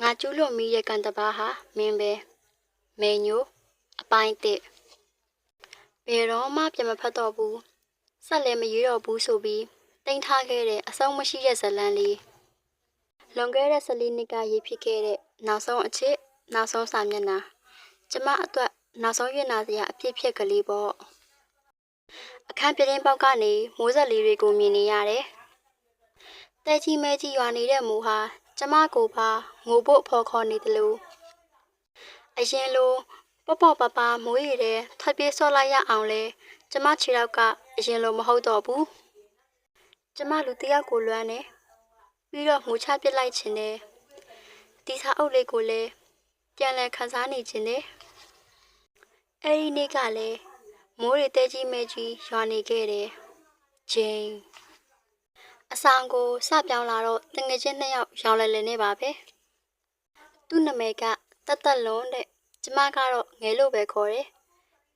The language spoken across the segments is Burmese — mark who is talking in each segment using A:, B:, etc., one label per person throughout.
A: ငါကျူးလွန်မိရဲ့ကံတပါဟာမင်းပဲမေညိုအပိုင်းတစ်ဘယ်တော့မှပြန်မဖတ်တော့ဘူးဆက်လည်းမရွေးတော့ဘူးဆိုပြီးတင်ထားခဲ့တဲ့အဆုံးမရှိတဲ့ဇလန်းလေးလွန်ခဲ့တဲ့14နှစ်ကရေးဖြစ်ခဲ့တဲ့နောက်ဆုံးအချစ်နောက်ဆုံးစာမျက်နှာကျမအတွက်နောက်ဆုံးရွေးနာစရာအဖြစ်ဖြစ်ကလေးပေါ့အခန်းပြတင်းပေါက်ကနေမိုးဆက်လေးတွေကိုမြင်နေရတယ်တဲကြီးမဲကြီးရွာနေတဲ့မူဟာကျမကိုပါငိုဖို့ဖော်ခေါ်နေတယ်လို့အရင်လိုပေါ့ပပမိုးရီတဲ့ထပ်ပြေးဆော့လိုက်ရအောင်လဲကျမခြေထောက်ကအရင်လိုမဟုတ်တော့ဘူးကျမလူတယောက်ကိုလွမ်းနေပြီးတော့ငိုချပစ်လိုက်ခြင်းနဲ့ဒီစာအုပ်လေးကိုလည်းပြန်လည်ခန်းစားနေခြင်းနဲ့အဲဒီနေ့ကလည်းမိုးရီတဲကြီးမဲကြီးရွာနေခဲ့တယ်ဂျိန်အဆောင်ကိုစပြောင်းလာတော့တငယ်ချင်း2ယောက်ရောင်းလဲလဲနေပါပဲသူ့နာမည်ကတလွန်းတဲ့ကျမကတော့ငယ်လို့ပဲခေါ်တယ်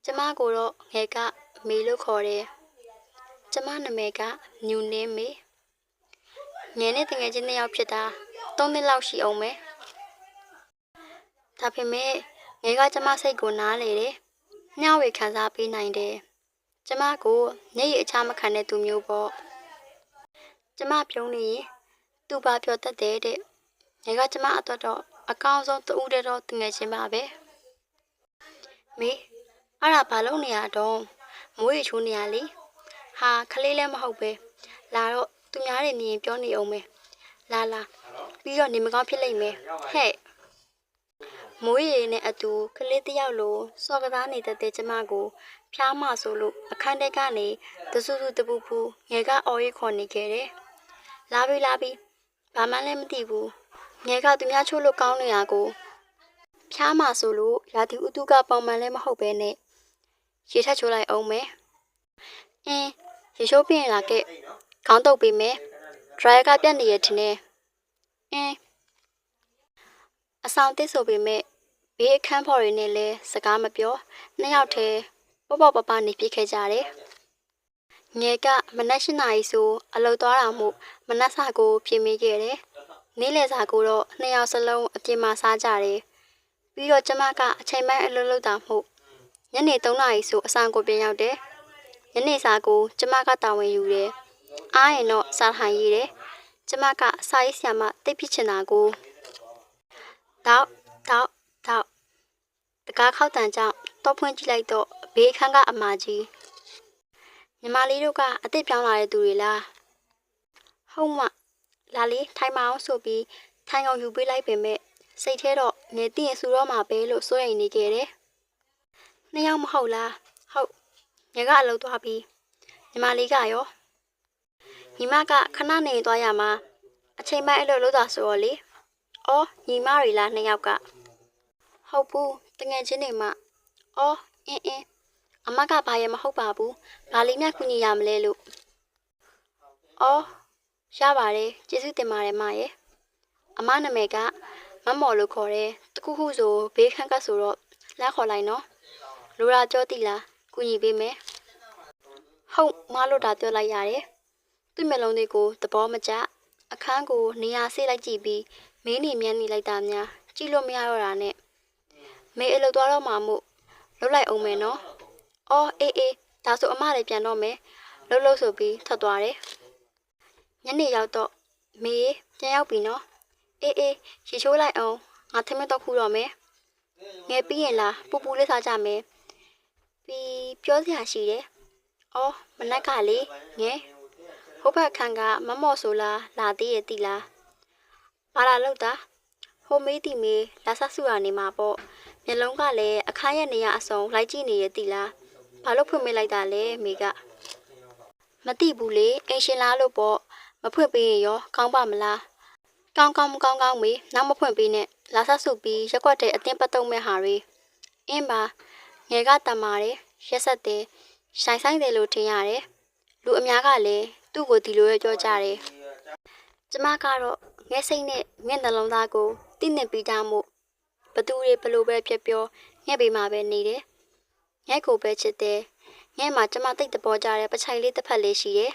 A: ကျမကိုတော့ငယ်ကမေလို့ခေါ်တယ်ကျမနာမည်ကညူနေမေငယ်နဲ့တငယ်ချင်း2ယောက်ဖြစ်တာ3နှစ်လောက်ရှိအောင်မယ်ဒါပေမဲ့ငယ်ကကျမစိတ်ကိုနားလေတယ်မျှဝေခံစားပေးနိုင်တယ်ကျမကိုမျက်ရည်အချမခံတဲ့သူမျိုးပေါ့ကျမပြုံးနေရင်သူ့ဘာပြောတတ်တယ်တဲ့ငယ်ကကျမအတွက်တော့အကောင်းဆုံးတူတဲ့တော့တငယ်ချင်းပါပဲမေအဲ့ဒါဘာလုပ်နေရတော့မိုးရီချိုးနေရလေဟာခလေးလည်းမဟုတ်ပဲလာတော့သူများတွေမြင်ပြောနေအောင်မယ်လာပြီးတော့နေမကောင်းဖြစ်လိမ့်မယ်ဟဲ့မိုးရီနဲ့အတူကလေးတယောက်လိုစော်ကစားနေတဲ့ကျမကိုဖျားမဆိုလို့အခန်းထဲကနေတဆူဆူတပူပူငယ်ကအော်ရီခေါ်နေခဲ့တယ်လာပြီဘာမှလည်းမသိဘူးငယ်ကသူများချိုးလို့ကောင်းနေတာကိုဖျားမဆိုလို့ရာသီဥတုကပုံမှန်လည်းမဟုတ်ပဲနဲ့ရေထက်ချိုးလိုက်အောင်မယ်ရေချိုးပြင်းလာခဲ့ခေါင်းတုပ်ပေးမယ်ဒရိုင်ယာကပြတ်နေရတဲ့နဲ့အဆောင်တစ်ဆိုပေမဲ့ဘေးအခန်းဖော်ရင်းနဲ့လဲစကားမပြော2ယောက်တည်းပေါ့ပနေပြစ်ခဲ့ကြတယ်ငယ်ကမနက်8နာရီဆိုအလုပ်သွားတာမို့မနက်စာကိုပြင်မိခဲ့တယ်နေ့လယ်စာကိုတော့2ယောက်စလုံးအပြင်မှာစားကြတယ်ပြီးတော့ကျမကအချိန်ပိုင်းအလုပ်လုပ်တာမို့ညနေ3နာရီဆိုအဆောင်ကိုပြန်ရောက်တယ်ညနေစာကိုကျမကတာဝန်ယူတယ်အားရင်တော့စာထိုင်ရေးတယ်ကျမကစာရေးဆရာမတိတ်ဖြစ်ချင်တာကိုတောက်တကားခောက်တန်ကြောင့်တော့ဖွင့်ကြည့်လိုက်တော့ဘေးအခန်းကအမကြီးညီမလေးတို့ကအစ်စ်ပြောင်းလာတဲ့သူတွေလားဟုတ်မလာလေးထိုင်မအောင်ဆိုပြီးထိုင်အောင်ယူပေးလိုက်ပေမဲ့စိတ်ထဲတော့နေတည့်ရင်စူတော့မှာပဲလို့စိုးရိမ်နေခဲ့တယ်2ယောက်မဟုတ်လားဟုတ်ငယ်ကအလုပ်သွားပြီးညီမလေးကရောညီမကခဏနေသွားရမှာအချိန်ပိုင်းအလုပ်လုပ်တာဆိုတော့လေအော်ညီမတွေလား2ယောက်ကဟုတ်ဘူးတငယ်ချင်းတွေမှအော်အမကဘာရမဟုတ်ပါဘူးဘာလေးမြကူညီရမလဲလို့အော်ရပါတယ်ကျေးဇူးတင်ပါတယ်မရဲ့အမနာမည်ကမမော်လို့ခေါ်တယ်တခုခုဆိုဘေးခန့်ကဆိုတော့လမ်းခေါ်လိုက်နော်လိုရာကြောတိလားကူညီပေးမယ်ဟုတ်မလို့တာပြောလိုက်ရတယ်သူ့မျက်လုံးလေးကိုသဘောမကျအခန်းကိုနေရာဆေးလိုက်ကြည့်ပြီးမင်းနေမြန်းနေလိုက်တာများကြည့်လို့မရတော့တာနဲ့မေအလုပ်သွားတော့မှမို့လှုပ်လိုက်အောင်မယ်နော်အော်အေးဒါဆိုအမလည်းပြန်တော့မယ်လှုပ်ဆိုပြီးထွက်သွားတယ်ညနေရောက်တော့မေပြန်ရောက်ပြီနော်အေးရေချိုးလိုက်အောင်ငါထမင်းတော့ခူးတော့မယ်ငယ်ပြီးရင်လားပူလေးစားကြမယ်ပြီးပြောစရာရှိတယ်အော်မနက်ကလေငယ်ဟိုဘက်ခန်းကမမော့ဆိုလားလာသေးရဲ့တိလားဘာလာလောက်တာဟိုမေးတိမေးလာဆဆူရနေမှာပေါ့မျက်လုံးကလည်းအခါရဲ့နေရအစုံလိုက်ကြည့်နေရဲ့တိလားဘာလို့ဖွင့်မိလိုက်တာလဲမေကမသိဘူးလေအိမ်ရှင်လားလို့ပေါ့မဖွင့်ပေးရင်ရောကောင်းပါမလားကောင်းမေနောက်မဖွင့်ပေးနဲ့လာဆဆူပြီးရက်ွက်တဲ့အတင်းပတ်တုံးမဲ့ဟာတွေအင်းပါငယ်ကတမာတယ်ရက်ဆက်တယ်ဆိုင်တယ်လို့ထင်ရတယ်လူအများကလည်းသူ့ကိုဒီလိုပြောကြတယ်ကျမကတော့ငဲစိတ်နဲ့မျက်နှလုံးသားကိုတိနှစ်ပြီးသားမို့ဘသူတွေဘလို့ပဲပြောငဲ့ပေးမှာပဲနေတယ်ငဲ့ကိုပဲချစ်တယ်ငဲ့မှာကျမတိတ်တပေါ်ကြတဲ့ပချိုင်လေးတစ်ဖက်လေးရှိတယ်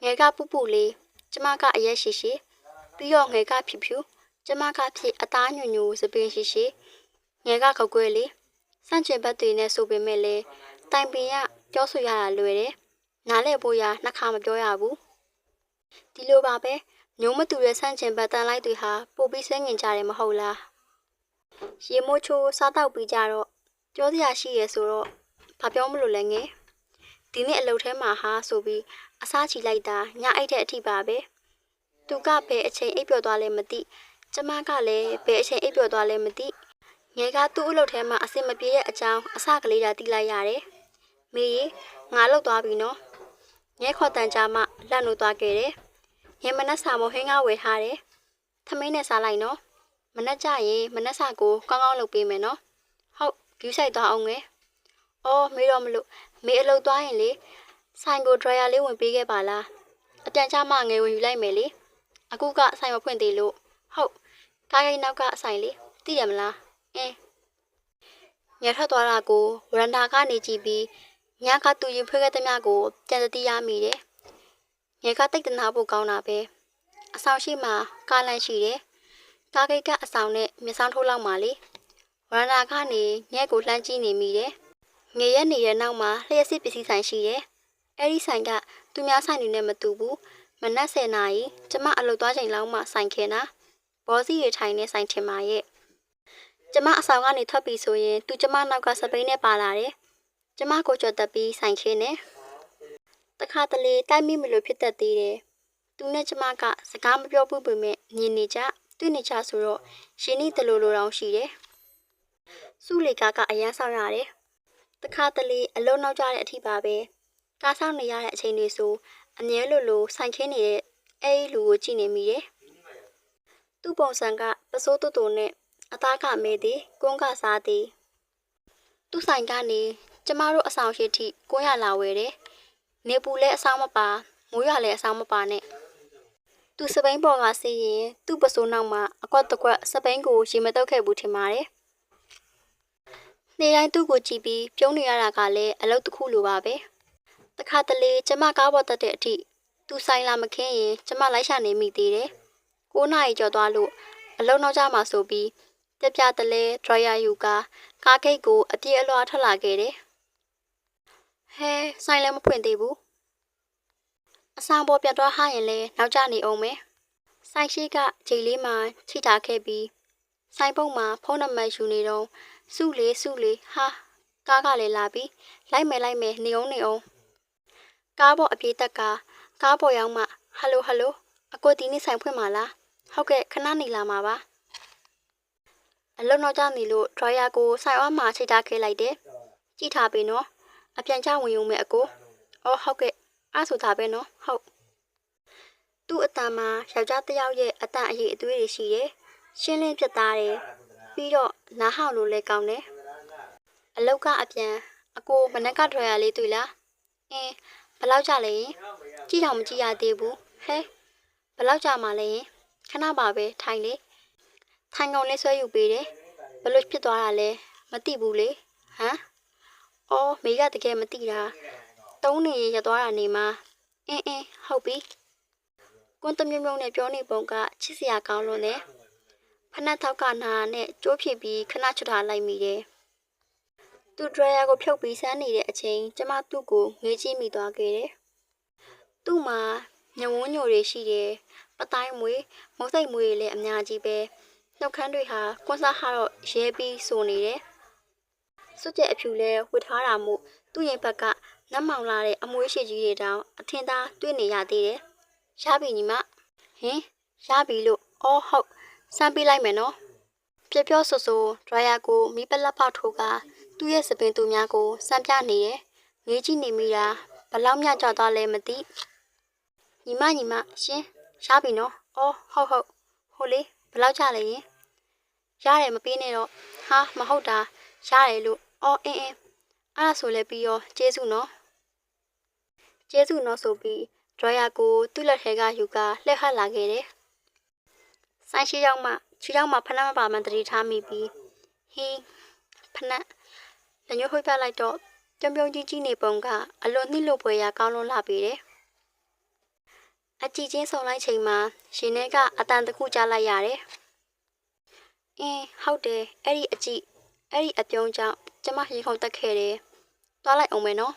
A: ငဲ့ကပူလေးကျမကအရက်ရှိပြီးတော့ငဲ့ကဖြူ ကျမကဖြစ်အသားညွညူစပင်းရှိရှိငယ်ကခောက်ကွဲလေစန့်ကျင်ဘက်တွေနဲ့ဆိုပေမဲ့လေတိုင်ပင်ရပြောဆိုရတာလွယ်တယ်နားလဲဖို့ရနှစ်ခါမပြောရဘူးဒီလိုပါပဲမျိုးမတူတဲ့စန့်ကျင်ဘက်တန်လိုက်တွေဟာပိုပြီးဆွဲငင်ကြတယ်မဟုတ်လားရေမိုးချိုးစားတော့ပြီးကြတော့ပြောစရာရှိရဲဆိုတော့ဘာပြောမလို့လဲငယ်ဒီနေ့အလုပ်ထဲမှာဟာဆိုပြီးအစားချီလိုက်တာညအိတ်တဲ့အထိပါပဲသူကဘယ်အချိန်အိပ်ပျော်သွားလဲမသိကျမကလည်းဘယ်အချိန်အိပ်ပျော်သွားလဲမသိငယ်ကသူ့အလုပ်ထဲမှာအဆင်မပြေတဲ့အကြောင်းအစကလေးသာသိလိုက်ရတယ်မေးငါလောက်သွားပြီနော်ငယ်ခေါ်တန်ကြမှလက်နိုးသွားခဲ့တယ်ငယ်မနှက်စာမဟင်းကားဝယ်ထားတယ်ထမင်းနဲ့စားလိုက်နော်မနှက်ကြရင်မနှက်စာကိုကောင်းကောင်းလုပ်ပေးမယ်နော်ဟုတ်ဂူးဆိုင်သွားအောင်ငယ်အော်မေးတော့မလို့မေးအလုပ်သွားရင်လေဆိုင်ကိုဒရိုင်ယာလေးဝင်ပေးခဲ့ပါလားအပြန်ချမှငယ်ဝင်ယူလိုက်မယ်လေအခုကဆိုင်မဖွင့်သေးလို့ဟုတ်ကားရိတ်နောက်ကအဆိုင်လေသိရမလားညထွက်သွားတာကိုဝရန်တာကနေကြည့်ပြီးညကသူရင်ဖွေးခဲ့တဲ့မြကိုကြံစည်ရမိတယ်ညကတိတ်တနာဖို့ကောင်းတာပဲအဆောင်ရှိမှကားလန့်ရှိတယ်ကားဂိတ်ကအဆောင်နဲ့မျက်စောင်းထိုးလောက်မှလေဝရန်တာကနေညက်ကိုလှမ်းကြည့်နေမိတယ်ငယ်ရက်နေတဲ့နောက်မှာလျှက်စစ်ပစ္စည်းဆိုင်ရှိတယ်အဲ့ဒီဆိုင်ကသူများဆိုင်တွေနဲ့မတူဘူးမနက်10 နာရီကျမအလုပ်သွားချိန်လောက်မှဆိုင်ခင်းတာဘောစီရထိုင်နေဆိုင်ထင်ပါရဲ့ကျမအဆောင်ကနေထွက်ပြီးဆိုရင်သူကျမနောက်ကစပိန်နဲ့ပါလာတယ်ကျမကိုကြွတက်ပြီးဆိုင်ခင်းနေတခါတလေတိုက်မိမလို့ဖြစ်တတ်သေးတယ်သူနဲ့ကျမကစကားမပြောဘူးပေမဲ့မြင်နေကြတွေ့နေကြဆိုတော့ရှင်နီတလူလိုတောင်ရှိတယ်စုလေကအရန်ဆောင်ရတယ်တခါတလေအလုံးနောက်ကြတဲ့အထိပါပဲကားဆောင်နေရတဲ့အချိန်တွေဆိုအမြဲလိုဆိုင်ခင်းနေတဲ့အဲ့ဒီလူကိုကြည့်နေမိတယ်သူ့ပုံစံကပစိုးတူတူနဲ့အသားကမဲသည်ကွန်းကစားသည်သူ့ဆိုင်ကနေကျမတို့အဆောင်ရှိထိကွန်းရလာဝဲတယ်နေပူလည်းအဆောင်မပါမိုးရွာလည်းအဆောင်မပါနဲ့သူစပိန်ပေါ်ကစီးရင်သူ့ပစိုးနောက်မှာအကွက်တကွက်စပိန်ကိုရေမတုပ်ခဲ့ဘူးထင်ပါတယ်နေ့တိုင်းသူ့ကိုကြည့်ပြီးပြုံးနေရတာကလည်းအလုပ်တစ်ခုလိုပါပဲတခါတလေကျမကားပေါ်တက်တဲ့အထိသူဆိုင်လာမခင်းရင်ကျမလိုက်ရှာနေမိသေးတယ်9 နာရီကျော်သွားလို့အလုံးနောက်ကျမှဆိုပြီးပြပြတလဲဒရိုင်ယာယူကားဂိတ်ကိုအပြည့်အလွှာထွက်လာခဲ့တယ်ဟဲဆိုင်လည်းမဖွင့်သေးဘူးအဆောင်ပေါ်ပြတ်သွားဟရင်လဲနောက်ကျနေအောင်မယ်ဆိုင်ရှိကဂျိတ်လေးမှာချိထားခဲ့ပြီးဆိုင်ပုံမှာဖုန်းနံပါတ်ယူနေတော့စုလေဟာကားကလည်းလာပြီးလိုက်မယ်နေအောင်ကားပေါ်အပြေးတက်ကကားပေါ်ရောက်မှဟယ်လိုအကိုဒီနေ့ဆိုင်ဖွင့်မှာလားဟုတ်ကဲ့ခဏနေလာမှာပါအလုံးနောက်ကျနေလို့ဒရိုင်ယာကိုဆိုင်ဝါမှာချိတ်ထားခဲ့လိုက်တယ်ကြည့်ထားပြီနော်အပြန်ချဝင်ရုံမဲ့အကိုအော်ဟုတ်ကဲ့အားဆိုတာပဲနော်ဟုတ်သူ့အတန်မှာယောက်ျားတစ်ယောက်ရဲ့အတန်အရေးအသွေးတွေရှိတယ်ရှင်းလင်းပြတ်သားတယ်ပြီးတော့နားဟောင်လို့လည်းကောင်းတယ်အလောက်ကအပြန်အကိုမနက်ကဒရိုင်ယာလေးတွေ့လားဘယ်လောက်ကြလဲကြည့်တော့မကြည့်ရသေးဘူးဟဲဘယ်လောက်ကြမှာလဲခဏပါပဲထိုင်လေထိုင်ကုန်လေးဆွဲယူပေးတယ်ဘလို့ဖြစ်သွားတာလဲမသိဘူးလေဟမ်အော်မေကတကယ်မသိတာ3 နေရသွားတာနေမှာဟုတ်ပြီကွန်းတမြုံမြုံနဲ့ပြောနေပုံကချစ်စရာကောင်းလို့နဲ့ဖနက်ထောက်ကနာနဲ့ကြိုးဖြစ်ပြီးခဏချွတ်ထားလိုက်မိတယ်သူဒရိုင်ယာကိုဖြုတ်ပြီးဆန်းနေတဲ့အချိန်ကျမသူ့ကိုငေးကြည့်မိသွားခဲ့တယ်သူ့မှာညဝန်းညိုတွေရှိတယ်ပတိုင်းမွေမုတ်စိတ်မွေတွေလည်းအများကြီးပဲနှုတ်ခမ်းတွေဟာကွန်းစားဟာတော့ရဲပြီးဆိုနေတယ်စွတ်ကျက်အဖြူလဲဝတ်ထားတာမို့သူ့ရင်ဘက်ကနတ်မောင်လာတဲ့အမွှေးရှိကြီးတွေတောင်အထင်သာတွေ့နေရသေးတယ်ရပြီညီမရပြီလို့အော်ဟုတ်စမ်းပေးလိုက်မယ်နော်ပြောဆိုဒရိုင်ယာကိုမီးပလက်ဖောက်ထိုးကသူ့ရဲ့စပင်သူများကိုစမ်းပြနေတယ်ငေးကြည့်နေမိတာဘလောက်မြကြသွားလဲမသိညီမရှင်ရပြီနော်အော်ဟုတ်ဟိုလေဘလောက်ကြလဲရင်ရတယ်မပေးနဲ့တော့ဟာမဟုတ်တာရတယ်လို့အော်အဲ့ဒါဆိုလဲပြီးရောကျေးဇူးနော်ဆိုပြီးဒရိုင်ယာကိုသူ့လက်ထဲကယူကလှည့်ဟပ်လာခဲ့တယ်ဆိုင်ရှိရောက်မှခြေထောက်မှာဖနက်မပါမှန်တတိထားမိပြီးဖနက်လက်ညှိုးဖွေးပြလိုက်တော့ပြုံကြီးနေပုံကအလွန်နှိမ့်လို့ဖွယ်ရာကောင်းလွန်းလာပေတယ်အကြည့်ချင်းဆုံလိုက်ချိန်မှာရှင်ထဲကအတန်တခုကြားလိုက်ရတယ် အင်းဟုတ်တယ်အဲ့ဒီအကြည့်အဲ့ဒီအပြုံးကြောင့်ကျမရေခုန်တက်ခဲ့တယ်သွားလိုက်အောင်မယ်နော်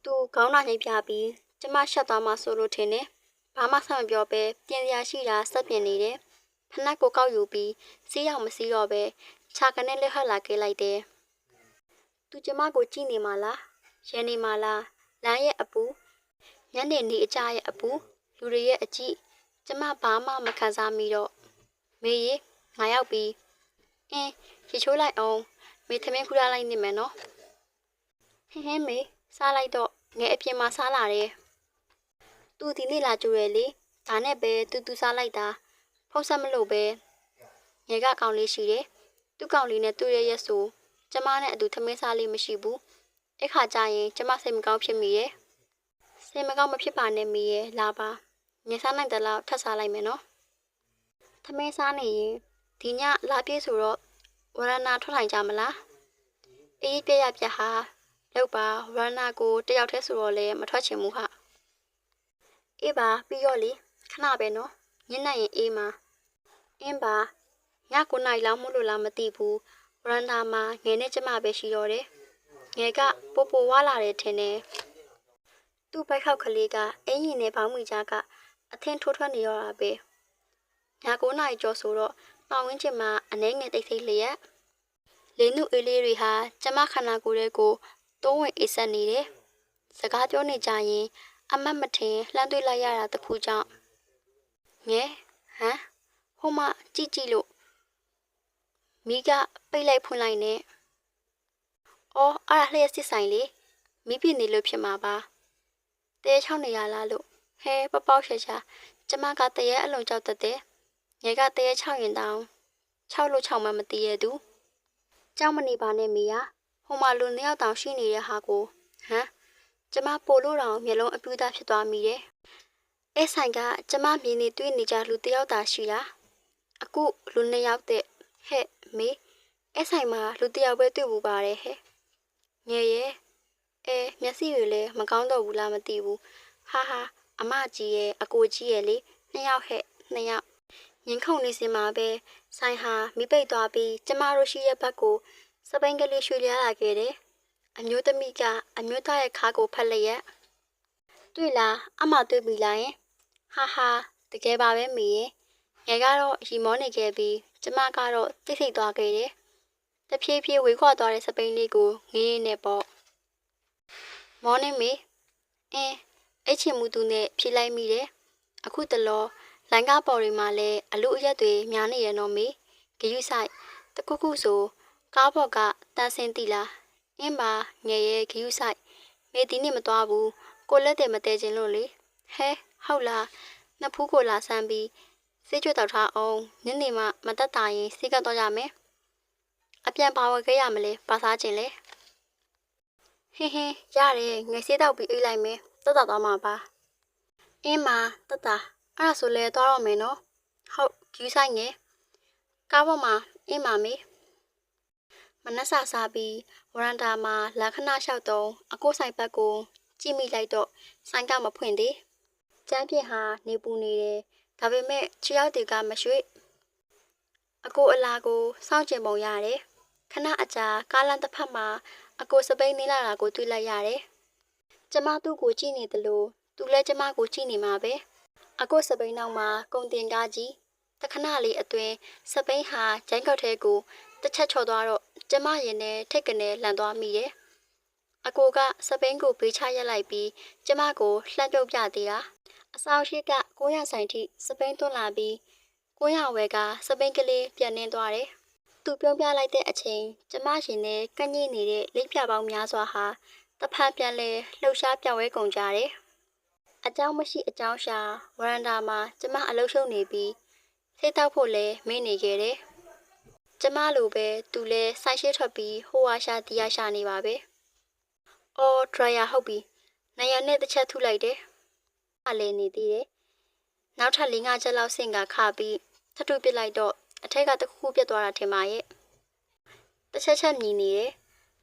A: သူခေါင်းနာညိပြပြီးကျမရှက်သွားမှဆိုလို့ထင်တယ်ဘာမှဆက်မပြောပဲပြင်စရာရှိတာစက်ပြင်နေတယ်ဖနက်ကိုကောက်ယူပြီးစီးရောက်မစီးတော့ပဲခြာကနေလက်ဟတ်လာခဲ့လိုက်တယ်သူကျမကိုကြည့်နေမှလားရဲနေမှလားလမ်းရဲ့အပူညနေနေအကြရဲ့အပူလူတွေရဲ့အကြည့်ကျမဘာမှမခံစားမိတော့မေးရေငါရောက်ပြီးအင်းရေချိုးလိုက်အောင်မေသမင်းခူလာလိုက်နေမယ်နော်ဟင်းမေစားလိုက်တော့ငယ်အပြင်မှာစားလာတယ်သူဒီနေ့လာကြိုရလေဒါနဲ့ပဲတူစားလိုက်တာဖုံးဆက်မလို့ပဲငယ်ကကောင်လေးရှိတယ်သူ့ကောင်လေးနဲ့သူ့ရဲ့ရက်ဆိုကျမနဲ့အတူသမင်းစားလေးမရှိဘူးအဲ့ခါကျရင်ကျမစိတ်မကောင်းဖြစ်မိရဲ့စိတ်မကောင်းမဖြစ်ပါနဲ့မေရဲ့လာပါငယ်စားနိုင်တဲ့လောက်ထပ်စားလိုက်မယ်နော်သမင်းစားနေရင်ဒီညလာပြေးဆိုတော့ဝရဏထွက်ထိုင်ကြမလားအေးပြရပြဟာလောက်ပါဝရဏကိုတယောက်တည်းဆိုတော့လည်းမထွက်ချင်ဘူးဟာအေးပါပြီးတော့လေခဏပဲနော်ညနေရင်အေးမှာအင်းပါည9 နာရီလောက်မို့လို့လားမသိဘူးဝရဏမှာငယ်နဲ့ကျမပဲရှိတော့တယ်ငယ်ကပိုဝါလာတယ်ထင်တယ်သူ့ဘက်ခောက်ကလေးကအင်းကြီးနဲ့ဘောင်းမီကြားကအထင်းထိုးထွက်နေရတာပဲည9 နာရီကျော်ဆိုတော့ပတ်ဝန်းကျင်မှာအနှဲငယ်တိတ်ဆိတ်လျက်လေနုအေးလေးတွေဟာကျမခန္ဓာကိုယ်ရဲ့ကိုတိုးဝင်အေးဆက်နေတယ်စကားပြောနေကြရင်အမတ်မထင်လှမ်းသွေးလိုက်ရတာတခုကြောင့်ငဲဟမ်ဟိုမှကြည့်လို့မိကပိတ်လိုက်ဖွင့်လိုက်နဲ့အော်အဲ့ဒါလျှက်စစ်ဆိုင်လေမိပြနေလို့ဖြစ်မှာပါတဲချောင်းနေရလားလို့ဟဲပေါက်ရှာကျမကတရဲအလုံးကြောက်တဲ့ငယ်ကတရဲ6ရင်တောင်း6လို့6မှမသိရသူကြောက်မနေပါနဲ့မိယာဟိုမှာလူ2ယောက်တောင်ရှိနေတဲ့ဟာကိုဟမ်ကျမပို့လို့တောင်မျက်လုံးအပြူသားဖြစ်သွားမိတယ်အဲ့ဆိုင်ကကျမမြင်နေတွေ့နေကြလူ1ယောက်သာရှိတာအခုလူ2ယောက်တဲ့ဟဲ့မေအဲ့ဆိုင်မှာလူ1ယောက်ပဲတွေ့ဘူးပါတယ်ဟဲ့ငယ်ရဲ့မျက်စိတွေလည်းမကောင်းတော့ဘူးလားမသိဘူးဟာအမကြီးရဲ့အကိုကြီးရဲ့လေ2ယောက်ဟဲ့2ယောက်ရင်ခုန်နေစင်မှာပဲဆိုင်ဟာမိပိတ်သွားပြီးကျမတို့ရှိရဲ့ဘက်ကိုစပိန်ကလေးရွှေလျားလာခဲ့တယ်အမျိုးသမီးကအမျိုးသားရဲ့ခါကိုဖက်လျက်တွေ့လားအမတွေ့ပြီလားယင်ဟာတကယ်ပါပဲမေရဲ့ငယ်ကတော့ရီမောနေခဲ့ပြီးကျမကတော့တိတ်ဆိတ်သွားခဲ့တယ်တဖြည်းဖြည်းဝေခွာသွားတဲ့စပိန်လေးကိုငေးရင်းနဲ့ပေါ့မော်နေမေအဲ့ချင်မှုသူနဲ့ဖြေးလိုက်မိတယ်အခုတလောလိုင်းကားပေါ်တွေမှာလည်းအလူအရက်တွေများနေရတော့မေဂယုဆိုင်တခုခုဆိုကားပေါ်ကတန်းစင်းတီလားအင်းပါငယ်ရဲ့ဂယုဆိုင်မေဒီနေ့မသွားဘူးကိုလက်တယ်မတဲခြင်းလို့လေဟဲဟုတ်လားနှစ်ဖူးကိုလာဆန်းပြီးစေးကြွတောက်ထားအောင်နင်းနေမှမတက်တာရင်စိတ်ကတော့ရမယ်အပြန်ပါဝယ်ခဲ့ရမလဲပါစားခြင်းလေဟင်းရတယ်ငယ်စေးတောက်ပြီးအိတ်လိုက်မယ်တက်တာသွားမှာပါအင်းမာတက်တာအဲ့ဒါဆိုလဲသွားတော့မယ်နော်ဟုတ်ဂယူဆိုင်ငယ်ကားပေါ်မှာအင်းမာမေမနက်စာစားပြီးဝရန်တာမှာလာခဏလျှောက်တော့အကိုဆိုင်ဘက်ကိုကြည့်မိလိုက်တော့ဆိုင်ကမဖွင့်သေးကျန်းပြင်းဟာနေပူနေတယ်ဒါပေမဲ့ခြေရောက်တွေကမရွှေ့အကိုအလားကိုစောင့်ကျင်ပုံရတယ်ခဏအကြာကားလမ်းတစ်ဖက်မှာအကိုစပိန်နေလာတာကိုတွေ့လိုက်ရတယ်ကျမသူ့ကိုကြည့်နေတယ်လို့သူလည်းကျမကိုကြည့်နေမှာပဲအခုစပိန်နောက်မှာကုန်တင်ကားကြီးတခဏလေးအတွင်းစပိန်ဟာဂျိုင်းခောက်ထဲကိုတစ်ချက်ချော်သွားတော့ကျမရင်နဲ့ထိတ်ကနေလှန်သွားမိတယ်အကိုကစပိန်ကိုဘေးချရက်လိုက်ပြီးကျမကိုလှမ်းပြုတ်ပြသေးတာအဆောင်ရှိက900ဆိုင်ထိစပိန်သွန်းလာပြီး900ဝယ်ကစပိန်ကလေးပြန်နှင်းသွားတယ်သူပြုံးပြလိုက်တဲ့အချိန်ကျမရင်နဲ့ကန့်ညိနေတဲ့လိပ်ပြပေါင်းများစွာဟာတဖန်ပြန်လဲလှုပ်ရှားပြောင်းဝဲကုန်ကြတယ်အကြောင်းမရှိအကြောင်းရှာဝရန်တာမှာကျမအလုပ်ရှုပ်နေပြီးစိတ်တောက်ဖို့လဲမင်းနေခဲ့တယ်ကျမလိုပဲသူလဲဆိုင်ရှိထွက်ပြီးဟိုဝါရှာတီးရရှာနေပါပဲအော်ဒရိုင်ယာဟုတ်ပြီနိုင်ရနဲ့တစ်ချက်ထုလိုက်တယ်အလဲနေသေးတယ်နောက်ထပ်၄-၅ချက်လောက်ဆင့်ကခပြီးထထုပစ်လိုက်တော့အထက်ကတစ်ခုခုပြတ်သွားတာထင်ပါရဲ့တစ်ချက်မြည်နေတယ်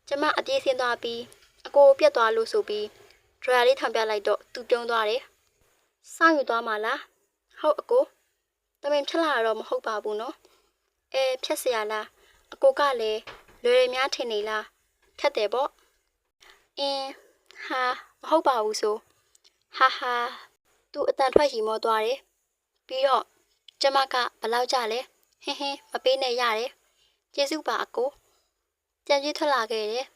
A: ကျမအပြေးဆင်းသွားပြီးအကိုပြတ်သွားလို့ဆိုပြီးဒရိုင်ယာလေးထောင်ပြလိုက်တော့သူပြုံးသွားတယ်စောင့်ယူသွားမှလားဟုတ်အကိုတမင်ဖြစ်လာတော့မဟုတ်ပါဘူးနော် ဖြတ်เสียလားအကိုကလည်းလွယ်ရများထင်နေလားခက်တယ်ပေါ့ဟာမဟုတ်ပါဘူးဆိုဟာသူအတန်ထွက်ရီမောသွားတယ်ပြီးတော့ကျမကဘလောက်ကြလဲဟင်းမပေးနဲ့ရတယ်ကျေးဇူးပါအကိုကြံကြီးထွက်လာခဲ့တယ်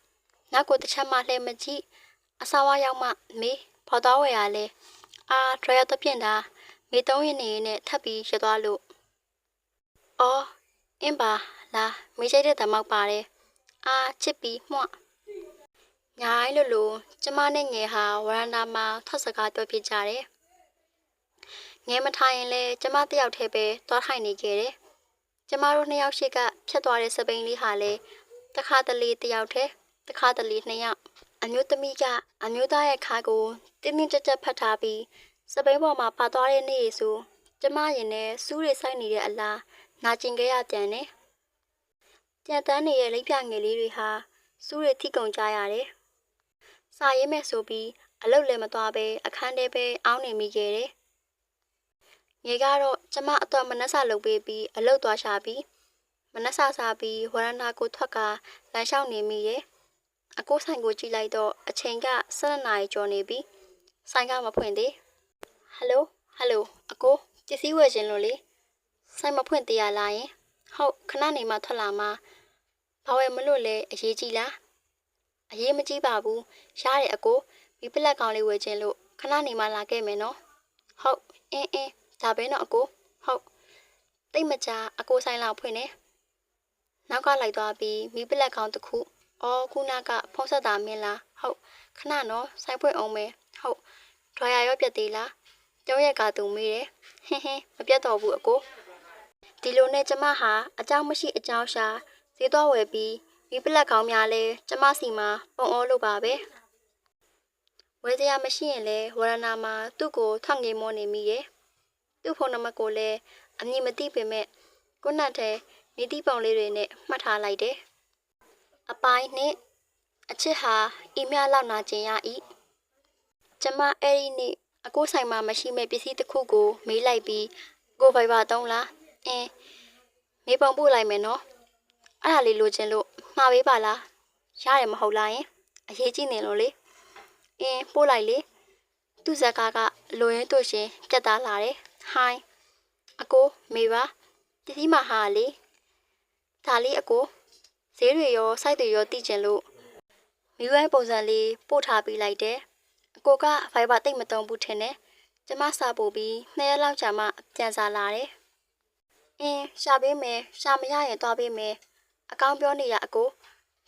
A: နောက်ကိုတစ်ချက်မှလှည့်မကြည့်အစာဝါရောက်မှမေးဖော်သွားဝယ်ရလဲဒရရတော့ပြင်တာမေ3ရက်နေနဲ့ထပ်ပြီးရသွားလို့အော်အင်းပါလားမေးချိတ်တဲ့တမောက်ပါတယ်ချစ်ပြီးမှွညာအိုင်လို့ကျမနဲ့ငယ်ဟာဝရန်တာမှာထွက်စကားပြောပြကြတယ်ငယ်မထိုင်ရင်လဲကျမတယောက်တည်းပဲသွားထိုင်နေခဲ့တယ်ကျမတို့2ယောက်ရှိကဖြတ်သွားတဲ့စပိန်လေးဟာလဲတခါတလေတယောက်တည်းတခါတလေ2ယောက်အမျိုးသမီးကအမျိုးသားရဲ့ခါကိုတင်းတင်းကြပ်ကြပ်ဖတ်ထားပြီးစပိန်ပေါ်မှာပါသွားတဲ့နေ့ဆိုကျမရင်နဲ့စူးတွေဆိုင်နေတဲ့အလားနာကျင်ခဲ့ရပြန်တယ်ကြံတန်းနေတဲ့လိပ်ပြငယ်လေးတွေဟာစူးတွေထိကုန်ကြရတယ်စာရေးမဲ့ဆိုပြီးအလုပ်လည်းမသွားပဲအခန်းထဲပဲအောင်းနေမိခဲ့တယ်ငယ်ကတော့ကျမအတော့မနှက်စာလုပ်ပေးပြီးအလုပ်သွားရှာပြီးမနှက်စာစားပြီးဝရဏာကိုထွက်ကလမ်းလျှောက်နေမိတယ်အကိုဆိုင်ကိုကြည့်လိုက်တော့အချိန်က12နာရီကျော်နေပြီဆိုင်ကမဖွင့်သေးဟယ်လိုအကိုပစ္စည်းဝယ်ခြင်းလို့လေဆိုင်မဖွင့်သေးရလားယင်ဟုတ်ခဏနေမှထွက်လာမှာဘာဝယ်မလို့လဲအရေးကြီးလားအရေးမကြီးပါဘူးရတယ်အကိုမိပလက်ကောင်လေးဝယ်ခြင်းလို့ခဏနေမှလာခဲ့မယ်နော်ဟုတ်အင်းဒါပဲနော်အကိုဟုတ်တိတ်မကြအကိုဆိုင်လောက်ဖွင့်နေနောက်ကလိုက်သွားပြီးမိပလက်ကောင်တစ်ခုခုနကဖုံးဆက်တာမင်းလားဟုတ်ခဏနော်ဆိုင်ဖွင့်အောင်မယ်ဟုတ်ဒွာရရောပြတ်သေးလားကျောင်းရက်ကသူမေးတယ်မပြတ်တော့ဘူးအကိုဒီလိုနဲ့ကျမဟာအကြောင်းမရှိအကြောင်းရှာဈေးသွားဝယ်ပြီးမိပလက်ကောင်များလဲကျမစီမှာပုံအောလို့ပါပဲဝယ်စရာမရှိရင်လဲဝရဏာမှာသူ့ကိုထောက်ငေးမောနေမိရဲ့သူ့ဖုန်းနံပါတ်ကိုလည်းအမည်မသိပေမဲ့ခုနထဲနေတိပုံလေးတွေနဲ့မှတ်ထားလိုက်တယ်အပိုင်းနဲ့အချစ်ဟာအီးမေးလ်လောက်နာကျင်ရ၏ကျမအဲ့ဒီနေ့အကိုဆိုင်မှာမရှိမဲ့ပစ္စည်းတစ်ခုကိုမေးလိုက်ပြီးကိုဖိုင်ဘာတုံးလားမေးပုံပို့လိုက်မယ်နော်အဲ့ဒါလေးလိုချင်လို့မှားပေးပါလားရတယ်မဟုတ်လားယင်အရေးကြီးနေလို့လေပို့လိုက်လေသူ့ဇက်ကားကလိုရင်းတို့ရှင်ပြတ်သားလာတယ်ဟိုင်းအကိုမေပါပစ္စည်းမဟာလေဒါလေးအကိုဈေးတွေရောစိုက်တွေရောတည်ကျင်လို့မိဝဲပုံစံလေးပို့ထားပေးလိုက်တယ်အကိုကဖိုင်ဘာတိတ်မတုံးဘူးထင်တယ်ကျမစာပို့ပြီး2ရက်လောက်ကြာမှပြန်စားလာတယ်ရှာပေးမယ်ရှာမရရင်သွားပေးမယ်အကောင်းပြောနေရအကို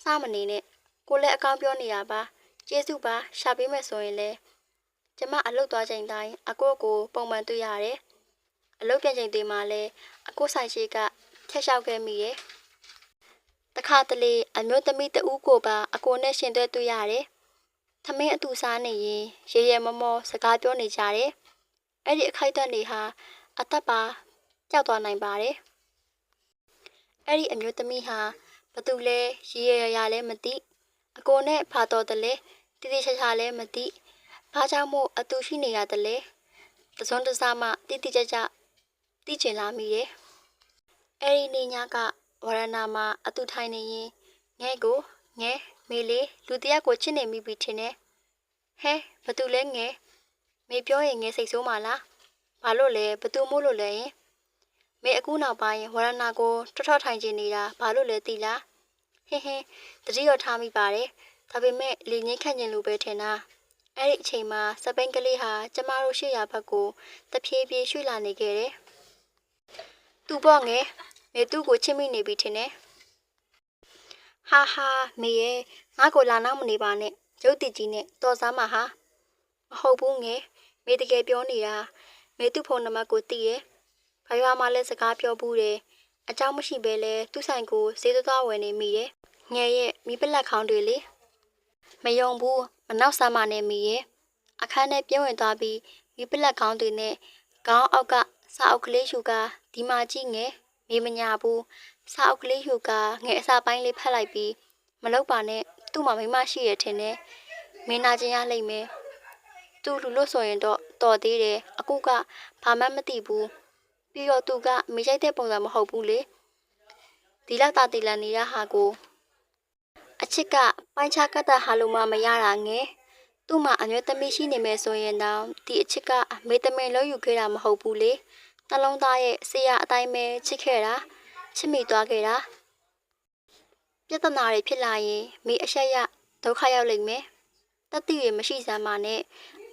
A: စားမနေနဲ့ကိုလည်းအကောင်းပြောနေရပါကျေးဇူးပါရှာပေးမယ်ဆိုရင်လေကျမအလုပ်သွားချိန်တိုင်းအကိုကိုပုံမှန်တွေ့ရတယ်အလုပ်ပြန်ချိန်တွေမှာလည်းအကိုဆိုင်ရှိကထက်လျှောက်ခဲ့မိရဲ့တခါတလေအမျိုးသမီးတဦးကိုပါအကိုနဲ့ရှင်တွေ့ရတယ်ထမင်းအတူစားနေရင်ရေရဲမောမောစကားပြောနေကြတယ်အဲ့ဒီအခိုက်အတန့်တွေဟာအသက်ပါကြောက်သွားနိုင်ပါတယ်အဲ့ဒီအမျိုးသမီးဟာဘသူလဲရေရရလဲမသိအကိုနဲ့ဖာတော်တယ်လဲတိတိကျကျလဲမသိဘာကြောင့်မို့အတူရှိနေရတယ်လဲတစုံတစမှတိတိကျကျသိချင်လာမိရဲ့အဲ့ဒီနေ့ညကဝရဏာမှာအတူထိုင်နေရင်ငဲကိုငဲမေလေးလူတယောက်ကိုချစ်နေမိပြီထင်တယ်ဟဲဘသူလဲငဲမေပြောရင်ငဲစိတ်ဆိုးမှလားဘာလို့လဲဘသူမို့လို့လဲရင်မေအခုနောက်ပိုင်းဝရဏာကိုထော့ထိုင်ချင်နေတာဘာလို့လဲသိလားတတိယထားမိပါတယ်ဒါပေမဲ့လေငင်းခန့်ကျင်လို့ပဲထင်တာအဲ့ဒီအချိန်မှာစပိန်ကလေးဟာကျမတို့ရှေ့ရဘက်ကိုတဖြည်းဖြည်းရွှေ့လာနေခဲ့တယ်သူပေါ့ငယ်မေသူ့ကိုချစ်မိနေပြီထင်တယ်ဟာမေရဲ့ငါ့ကိုလာနောက်မနေပါနဲ့ရုပ်တည်ကြီးနဲ့တော်စားမှာဟာမဟုတ်ဘူးငယ်မေတကယ်ပြောနေတာမေသူ့ဖုန်းနံပါတ်ကိုသိရဲ့ဘာရွာမှလည်းစကားပြောဘူးတယ်အကြောင်းမရှိဘဲလဲသူ့ဆိုင်ကိုဈေးသွားဝယ်နေမိတယ်ငယ်ရဲ့မိပလက်ခေါင်းတွေလေမယုံဘူးမနောက်စားမနဲ့မိရဲ့အခန်းထဲပြင်းဝင်သွားပြီးမိပလက်ခေါင်းတွေနဲ့ခေါင်းအောက်ကစာအုပ်ကလေးယူကဒီမှာကြည့်ငယ်မေမညာဘူးစာအုပ်ကလေးယူကငယ်အစာပိုင်းလေးဖတ်လိုက်ပြီးမလုပ်ပါနဲ့သူ့မှာမိမရှိရထင်တယ်မင်းနာချင်းရလိမ့်မယ်သူလူလို့ဆိုရင်တော့တော်သေးတယ်အခုကဘာမှမသိဘူးပြီးတော့သူကမိရိုက်တဲ့ပုံစံမဟုတ်ဘူးလေ ဒီလောက်တာတီလန်နေတာဟာကိုအချစ်ကပိုင်းခြားကတ်တာဟာလို့မှမရတာငယ်သူ့မှာအမျိုးသမီးရှိနေမယ်ဆိုရင်တော့ဒီအချစ်ကအမေသမင်လုံးယူခဲ့တာမဟုတ်ဘူးလေနှလုံးသားရဲ့ဆရာအတိုင်းပဲချစ်ခဲ့တာချစ်မိသွားခဲ့တာပြဿနာတွေဖြစ်လာရင်မိအရှက်ရဒုက္ခရောက်လိမ့်မယ်တတိရမရှိစမ်းပါနဲ့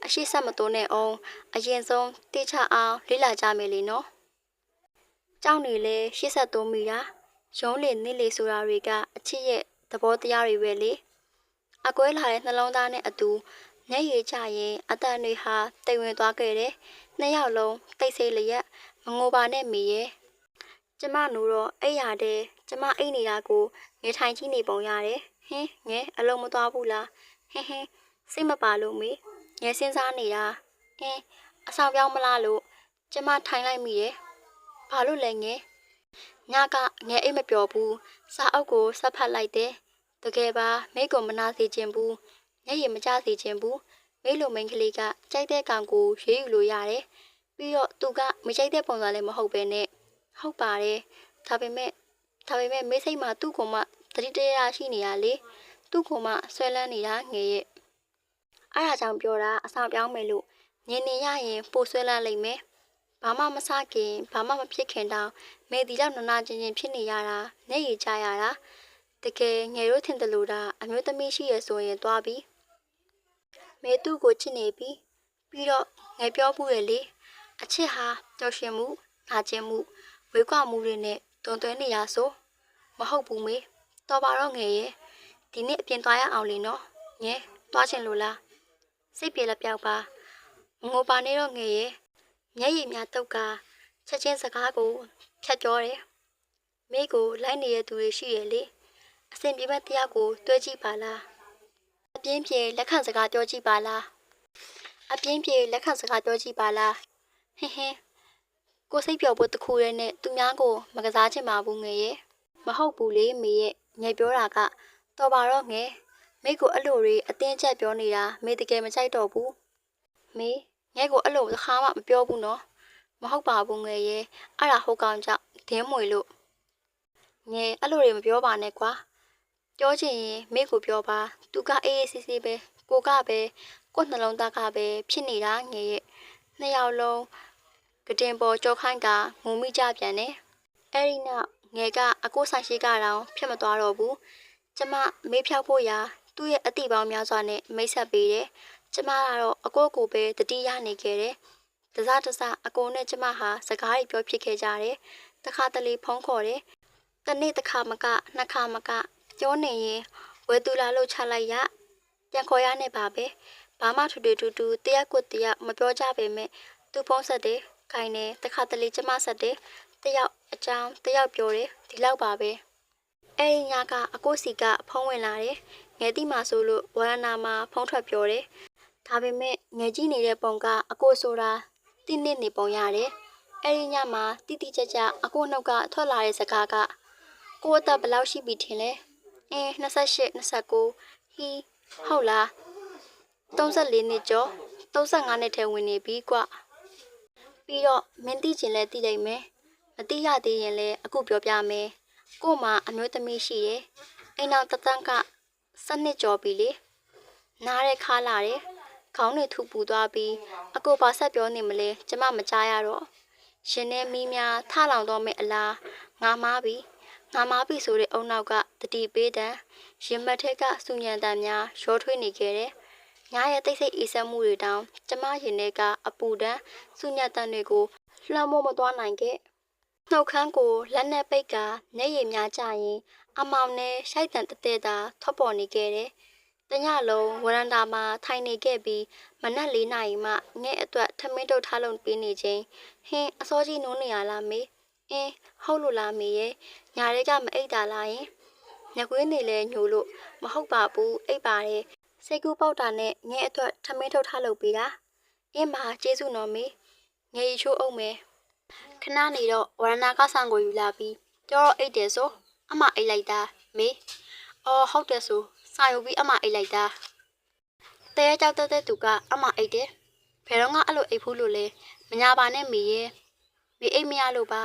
A: အရှိဆက်မတိုးနဲ့အောင်အရင်ဆုံးတိချအောင်လေ့လာကြမယ်လေနော်ကြောက်နေလဲရှေ့ဆက်တိုးမိတာရုံးလေနစ်လေဆိုတာတွေကအချစ်ရဲ့သဘောတရားတွေပဲလေအကွဲလာတဲ့နှလုံးသားနဲ့အတူမျက်ရည်ကျရင်အတန်တွေဟာတိမ်ဝင်သွားခဲ့တယ်နှစ်ယောက်လုံးတိတ်ဆိတ်လျက်မငိုပါနဲ့မိရဲ့ကျမတို့တော့အိပ်ရတဲ့ကျမအိပ်နေတာကိုငယ်ထိုင်ကြည့်နေပုံရတယ်ဟင်းငယ်အလုံးမသွားဘူးလားဟင်းစိတ်မပါလို့မေငယ်စဉ်းစားနေတာအင်းအဆောင်ပြောင်းမလားလို့ကျမထိုင်လိုက်မိရဲ့ဘာလို့လဲငယ်ညကငယ်အိတ်မပျော်ဘူးစာအုပ်ကိုဆက်ဖတ်လိုက်တယ်တကယ်ပါမိကိုမနာစေခြင်းဘူးမျက်ရည်မကျစေခြင်းဘူးမိလိုမိန်းကလေးကကြိုက်တဲ့ကောင်ကိုရွေးယူလို့ရတယ်ပြီးတော့သူကမကြိုက်တဲ့ပုံစံလည်းမဟုတ်ပဲနဲ့ဟုတ်ပါတယ်ဒါပေမဲ့မိစိတ်မှာသူ့ကိုမှတတိတရရှိနေရလေသူ့ကိုမှဆွဲလန်းနေတာငယ်ရဲ့အဲ့ဒါကြောင့်ပြောတာအဆောင်ပြောင်းမယ်လို့ညင်နေရရင်ပိုဆွဲလန်းလိမ့်မယ်ဘာမှမစခင်ဘာမှမဖြစ်ခင်တောင်မေဒီလောက်နနာချင်းချင်းဖြစ်နေရတာမျက်ရည်ကျရတာတကယ်ငယ်တို့ထင်တယ်လို့ဒါအမျိုးသမီးရှိရဆိုရင်သွားပြီမေသူ့ကိုချစ်နေပြီပြီးတော့ငယ်ပြောမှုရလေအချစ်ဟာပျော်ရွှင်မှုနာကျင်မှုဝေကွာမှုတွေနဲ့တွန်သွဲနေရဆိုမဟုတ်ဘူးမေတော်ပါတော့ငယ်ရဲ့ဒီနေ့အပြင်သွားရအောင်လေနော်ငယ်သွားချင်လို့လားစိတ်ပြေလက်ပြောက်ပါငိုပါနေတော့ငယ်ရဲ့မျက်ရည်များတုတ်ကချက်ချင်းစကားကိုဖြတ်ကြောတယ်မိကိုလိုက်နေတဲ့သူတွေရှိရဲ့လေအစဉ်ပြေမဲ့တရားကိုတွဲကြည့်ပါလားအပြင်းပြေလက်ခံစကားပြောကြည့်ပါလားအပြင်းပြေလက်ခံစကားပြောကြည့်ပါလားဟင်းကိုစိတ်ပျော်ဖို့တခုရဲနဲ့သူများကိုမကစားချင်ပါဘူးငယ်ရဲ့မဟုတ်ဘူးလေမေရဲ့ငယ်ပြောတာကတော်ပါတော့ငယ်မိကိုအဲ့လိုတွေအတင်းကျပ်ပြောနေတာမေတကယ်မကြိုက်တော့ဘူးမေငယ်ကိုအဲ့လိုတစ်ခါမှမပြောဘူးနော်မဟုတ်ပါဘူးငယ်ရဲ့အဲ့ဒါဟုတ်ကောင်ကြောင့်ဒင်းမွေလို့ငယ်အဲ့လိုတွေမပြောပါနဲ့ကွာပြောချင်ရင်မိကိုပြောပါသူကအေးအေးဆေးဆေးပဲကိုကပဲကို့နှလုံးသားကပဲဖြစ်နေတာငယ်ရဲ့နှစ်ယောက်လုံးကတင်ပေါ်ကြောခိုင်းကငုံမိကြပြန်တယ်အဲ့ဒီနောက်ငယ်ကအကိုဆိုင်ရှိကတော့ဖြစ်မသွားတော့ဘူးကျမမေးဖြောက်ဖို့ရာသူ့ရဲ့အတိပေါင်းများစွာနဲ့မိတ်ဆက်ပေးတယ်ကျမကတော့အကိုကိုပဲတတိယနေခဲ့တယ်တစားအကိုနဲ့ကျမဟာစကားတွေပြောဖြစ်ခဲ့ကြတယ်တခါတလေဖုန်းခေါ်တယ်တနေ့တစ်ခါမကနှစ်ခါမကပြောနေရင်ဝဲသူလာလို့ချလိုက်ရပြန်ခေါ်ရနေပါပဲဘာမှထူတူတရက်ကိုတရက်မပြောကြပေမဲ့သူဖုန်းဆက်တယ်ခိုင်းတယ်တခါတလေကျမဆက်တယ်တယောက်အကြောင်းတယောက်ပြောတယ်ဒီလောက်ပါပဲအဲ့ဒီညကအကိုစီကဖုန်းဝင်လာတယ်ငယ်တိမှဆိုလို့ဝရဏမှာဖုန်းထွက်ပြောတယ်ဒါပေမဲ့ငယ်ကြီးနေတဲ့ပုံကအကိုဆိုတာတိနစ်နေပုံရတယ်အဲ့ဒီညမှာတိတိကျကျအကိုနှုတ်ကထွက်လာတဲ့စကားကကိုအသက်ဘယ်လောက်ရှိပြီထင်လဲ28 29ဟီဟုတ်လား34နှစ်ကျော်35နှစ်ထဲဝင်နေပြီကွပြီးတော့မင်းသိချင်လဲသိလိုက်မယ်မသိရသေးရင်လဲအခုပြောပြမယ်ကို့မှာအမျိုးသမီးရှိတယ်အိမ်နောက်တသန်းက7နှစ်ကျော်ပြီလေနားရဲခါလာတယ်ခေါင်းတွေထူပူသွားပြီးအကိုပါဆက်ပြောနေမလဲကျမမကြားရတော့ရှင်နဲ့မီးများထလောင်တော့မဲ့အလားငါမားပြီဆိုတဲ့အုံနောက်ကတတိပေးတန်းရင်မက်ထက်ကစူညံတန်များရောထွေးနေခဲ့တယ်။ညာရဲ့တိတ်ဆိတ်အေးဆက်မှုတွေတောင်ကျမရင်ထဲကအပူတန်းစူညံတန်တွေကိုလွှမ်းမိုးမသွားနိုင်ခဲ့။နှုတ်ခမ်းကိုလက်နဲ့ပိတ်ကမျက်ရည်များကျရင်အမောင်နဲ့ရှိုက်တန်တတဲ့တာထွက်ပေါ်နေခဲ့တယ်။တညလုံးဝရန်တာမှာထိုင်နေခဲ့ပြီးမနက်4 နာရီမှငဲ့အတွက်ထမင်းတုပ်ထားလုံးပေးနေချိန်ဟင်းအစောကြီးနိုးနေရလားမေဟုတ်လို့လားမေရဲ့ညာတွေကမအိတ်တာလားယင်ညကွေးနေလဲညိုလို့မဟုတ်ပါဘူးအိတ်ပါတယ်စိတ်ကူးပေါက်တာနဲ့ငဲ့အတွက်ထမင်းထုတ်ထားလုပ်ပေးတာမကျေးဇူးနော်မေငယ်ရီချိုးအောင်မယ်ခဏနေတော့ဝရဏကဆောင်ကိုယူလာပြီးကြောတော့အိတ်တယ်ဆိုအမအိတ်လိုက်တာမေဟုတ်တယ်ဆိုစာယူပြီးအမအိတ်လိုက်တာတဲကြောက်တဲ့သူကအမအိတ်တယ်ဘယ်တော့မှအဲ့လိုအိတ်ဖူးလို့လဲမညာပါနဲ့မေရဲ့မေအိတ်မရလို့ပါ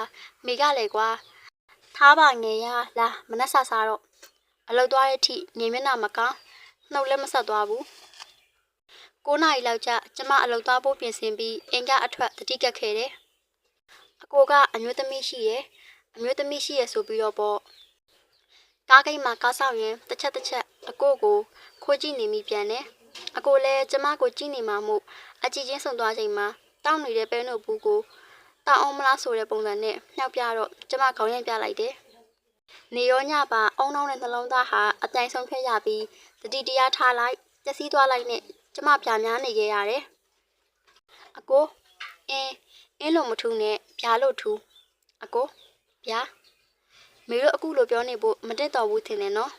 A: မေကလည်းကွာထ ထားပါငယ်ရလာမနှက်ဆဆာတော့အလောက်သွားတဲ့အထိနေမျက်နှာမကောင်းနှုတ်လည်းမဆက်သွားဘူး9 နာရီလောက်ကျကျမအလောက်သွားဖို့ပြင်ဆင်ပြီးအင်ကအထွက်တတိကက်ခဲ့တယ်အကိုကအမျိုးသမီးရှိရဲ့ဆိုပြီးတော့ပေါ့ကားကိတ်မှာကားဆောင်ရင်တစ်ချက်အကိုကိုခိုးကြည့်နေမိပြန်တယ်အကိုလည်းကျမကိုကြည့်နေမှမို့အကြည့်ချင်းဆုံသွားချိန်မှာတောင်းနေတဲ့ပဲနို့ဘူးကိုတောင်းအောင်မလားဆိုတဲ့ပုံစံနဲ့နှောက်ပြတော့ကျမခေါင်းရိုက်ပြလိုက်တယ်နေရောညပါအုံနှောင်းတဲ့နှလုံးသားဟာအတိုင်ဆုံးဖြတ်ရပြီးတတိတရားထားလိုက်ပျက်စီးသွားလိုက်နဲ့ကျမပြာများနေခဲ့ရတယ်အကိုအင်းလို့မထူးနဲ့ပြာလို့ထူးအကိုပြာမေတို့အခုလိုပြောနေဖို့မတက်တော်ဘူးထင်တယ်နော်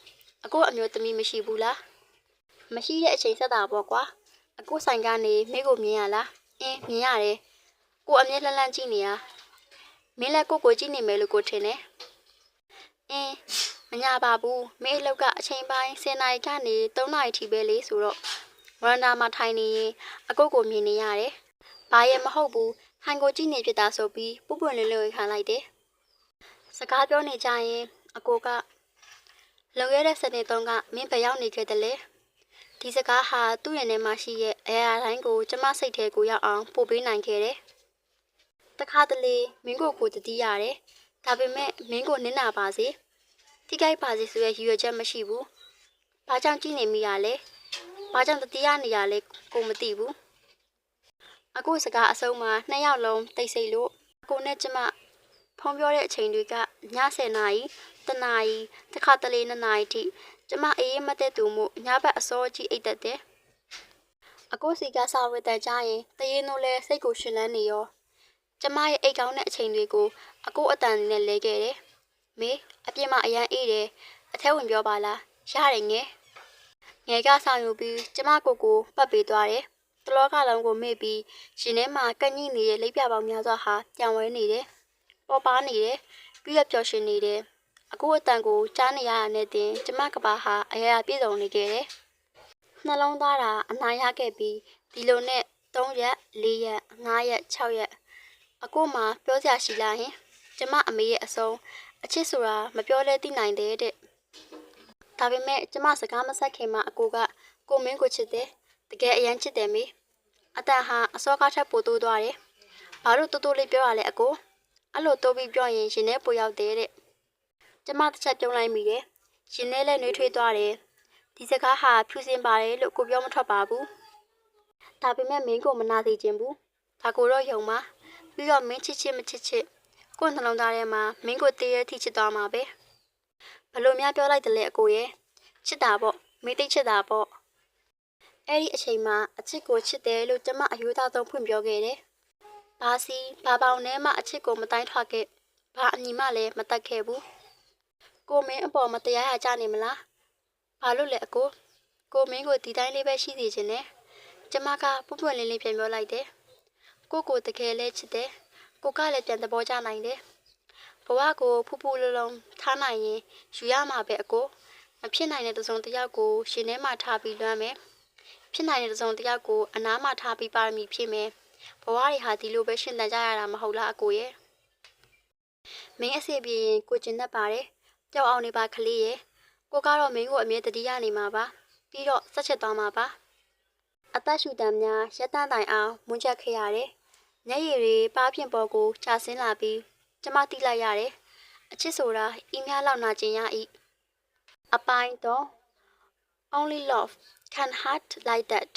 A: အကိုအမျိုးသမီးမရှိဘူးလားမရှိတဲ့အချိန်ဆက်တာပေါ့ကွာအကိုဆိုင်ကနေမိကိုမြင်ရလားမြင်ရတယ်ကိုအမြဲလှမ်းကြည့်နေရမင်းလည်းကိုကြည့်နေမယ်လို့ကိုထင်တယ်မညာပါဘူးမိအလုပ်ကအချိန်ပိုင်း10 နာရီကနေ3 နာရီထိပဲလေဆိုတော့ဝရန်ဒါမှာထိုင်နေရင်အကိုကိုမြင်နေရတယ်ဘာရဲ့မဟုတ်ဘူးထိုင်ကိုကြည့်နေဖြစ်တာဆိုပြီးပုပွင့်လေးလေးခံလိုက်တယ်စကားပြောနေကြရင်အကိုကလုံခဲ့တဲ့စနေ3ကမင်းဘယ်ရောက်နေခဲ့တယ်လဲဒီစကားဟာသူ့ရင်ထဲမှာရှိရဲ့အရာတိုင်းကိုကျမစိတ်ထဲကိုရောက်အောင်ပို့ပေးနိုင်ခဲ့တယ်တခါတလေမင်းကိုတတိရတယ်ဒါပေမဲ့မင်းကိုနစ်နာပါစေထိခိုက်ပါစေဆိုရရည်ရွယ်ချက်မရှိဘူးဘာကြောင့်ကြည့်နေမိရလဲဘာကြောင့်တတိယနေရလဲကိုမသိဘူးအခုစကားအဆုံးမှာ2 ယောက်လုံးတိတ်ဆိတ်လို့ကိုနဲ့ကျမဖုံးပြောတဲ့အချိန်တွေကည10 နာရီ1 နာရီတခါတလေ2 နာရီထိကျမအေးမတဲ့သူမို့ညဘက်အစောကြီးအိတ်သက်တယ်အကိုစီကစာဝတ်တန်ကြရင်တရင်တို့လဲစိတ်ကိုရှင်လန်းနေရောကျမရဲ့အိတ်ကောင်းတဲ့အချိန်တွေကိုအကိုအတန်နဲ့လဲခဲ့တယ်မေအပြစ်မှအရန်အေးတယ်အထဲဝင်ပြောပါလားရတယ်ငယ်ကဆောင်ယူပြီးကျမကိုပတ်ပေးသွားတယ်တလောကလုံးကိုမေ့ပြီးရှင်ထဲမှာကန့်ညိနေတဲ့လိပ်ပြပေါင်းများစွာဟာပြောင်းဝဲနေတယ်ပေါ်ပါနေတယ်ပြီးတော့ပျော်ရွှင်နေတယ်အကိုအတန်ကိုကြားနေရတဲ့နဲ့တင်ကျမကဘာဟာအရာပြည့်စုံနေခဲ့တယ်နှလုံးသားတာအနာရခဲ့ပြီးဒီလိုနဲ့3 ရက်4 ရက်5 ရက်6 ရက်အကိုမှပြောစရာရှိလားဟင်ကျမအမေရဲ့အဆုံးအချစ်ဆိုတာမပြောလဲသိနိုင်တယ်တဲ့ဒါပေမဲ့ကျမစကားမဆက်ခင်မှာအကိုကကိုမင်းကိုချစ်တယ်တကယ်အရန်ချစ်တယ်မေအတန်ဟာအစောကားထက်ပိုတိုးသွားတယ်ဘာလို့တိုးလေးပြောရလဲအကိုအဲ့လိုတိုးပြီးပြောရင်ရှင်ထဲပိုရောက်တယ်တဲ့ကျမတစ်ချက်ပြုံးလိုက်မိတယ်ရှင်ထဲလည်းနှွေးထွေးသွားတယ်ဒီစကားဟာဖြူစင်ပါတယ်လို့ကိုပြောမထွက်ပါဘူးဒါပေမဲ့မင်းကိုမနာစေခြင်းဘူးဒါကိုတော့ယုံပါပြီးတော့မင်းချစ်မချစ်ကိုယ်နှလုံးသားထဲမှာမင်းကိုတည်ရထိချစ်သွားမှာပဲဘလို့များပြောလိုက်တယ်လေအကိုရဲ့ချစ်တာပေါ့မင်းသိချစ်တာပေါ့အဲ့ဒီအချိန်မှာအချစ်ကိုချစ်တယ်လို့ကျမအယူသားဆုံးဖွင့်ပြောခဲ့တယ်ဘာစီဘာပေါင်ထဲမှာအချစ်ကိုမတိုင်းထွက်ခဲ့ဘာအညီမလည်းမတတ်ခဲ့ဘူးကိုမင်းအပေါ်မတရားရကြနေမလားဘာလို့လဲအကိုမင်းကိုဒီတိုင်းလေးပဲရှိနေခြင်းနဲ့ကျမကပွပွလင်းလေးပြန်ပြောလိုက်တယ်ကိုတကယ်လဲချစ်တယ်ကိုကလည်းပြန်သဘောကျနိုင်တယ်ဘဝကိုဖူဖူလုံးလုံးထားနိုင်ရင်ယူရမှာပဲအကိုမဖြစ်နိုင်တဲ့တစုံတစ်ယောက်ကိုရှင်ထဲမှာထားပြီးလွမ်းမယ်ဖြစ်နိုင်တဲ့တစုံတစ်ယောက်ကိုအနားမှာထားပြီးပါရမီဖြစ်မယ်ဘဝတွေဟာဒီလိုပဲရှင်သန်ကြရတာမဟုတ်လားအကိုရဲ့မင်းအစီပြေရင်ကိုကျင်တတ်ပါတယ်ကြောက်အောင်နေပါကလေးရဲ့ကိုကတော့မင်းကိုအမြဲတတိယနေမှာပါပြီးတော့ဆက်ချက်သွားမှာပါအသက်ရှူတမ်းများရက်တန်းတိုင်အောင်မွန်းချက်ခဲ့ရတယ်မျက်ရည်တွေပါးဖြင့်ပေါ်ကိုချဆင်းလာပြီးကျမတိလိုက်ရတယ်အချစ်ဆိုတာအီးများလောက်နာကျင်ရ၏အပိုင်းတော့ only love can hurt like that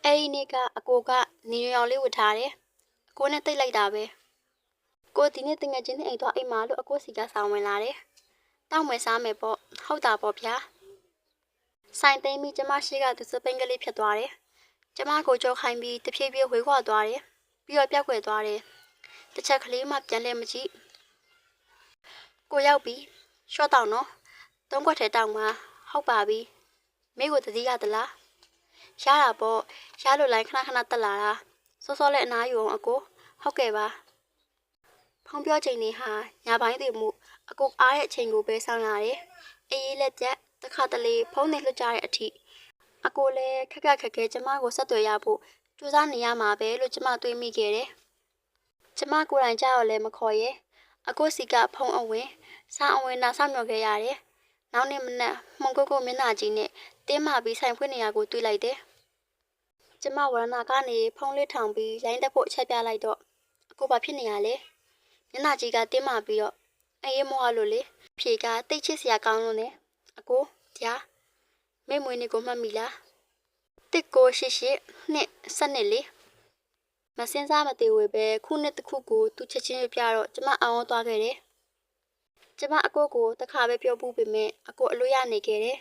A: အဲ့ဒီနေ့ကအကိုကနေရောင်လေးဝတ်ထားတယ်အကိုနဲ့တိတ်လိုက်တာပဲကိုဒီနေ့တငယ်ချင်းနဲ့အိမ်သွားအိမ်မှာလို့အကိုစီကဆောင်ဝင်လာတယ်တောက်မယ်စားမယ်ပေါ့ဟုတ်တာပေါ့ဗျာဆိုင်သိမ်းပြီးကျမရှိကသူစပိန်ကလေးဖြတ်သွားတယ်ကျမကိုကြောက်ခိုင်းပြီးတဖြည်းဖြည်းဝေးခွာသွားတယ်ပြီးတော့ပြောက်ွယ်သွားတယ်တစ်ချက်ကလေးမှပြန်လဲမကြည့်ကိုရောက်ပြီရှော့တောင်းနော်3 ခွက်ထဲတောင်းမှာဟုတ်ပါပြီမိကိုတတိယသလားရတာပေါ့ရလို့လိုက်ခဏတက်လာတာစောစောလည်းအနားယူအောင်အကိုဟုတ်ကဲ့ပါဖုံးပြောချိန်လေးဟာညာပိုင်းတည်မှုအကိုအားတဲ့အချိန်ကိုပဲဆောင်ရတယ်အေးလက်ကျက်တခါတလေဖုံးနေလွတ်ကြတဲ့အထိအကိုလည်းခက်ခဲကျမကိုဆက်သွယ်ရဖို့ကြိုးစားနေရမှာပဲလို့ကျမတွေးမိခဲ့တယ်ကျမကိုယ်တိုင်ကြောက်လည်းမခေါ်ရဲအကိုစီကဖုံးအဝင် စာအဝင်နာဆောင်မြော်ခဲ့ရတယ်။နောက်နေ့မနက်မှုံကုတ်ကုတ်မျက်နှာကြီးနဲ့တင်းမာပြီးဆိုင်ဖွင့်နေရကိုတွေ့လိုက်တယ်။ကျမဝရဏကနေဖုံးလေးထောင်ပြီးလိုင်းတက်ဖို့အချက်ပြလိုက်တော့အကိုဘာဖြစ်နေရလဲ။မျက်နှာကြီးကတင်းမာပြီးတော့အေးမောလို့လေဖြေကတိတ်ချစ်စရာကောင်းလို့နဲ့အကိုကြားမိမွေးနေကိုမှတ်မိလား။တစ်ကိုရှိရှိနှစ်ဆက်နှစ်လေမစင်းစားမသေးဝေပဲခုနှစ်တစ်ခုကိုသူချက်ချင်းပြတော့ကျမအောင်သွားခဲ့တယ်။ကျမအကိုကိုတခါပဲပြောပူးပေမဲ့အကိုအလိုရနေခဲ့တယ်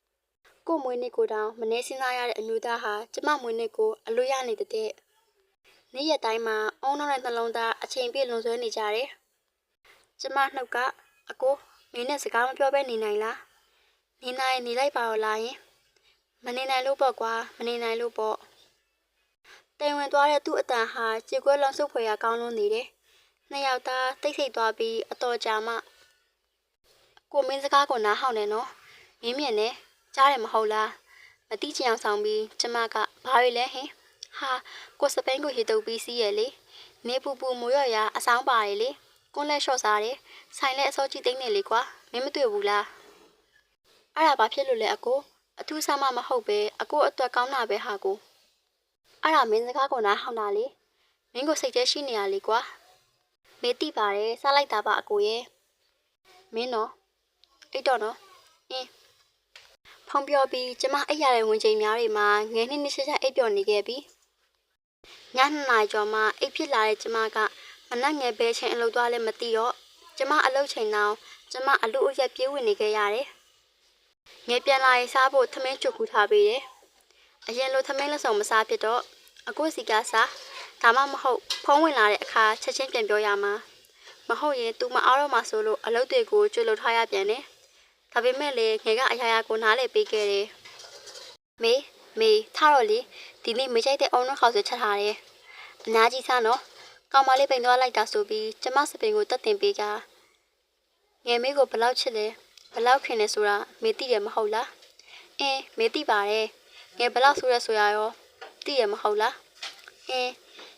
A: ။ကိုမွေးနေ့ကိုတောင်မနေစင်းစားရတဲ့အမျိုးသားဟာကျမမွေးနေ့ကိုအလိုရနေတဲ့။နေ့ရက်တိုင်းမှာအုံနောက်တဲ့နှလုံးသားအချိန်ပြည့်လွန်ဆွဲနေကြတယ်။ကျမနှုတ်ကအကိုမင်းနဲ့စကားမပြောဘဲနေနိုင်လား။နေနိုင်နေလိုက်ပါတော့လားယင်။မနေနိုင်လို့ပေါ့ကွာမနေနိုင်လို့ပေါ့။တိုင်ဝင်သွားတဲ့သူ့အတန်ဟာကြေကွဲလွန်ဆုပ်ဖွယ်ရာကောင်းလွန်းနေတယ်။နှစ်ယောက်သားတိတ်ဆိတ်သွားပြီးအတော်ကြာမှကိုမင်းစကားကိုနားဟောင်းနေနော်။မင်းမြင်နဲ့ကြားတယ်မဟုတ်လား။မတိချင်အောင်ဆောင်ပြီးကျမကဘာတွေလဲဟင်။ဟာကိုစပိန်ကိုရေတုပ်ပြီးစီးရလေ။နေပူပူမိုးရရအဆောင်ပါရလေ။ကွန်းလက်လျှော့စားတယ်။ဆိုင်လက်အစောကြီးသိမ့်နေလေကွာ။မင်းမတွေ့ဘူးလား။အဲ့ဒါဘာဖြစ်လို့လဲအကိုအထူးဆမ်းမမဟုတ်ပဲအကိုအတွက်ကောင်းတာပဲဟာကိုအဲ့ဒါမင်းစကားကိုနားဟောင်းတာလေမင်းကိုစိတ်ထဲရှိနေရလေကွာမေးတိပါတယ်စားလိုက်တာပါအကိုရဲ့မင်းနော်အိတ်တော့နော်ဖုံပြောပြီးကျမအိတ်ရတဲ့ဝင်ချိန်များတွေမှာငယ်နှစ်နှစ်ချက်ချက်အိတ်ပျော်နေခဲ့ပြီည2 နာရီကျော်မှအိတ်ဖြစ်လာတဲ့ကျမကမနက်ငယ်ဘဲချိန်အလုပ်သွားလဲမသိတော့ကျမအလုပ်ချိန်နောက်ကျမအလူအရက်ပြေးဝင်နေခဲ့ရတယ်ငယ်ပြန်လာရင်စားဖို့သမင်းကြွကူထားပေးတယ်အရင်လိုသမင်းလက်ဆောင်မစားဖြစ်တော့အကိုစီကစားဒါမှမဟုတ်ဖုံးဝင်လာတဲ့အခါချက်ချင်းပြန်ပြောရမှာမဟုတ်ရင်သူမအားတော့မှဆိုလို့အလုပ်တွေကိုကျွလွတ်ထားရပြန်တယ်ဒါပေမဲ့လေငယ်ကအရာရာကိုနားလည်ပေးခဲ့တယ်မေထားတော့လေဒီနေ့မေချိုက်တဲ့အုံနှောက်ခေါက်ဆွဲချက်ထားတယ်အများကြီးစားနော်ကောင်မလေးပိန်သွားလိုက်တာဆိုပြီးကျမစပင်ကိုတက်တင်ပေးကြငယ်မေကိုဘလောက်ချစ်လဲဘလောက်ခင်လဲဆိုတာမေသိတယ်မဟုတ်လားမေသိပါတယ်ငယ်ဘလောက်ဆိုရရောသိရမဟုတ်လား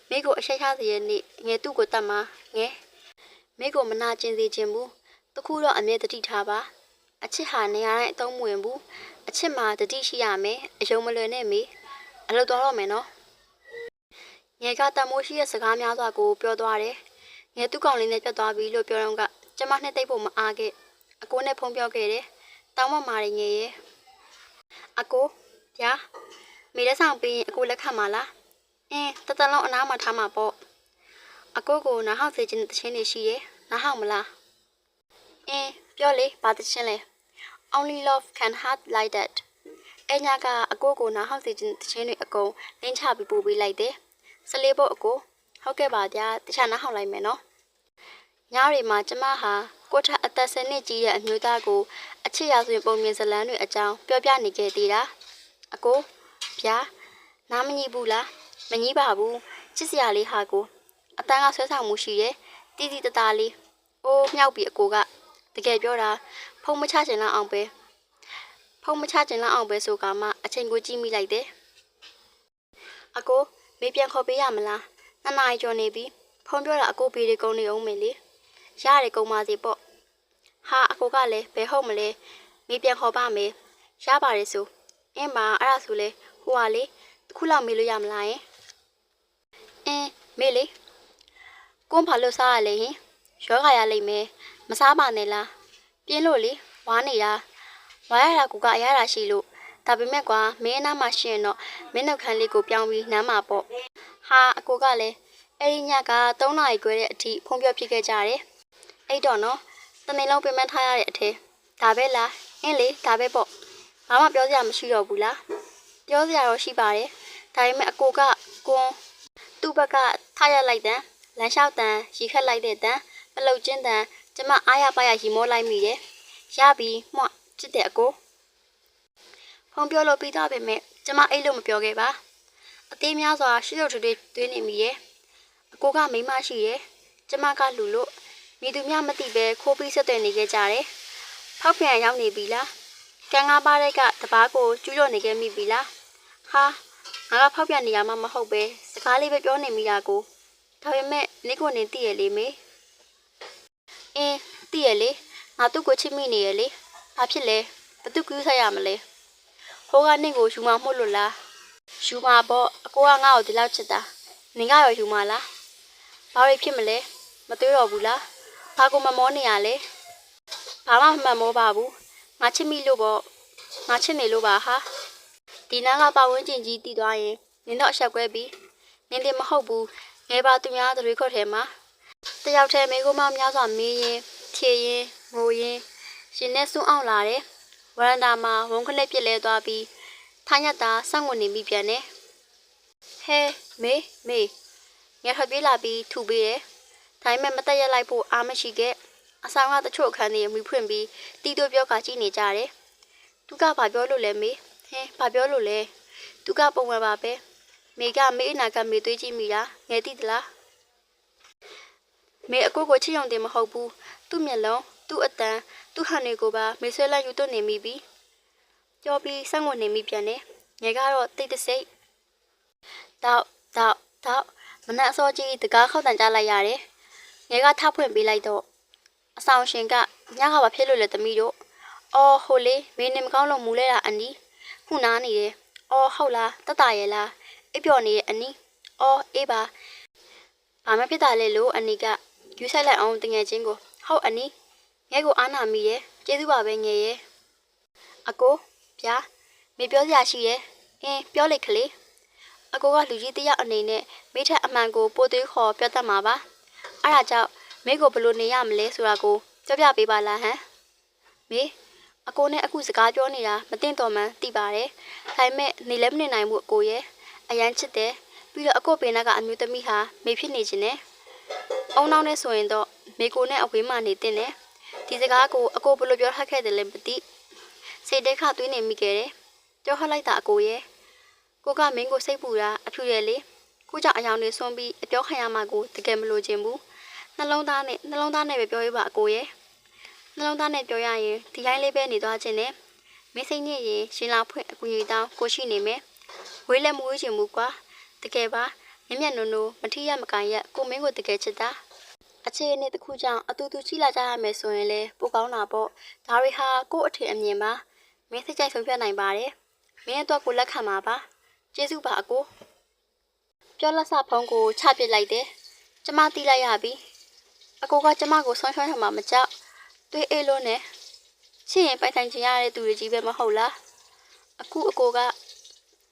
A: မိကိုအရှိတ်ချစေရဲ့နေ့ငယ်သူ့ကိုတတ်မှာငယ်မိကိုမနာကျင်စေခြင်းဘူးတခုတော့အမြဲတတိထားပါအချစ်ဟာနေရာတိုင်းအသုံးမဝင်ဘူးအချစ်မှာတတိရှိရမယ်အယုံမလွယ်နဲ့မေအလုပ်တော်တော့မယ်နော်ငယ်ကတမိုးရှိရဲ့စကားများစွာကိုပြောသွားတယ်ငယ်သူ့ကောင်လေးနဲ့ပြတ်သွားပြီလို့ပြောတော့ကကျမနဲ့တိတ်ဖို့မအားခဲ့အကိုနဲ့ဖုံးပြောခဲ့တယ်တောင်းမမာရငယ်ရဲ့အကိုဗျာမိလက်ဆောင်ပြီးရင်အကိုလက်ခံပါလားတတလုံးအနားမှာထားမှာပေါ့အကိုကိုနားဟောက်စေခြင်းတခြင်းတွေရှိရဲ့နားဟောက်မလားပြောလေဘာတခြင်းလဲ Only love can hurt like that အညာကအကိုကိုနားဟောက်စေခြင်းတခြင်းတွေအကုန်လင်းချပြီးပို့ပေးလိုက်တယ်စလေးဖို့အကိုဟုတ်ကဲ့ပါဗျာတခြားနားဟောက်လိုက်မယ်နော်ညတွေမှာကျမဟာကိုထအသက်10နှစ်ကြီးတဲ့အမျိုးသားကိုအချစ်ရဆိုရင်ပုံမြင်ဇလန်းတွေအကြောင်းပြောပြနေခဲ့သေးတာအကိုဗျာနားမညိဘူးလားမညိပါဘူးချစ်စရာလေးဟာကိုအတန်းကဆွဲဆောင်မှုရှိတယ်တီးတီးတသားလေးအိုးမြောက်ပြီးအကိုကတကယ်ပြောတာဖုံးမချချင်လောက်အောင်ပဲဆိုကမှအချိန်ကိုကြည့်မိလိုက်တယ်အကိုမေးပြန်ခေါ်ပေးရမလား2 နာရီကျော်နေပြီဖုံးပြောတာအကိုဘေးတွေကုန်နေအောင်မယ်လေရတယ်ကုန်ပါစေပေါ့ဟာအကိုကလည်းဘယ်ဟုတ်မလဲမေးပြန်ခေါ်ပါမယ်ရပါတယ်ဆိုမာအဲ့ဒါဆိုလေဟိုဟာလေတစ်ခုလောက်မေးလို့ရမလားယင်မေးလေကွန်းဘာလို့စားရလဲဟင်ရောဂါရလိမ့်မယ်မစားပါနဲ့လားပြင်းလို့လေဝါနေတာဝါရတာကအရသာရှိလို့ဒါပေမဲ့ကွာမင်းအနားမှာရှိရင်တော့မင်းနှုတ်ခမ်းလေးကိုပြောင်းပြီးနမ်းမှာပေါ့ဟာအကိုကလည်းအဲ့ဒီညက3 နာရီခွဲတဲ့အထိဖုံးပြောဖြစ်ခဲ့ကြတယ်အဲ့တော့နော်တနေ့လုံးပြင်ပန်းထားရတဲ့အထဲဒါပဲလားလေဒါပဲပေါ့ဘာမှပြောစရာမရှိတော့ဘူးလားပြောစရာတော့ရှိပါတယ်ဒါပေမဲ့အကိုကကွန်းသူ့ဘက်ကထားရလိုက်တဲ့လမ်းလျှောက်တန်ရီခတ်လိုက်တဲ့တန်ပလုတ်ချင်းတန်ကျမအားရပါရရီမောလိုက်မိတယ်ရပြီမှချစ်တဲ့အကိုဖုံပြောလို့ပြီးသားပဲမဲ့ကျမအိတ်လို့မပြောခဲ့ပါအသေးများစွာရှိရုပ်တွေသွင်းနေမိရဲ့အကိုကမိန်းမရှိရဲ့ကျမကလူလို့မိသူများမသိပဲခိုးပြီးဆက်သွယ်နေခဲ့ကြတယ်ဖောက်ပြန်ရောက်နေပြီလားကံကားပါတဲ့ကတပားကိုကျူးလွန်နေခဲ့မိပြီလားဟာငါကဖောက်ပြန်နေရမှမဟုတ်ပဲစကားလေးပဲပြောနေမိတာကိုဒါပေမဲ့နေကိုနေတည်ရလေမေသိရလေ ငါသူ့ကိုချစ်မိနေရလေဘာဖြစ်လဲဘသူကူးဆက်ရမလဲဟိုကနင့်ကိုယူမမှုလို့လားယူမပေါ့အကိုကငါ့ကိုဒီလောက်ချစ်တာနင်ကရောယူမလားဘာတွေဖြစ်မလဲမတွေးတော့ဘူးလားဘာကိုမမောနေရလဲဘာမှမမှန်မောပါဘူးငါချစ်မိလို့ပေါ့ငါချစ်နေလို့ပါဟာဒီနားကပတ်ဝန်းကျင်ကြီးတည်သွားရင်နင်တော့အဆက်ကွဲပြီနင်တင်မဟုတ်ဘူးငယ်ပါသူများတွေခေါ်ထဲမှာတယောက်တည်းမိကိုမများစွာမေးရင်ဖြေရင်ငိုရင်ရှင်နဲ့စွန့်အောင်လာတယ်ဝရန်တာမှာဝန်ခနဲ့ပြစ်လဲသွားပြီးထိုင်းရတာစောင့်ဝင်နေမိပြန်တယ်ဟဲမေငါထွက်ပြေးလာပြီးထူပေးတယ်ဒါပေမဲ့မတက်ရက်လိုက်ဖို့အားမရှိခဲ့အဆောင်ကတချို့အခန်းတွေမြူဖွင့်ပြီးတီးတိုးပြောကကြည့်နေကြတယ်သူကဘာပြောလို့လဲမေဟင်းဘာပြောလို့လဲသူကပုံမှန်ပါပဲမေကမေအနာကမေသွေးကြည့်မိတာငယ်သိသလားမေအကိုကိုချစ်ရုံတင်မဟုတ်ဘူးသူ့မျက်လုံးသူ့အတန်သူ့ဟန်တွေကိုပါမေဆွဲလိုက်ယူသွတ်နေမိပြီကြောပြီးစန့်ဝင်နေမိပြန်တယ်ငယ်ကတော့တိတ်တဆိတ်တောက်မနက်အစောကြီးတကားခောက်တန်ကြလိုက်ရတယ်ငယ်ကထဖွင့်ပေးလိုက်တော့အဆောင်ရှင်ကညကဘာဖြစ်လို့လဲသမီးတို့အော်ဟိုလေမင်းနေမကောင်းလို့မူလဲတာအနီးခုနားနေတယ်အော်ဟုတ်လားတတရဲ့လားအိပ်ပျော်နေရဲ့အနီးအော်အေးပါဘာမှဖြစ်တာလဲလို့အနီးကယူဆိုင်လိုက်အောင်တငယ်ချင်းကိုဟုတ်အနီးငဲကိုအားနာမိရဲ့ကျေးဇူးပါပဲငယ်ရဲ့အကိုဗျာမေပြောစရာရှိရဲ့အင်းပြောလိုက်ခလေအကိုကလူကြီးတယောက်အနေနဲ့မိထက်အမှန်ကိုပိုသေးခေါ်ပြောတတ်မှာပါအဲ့ဒါကြောင့်မိကိုဘလို့နေရမလဲဆိုတာကိုပြောပြပေးပါလားဟမ်မေအကိုနဲ့အခုစကားပြောနေတာမသိတော့မှန်းသိပါတယ်ဒါပေမဲ့နေလည်းမနေနိုင်ဘူးအကိုရဲ့အရန်ချစ်တယ်ပြီးတော့အကိုပင်ကအမျိုးသမီးဟာမေဖြစ်နေခြင်းနဲ့အုံနောက်နဲ့ဆိုရင်တော့မေကိုနဲ့အဝေးမှနေတဲ့နဲ့ဒီစကားကိုအကိုဘလို့ပြောထားခဲ့တယ်လဲမသိစိတ်တက်ခသွင်းနေမိခဲ့တယ်ပြောဟလိုက်တာအကိုရဲ့ကိုကမင်းကိုစိတ်ပူတာအဖြူရဲ့လေခုကြောင့်အယောင်တွေဆွန်းပြီးအပြောခံရမှာကိုတကယ်မလိုချင်ဘူးနှလုံးသားနဲ့ပဲပြောရပါအကိုရဲ့နှလုံးသားနဲ့ပြောရရင်ဒီတိုင်းလေးပဲနေသွားခြင်းနဲ့မင်းစိတ်ညစ်ရင်ရှင်လာဖွင့်အကူကြီးတောင်းကိုရှိနေမယ်ဝေးလည်းမဝေးချင်ဘူးကွာတကယ်ပါမျက်မျက်နိုးနိုးမထီးရမကန်ရက်ကိုမင်းကိုတကယ်ချစ်တာအခြေအနေတစ်ခုကြောင့်အတူတူရှိလာကြရမယ်ဆိုရင်လေပိုကောင်းတာပေါ့ဒါတွေဟာကို့အထင်အမြင်ပါမင်းစိတ်ကြိုက်ဆုံးဖြတ်နိုင်ပါတယ်မင်းအတွက်ကိုလက်ခံပါပါကျေးဇူးပါအကိုပြောလက်စဖုံးကိုချပစ်လိုက်တယ်ကျမတီးလိုက်ရပြီအကိုကကျမကိုဆွမ်းဆွမ်းထမှာမကြောက်တွေးအေးလို့နဲ့ချစ်ရင်ပိုင်ဆိုင်ချင်ရတဲ့သူတွေကြီးပဲမဟုတ်လားအခုအကိုက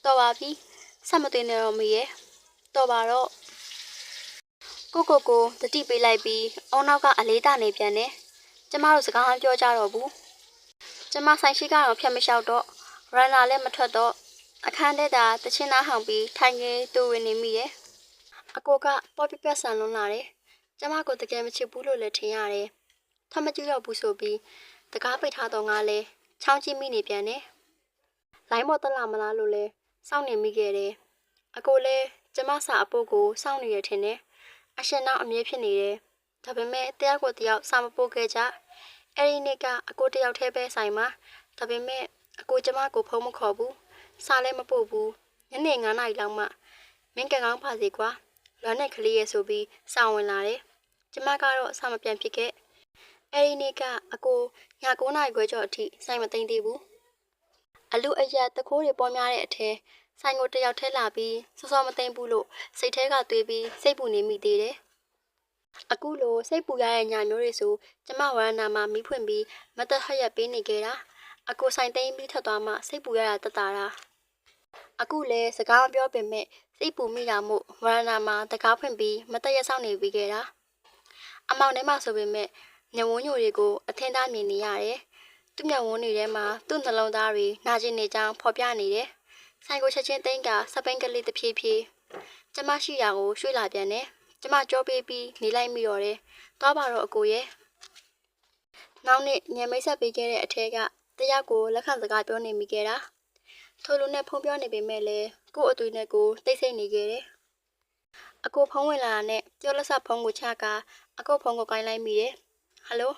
A: တော့ပါပြီဆက်မသွင်းနေတော့မရဲ့တော့ပါတော့ကိုတတိပေးလိုက်ပြီးအုံနောက်ကအလေးတနေပြန်တယ်ကျမတို့စကားမပြောကြတော့ဘူးကျမဆိုင်ရှိကတော့ဖြတ်မလျှောက်တော့ရန်နာလည်းမထွက်တော့အခန်းထဲသာတချင်းသားဟောင်ပြီးထိုင်ရင်းတူဝင်နေမိတယ်အကိုကပေါ်ပြဆန်လွန်းလာတယ်ကျမကိုတကယ်မချစ်ဘူးလို့လည်းထင်ရတယ်ထမကြည့်တော့ဘူးဆိုပြီးတကားပိတ်ထားတော့ငါလဲချောင်းကြည့်မိနေပြန်တယ်လိုင်းမော်တက်လာမလားလို့လဲစောင့်နေမိခဲ့တယ်အကိုလဲကျမစာအပိုးကိုစောင့်နေရထင်တယ်အရှင်နောက်အမြဲဖြစ်နေတယ်ဒါပေမဲ့တယောက်ကိုတယောက်စာမပို့ခဲ့ကြအဲ့ဒီနေ့ကအကိုတယောက်တည်းပဲဆိုင်မှာဒါပေမဲ့အကိုကျမကိုဖုံးမခေါ်ဘူးစာလည်းမပို့ဘူးညနေ9 နာရီလောက်မှမင်းကကောင်းပါစေကွာလွမ်းနဲ့ကလေးရဲ့ဆိုပြီးစောင့်ဝင်လာတယ်ကျမကတော့စာမပြန်ဖြစ်ခဲ့အဲ့ဒီနေ့ကအကိုည9 နာရီခွဲကျော်အထိဆိုင်မသိမ့်သေးဘူးအလူအရက်တခိုးတွေပေါ်များတဲ့အထဲဆိုင်ကိုတယောက်ထဲလာပြီးစောမသိမ့်ဘူးလို့စိတ်ထဲကတွေးပြီးစိတ်ပူနေမိသေးတယ်အခုလိုစိတ်ပူရတဲ့ညမျိုးတွေဆိုကျမဝရဏမှာမီးဖွင့်ပြီးမသက်ဟရက်ပေးနေခဲ့တာအကိုဆိုင်သိမ်းပြီးထွက်သွားမှစိတ်ပူရတာတတာတာအခုလဲစကားမပြောပင်မဲ့စိတ်ပူမိတာမို့ဝရဏမှာတကားဖွင့်ပြီးမသက်ရက်ဆောင်နေပြီးခဲ့တာအမောင်ထဲမှာဆိုပေမဲ့ညဝန်းညိုတွေကိုအထင်းသားမြင်နေရတယ်သူ့ညဝန်းတွေထဲမှာသူ့နှလုံးသားတွေနာကျင်နေကြောင်းဖော်ပြနေတယ်ဆိုင်ကိုချက်ချင်းသိမ်းကစပိန်ကလေးတစ်ဖြည်းဖြည်းကျမရှိရာကိုရွှေ့လာပြန်တယ်ကျမကြောပေးပြီးနေလိုက်မိတော့တယ်သွားပါတော့အကိုရဲ့နောက်နေ့ညမိတ်ဆက်ပေးခဲ့တဲ့အထက်ကတယောက်ကိုလက်ခံစကားပြောနေမိခဲ့တာထိုလိုနဲ့ဖုံးပြောနေပေမဲ့လည်းကို့အသွေးနဲ့ကိုတိတ်ဆိတ်နေခဲ့တယ်အကိုဖုံးဝင်လာတဲ့ပြောလက်စဖုံးကိုချကအကိုဖုံးကိုကိုင်းလိုက်မိတယ်ဟယ်လို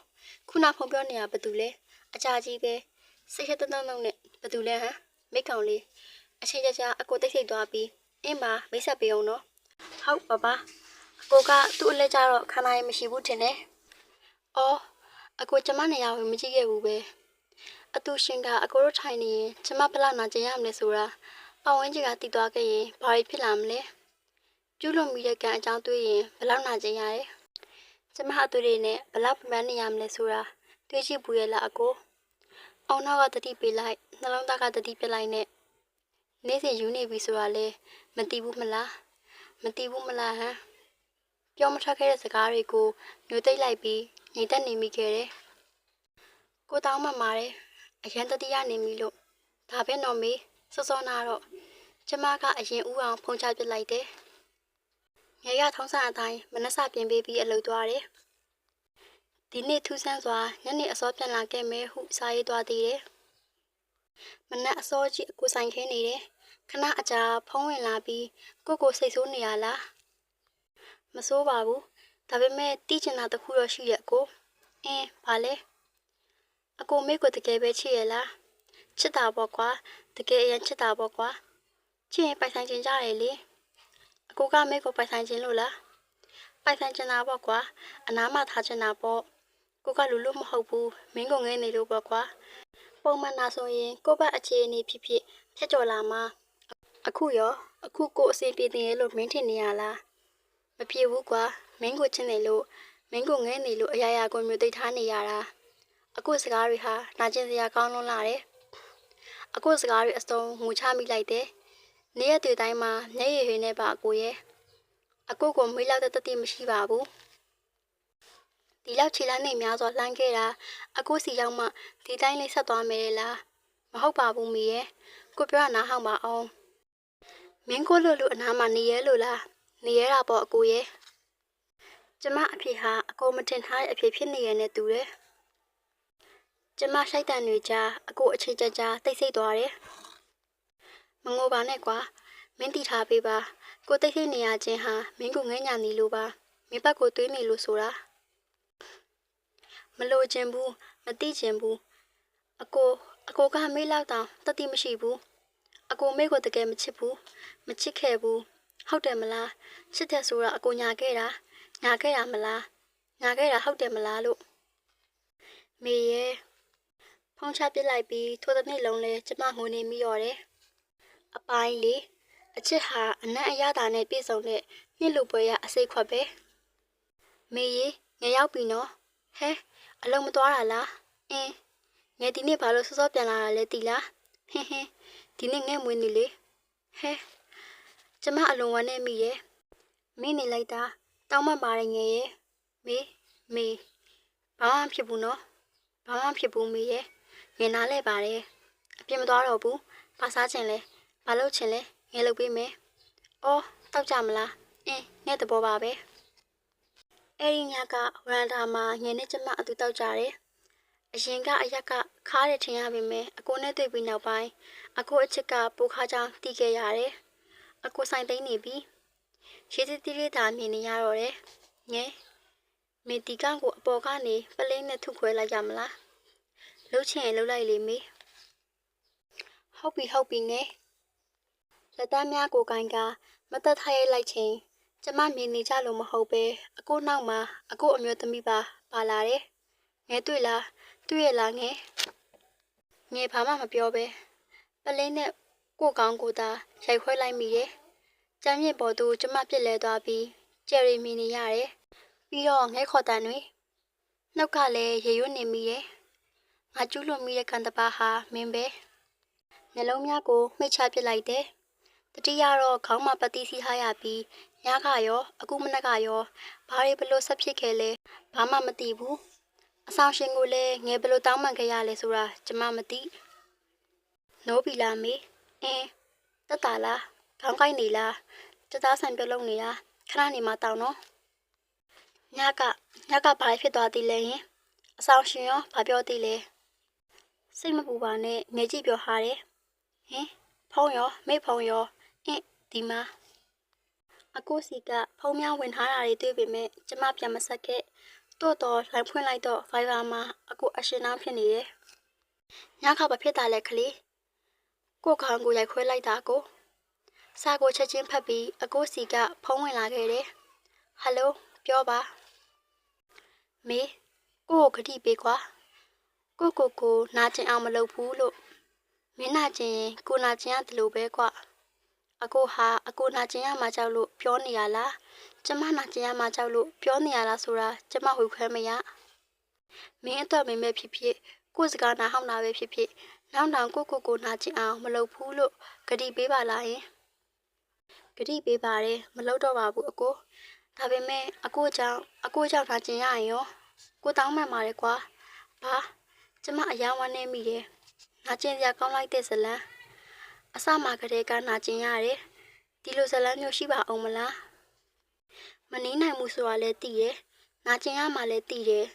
A: ခုနဖုံးပြောနေတာဘယ်သူလဲအကြာကြီးပဲစိတ်ရတန်းနဲ့ဘယ်သူလဲဟမ်မိတ်ကောင်လေးအချိန်ကြာအကိုတိတ်ဆိတ်သွားပြီးအင်းပါမိတ်ဆက်ပေးအောင်နော်ဟုတ်ပါအကိုကသူ့အလက်ကြတော့ခန္ဓာရည်မရှိဘူးထင်တယ်အော် အကိုကျမနေရာဝင်မကြည့်ခဲ့ဘူးပဲအတူရှင်ကအကိုတို့ထိုင်နေရင်ကျမဘလောက်နာကျင်ရမလဲဆိုတာပတ်ဝန်းကျင်ကတည်သွားခဲ့ရင်ဘာတွေဖြစ်လာမလဲကျူးလွန်မိတဲ့ကံအကြောင်းတွေးရင်ဘလောက်နာကျင်ရတယ်ကျမအတူတွေနဲ့ဘလောက်ပန်းနေရမလဲဆိုတာတွေးကြည့်ဘူးရဲ့လားအကိုအောင်နောက်ကတတိပေးလိုက်နှလုံးသားကတတိပြလိုက်နဲ့နေ့စဉ်ယူနေပြီဆိုတာလေမသိဘူးမလားမသိဘူးမလားဟမ်ပြောမထွက်ခဲ့တဲ့စကားတွေကိုညှို့သိမ့်လိုက်ပြီးငြိမ်သက်နေမိခဲ့တယ်ကိုတောင်းမှမာတယ်အရန်တတိယနေပြီလို့ဒါပဲတော့မေးစောစောနာတော့ကျမကအရင်ဦးအောင်ဖုန်ချပစ်လိုက်တယ်ငယ်ရထုံးစံအတိုင်းမနှက်စပြင်ပေးပြီးအလုပ်သွားတယ်ဒီနေ့ထူးဆန်းစွာညနေအစောပြန်လာခဲ့မယ်ဟုစာရေးသွားသေးတယ်မနက်အစောကြီးအကိုဆိုင်ခင်းနေတယ်ခဏအကြာဖုံးဝင်လာပြီးကိုစိတ်ဆိုးနေရလားမဆိုးပါဘူးဒါပေမဲ့တီးချင်တာတခုတော့ရှိရဲ့ကိုဘာလဲအကိုမေကိုတကယ်ပဲချစ်ရလားချစ်တာပေါ့ကွာတကယ်အရင်ချစ်တာပေါ့ကွာချစ်ရင်ပိုက်ဆိုင်ချင်ကြတယ်လေအကိုကမေကိုပိုက်ဆိုင်ချင်လို့လားပိုက်ဆိုင်ချင်တာပေါ့ကွာအနားမှာထားချင်တာပေါ့ကိုကလူလို့မဟုတ်ဘူးမင်းကိုငဲနေလို့ပေါ့ကွာပုံမှန်နာဆိုရင်ကိုဘအခြေအနေဖြစ်ဖြစ်ဖြတ်ကျော်လာမှာအခုကိုအစီအပြေတင်ရဲ့လို့မင်းထင်နေရလားမပြေဘူးကွာမင်းကိုချစ်နေလို့မင်းကိုငဲနေလို့အရာရာကိုမျိုးသိထားနေရတာအခုစကားတွေဟာနာကျင်စရာကောင်းလွန်းလာတယ်အခုစကားတွေအစုံငူချမိလိုက်တယ်နေ့ရက်တွေတိုင်းမှာမျက်ရည်တွေနဲ့ပါအကိုရဲ့အကိုကိုမေးလောက်တဲ့တတိမရှိပါဘူးဒီလောက်ခြေလမ်းနေများစွာလှမ်းခဲ့တာအကိုစီရောက်မှဒီတိုင်းလေးဆက်သွားမယ်လားမဟုတ်ပါဘူးမေရဲ့ကိုပြောတာနားဟောင်းပါအောင်မင်းကိုလို့အနားမှာနေရဲလို့လားနေရတာပေါ့အကိုရဲ့ကျမအဖေဟာအကိုမတင်ထားတဲ့အဖေဖြစ်နေရတဲ့တူတယ်ကျမရှိုက်တန်တွေကြားအကိုအချိန်ကြာတိတ်ဆိတ်သွားတယ်မငိုပါနဲ့ကွာမင်းတီထားပေးပါကိုတိတ်ဆိတ်နေရခြင်းဟာမင်းကိုငဲညာနေလို့ပါမင်းဘက်ကိုတွေးနေလို့ဆိုတာမလိုချင်ဘူးမသိချင်ဘူးအကိုကမေးလောက်တောင်တတိမရှိဘူးအကိုမေးကိုတကယ်မချစ်ဘူးမချစ်ခဲ့ဘူးဟုတ်တယ်မလားချစ်တယ်ဆိုတာအကိုညာခဲ့တာမလားညာခဲ့တာဟုတ်တယ်မလားလို့မေရဲ့ဖုန်းချပစ်လိုက်ပြီးထိုတစ်နေ့လုံးလဲကျမငိုနေမိရောတယ်အပိုင်းလေးအချစ်ဟာအနံ့အရသာနဲ့ပြည့်စုံတဲ့နှစ်လူပွဲရအစိတ်ခွက်ပဲမေရေငယ်ရောက်ပြီနော်ဟဲအလုံးမသွားတာလားငယ်ဒီနေ့ဘာလို့စောစောပြန်လာတာလဲတီလားဟင်းဒီနေ့ငဲ့မွေးနေလေဟဲကျမအလုံးဝနဲ့မိရဲ့မင်းနေလိုက်တာတောင်းမှပါတယ်ငယ်ရဲ့မေဘာမှဖြစ်ဘူးနော်ဘာမှဖြစ်ဘူးမေရဲ့ငယ်နာလဲပါတယ်အပြင်မသွားတော့ဘူးဘာစားချင်လဲဘာလုပ်ချင်လဲငယ်လုပ်ပေးမယ်အော်တောက်ကြမလားငဲ့တဘောပါပဲအဲ့ဒီညကဝရန်တာမှာငယ်နဲ့ကျမအတူတောက်ကြတယ်အရင်ကအရက်ကခါးတယ်ထင်ရပေမဲ့အကိုနဲ့တွေ့ပြီးနောက်ပိုင်းအကိုအချစ်ကပိုခါချောင်းတီးခဲ့ရတယ်အကိုဆိုင်သိမ်းနေပြီရေးတီးတီးလေးသာမြင်နေရတော့တယ်ငယ်မေတီကောင်ကိုအပေါ်ကနေပလင်းနဲ့ထုခွဲလိုက်ကြမလားလှုပ်ချင်ရင်လှုပ်လိုက်လေမေဟုတ်ပြီငယ်လက်သားများကိုကိုင်းကမတက်ထားရိုက်လိုက်ချင်းကျမမြင်နေကြလို့မဟုတ်ပဲအကိုနောက်မှာအကိုအမျိုးသမီးပါလာတယ်ငယ်တွေ့ရလားငယ်ဘာမှမပြောပဲပလင်းနဲ့ကိုကောင်းကိုသာရိုက်ခွဲလိုက်မိတယ်ကျမ်းမြင့်ပေါ်သူကျမပြစ်လဲသွားပြီးကျယ်ရီမြင်နေရတယ်ပြီးတော့ငဲခေါ်တန်တွေနှုတ်ကလည်းရေရွနေမိတယ်ငါကျူးလွန်မိတဲ့ကံတပါဟာမင်းပဲနှလုံးများကိုမှိတ်ချပစ်လိုက်တယ်တတိယတော့ခေါင်းမှာပတိစီးထားရပြီးညကရောအခုမနက်ကရောဘာတွေဘလို့ဆက်ဖြစ်ခဲ့လဲဘာမှမသိဘူးအဆောင်ရှင်ကိုလည်းငယ်ဘလို့တောင်းပန်ခဲ့ရလဲဆိုတာကျမမသိနိုးပြီလားမေတက်တာလားခေါင်းကိုက်နေလားစသားဆန်ပြုတ်လုံးနေတာခဏနေမှတောင်းနော်ညကဘာဖြစ်သွားသေးလဲယင်အဆောင်ရှင်ရောဘာပြောသေးလဲစိတ်မပူပါနဲ့ငယ်ကြည့်ပြောဟာတယ်ဖုံးရောမိဖုံးရောဒီမှာအကိုစီကဖုံးများဝင်ထားတာတွေတွေ့ပေမဲ့ကျမပြန်မဆက်ခဲ့တော့လိုင်းဖွင့်လိုက်တော့ Viber မှာအကိုအရှင်နှောင်းဖြစ်နေတယ်ညခါဘာဖြစ်တာလဲခလေးကိုခေါင်းကိုရိုက်ခွဲလိုက်တာကိုစာကိုချက်ချင်းဖတ်ပြီးအကိုစီကဖုံးဝင်လာခဲ့တယ်ဟယ်လိုပြောပါမေ ကိုကိုခတိပေးကွာကိုနာကျင်အောင်မလုပ်ဘူးလို့မင်းနာကျင်ရင်ကိုနာကျင်ရတယ်လို့ပဲကွာအကိုနာကျင်ရမှာကြောက်လို့ပြောနေရလားကျမနာကျင်ရမှာကြောက်လို့ပြောနေရလားဆိုတာကျမဝေခွဲမရမင်းအတွက်မင်းပဲဖြစ်ဖြစ်ကိုစကားနာဟောင်းတာပဲဖြစ်ဖြစ်နောက်တောင်ကိုနာကျင်အောင်မလုပ်ဘူးလို့ဂတိပေးပါလားယင်ဂတိပေးပါတယ်မလုပ်တော့ပါဘူးအကိုဒါပေမဲ့အကိုကြောင့်နာကျင်ရရင်ရောကိုတောင်းမှန်ပါတယ်ကွာဘာကျမအယောင်ဝမ်းနေမိတယ်နာကျင်စရာကောင်းလိုက်တဲ့ဇလန်းအစမှကတည်းကနာကျင်ရတယ်ဒီလိုဇလန်းမျိုးရှိပါအောင်မလားမနေနိုင်ဘူးဆိုတာလည်းသိတယ်နာကျင်ရမှလည်းသိတယ်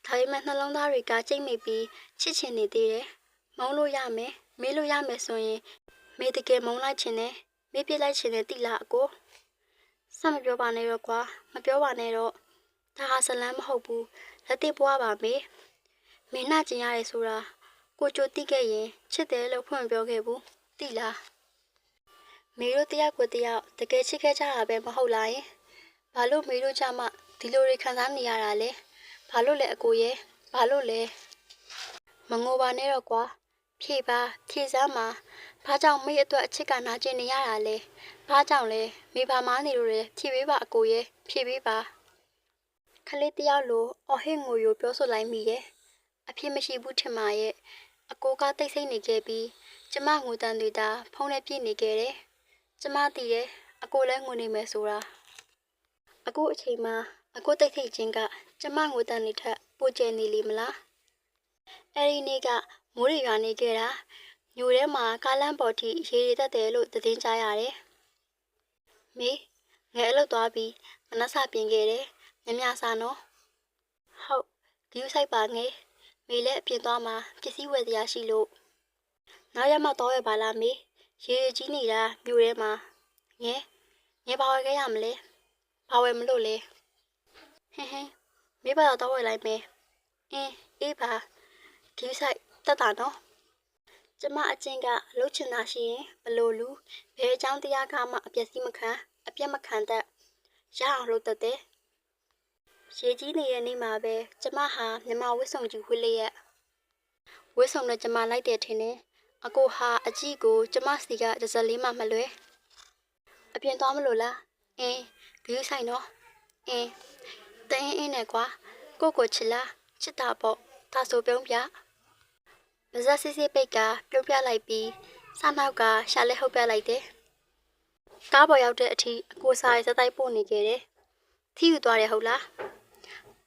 A: ဒါပေမဲ့နှလုံးသားတွေကကြိတ်မိပြီးချစ်ချင်နေသေးတယ်မုန်းလို့ရမယ်မေးလို့ရမယ်ဆိုရင်မေးတကယ်မုန်းလိုက်ချင်တယ်မေးပြလိုက်ချင်တယ်တိလားအကိုဆက်မပြောပါနဲ့တော့ကွာမပြောပါနဲ့တော့ဒါဟာဇလန်းမဟုတ်ဘူးလက်သေးပွားပါမေမင်းနာကျင်ရတယ်ဆိုတာကိုကြိုတိခဲ့ရင်ချစ်တယ်လို့ဖွင့်ပြောခဲ့ဘူးတိလားမေတို့တယောက်ကိုတယောက်တကယ်ချစ်ခဲ့ကြတာပဲမဟုတ်လားယင်ဘာလို့မေတို့ကြမှာဒီလိုတွေခံစားနေရတာလဲဘာလို့လဲအကိုရဲ့ဘာလို့လဲမငိုပါနဲ့တော့ကွာဖြေစမ်းမှာဘာကြောင့်မေအတွက်အချစ်ကနာကျင်နေရတာလဲဘာကြောင့်လဲမေဘာမားနေလို့လဲဖြေပေးပါအကိုရဲ့ဖြေပေးပါခလေးတယောက်လိုအော်ဟစ်ငိုယိုပြောဆိုလိုက်မိရဲ့အဖြစ်မရှိဘူးထင်ပါရဲ့အကိုကတိတ်ဆိတ်နေခဲ့ပြီးကျမငိုတန်တွေသာဖုန်းနဲ့ပြည့်နေခဲ့တယ်ကျမသိတယ်အကိုလည်းငိုနေမယ်ဆိုတာအခုအချိန်မှာအကိုတိတ်ဆိတ်ခြင်းကကျမငိုတန်တွေထက်ပိုကျနေလိမ့်မလားအဲဒီနေ့ကမိုးတွေရွာနေခဲ့တာညိုထဲမှာကားလမ်းပေါ်ထိရေတွေတက်တယ်လို့သတင်းကြားရတယ်မေငယ်အလုပ်သွားပြီးမနှက်စာပြင်ခဲ့တယ်မြစားနော်ဟုတ်ဂယူးဆိုင်ပါငယ်မေလည်းအပြင်သွားမှာပစ္စည်းဝယ်စရာရှိလို့နောက်ရမှတော့ရပါလားမေရေကြီးနေတာမြို့ထဲမှာငယ်ဘာဝယ်ခဲ့ရမလဲဘာဝယ်မလို့လဲဟင်းမေဘာတော့ဝယ်လိုက်မယ်အေးပါဂယူးဆိုင်တက်တာနော်ကျမအချင်းကလှုပ်ချင်တာရှိရင်ဘလို့လူဘယ်အကြောင်းတရားကမှအပြက်မခံတတ်ရအောင်လုပ်တတ်တယ်ရေကြီးနေတဲ့နေ့မှာပဲကျမဟာမြမဝစ်ဆုံကြီးဝစ်လျက်ဝစ်ဆုံနဲ့ကျမလိုက်တယ်ထင်တယ်အကိုဟာအကြည့်ကိုကျမစီကတစ်စက်လေးမှမလွဲအပြင်သွားမလို့လားဂယူးဆိုင်နော်တအင်းနဲ့ကွာကိုချစ်လားချစ်တာပေါ့ဒါဆိုပြုံးပြပါဇက်စစ်ပိတ်ကပြုံးပြလိုက်ပြီးစနောက်ကရှာလဲဟုတ်ပြလိုက်တယ်ကားပေါ်ရောက်တဲ့အထိအကိုစားရဲ့စတိုက်ပို့နေခဲ့တယ်ထီယူသွားတယ်ဟုတ်လား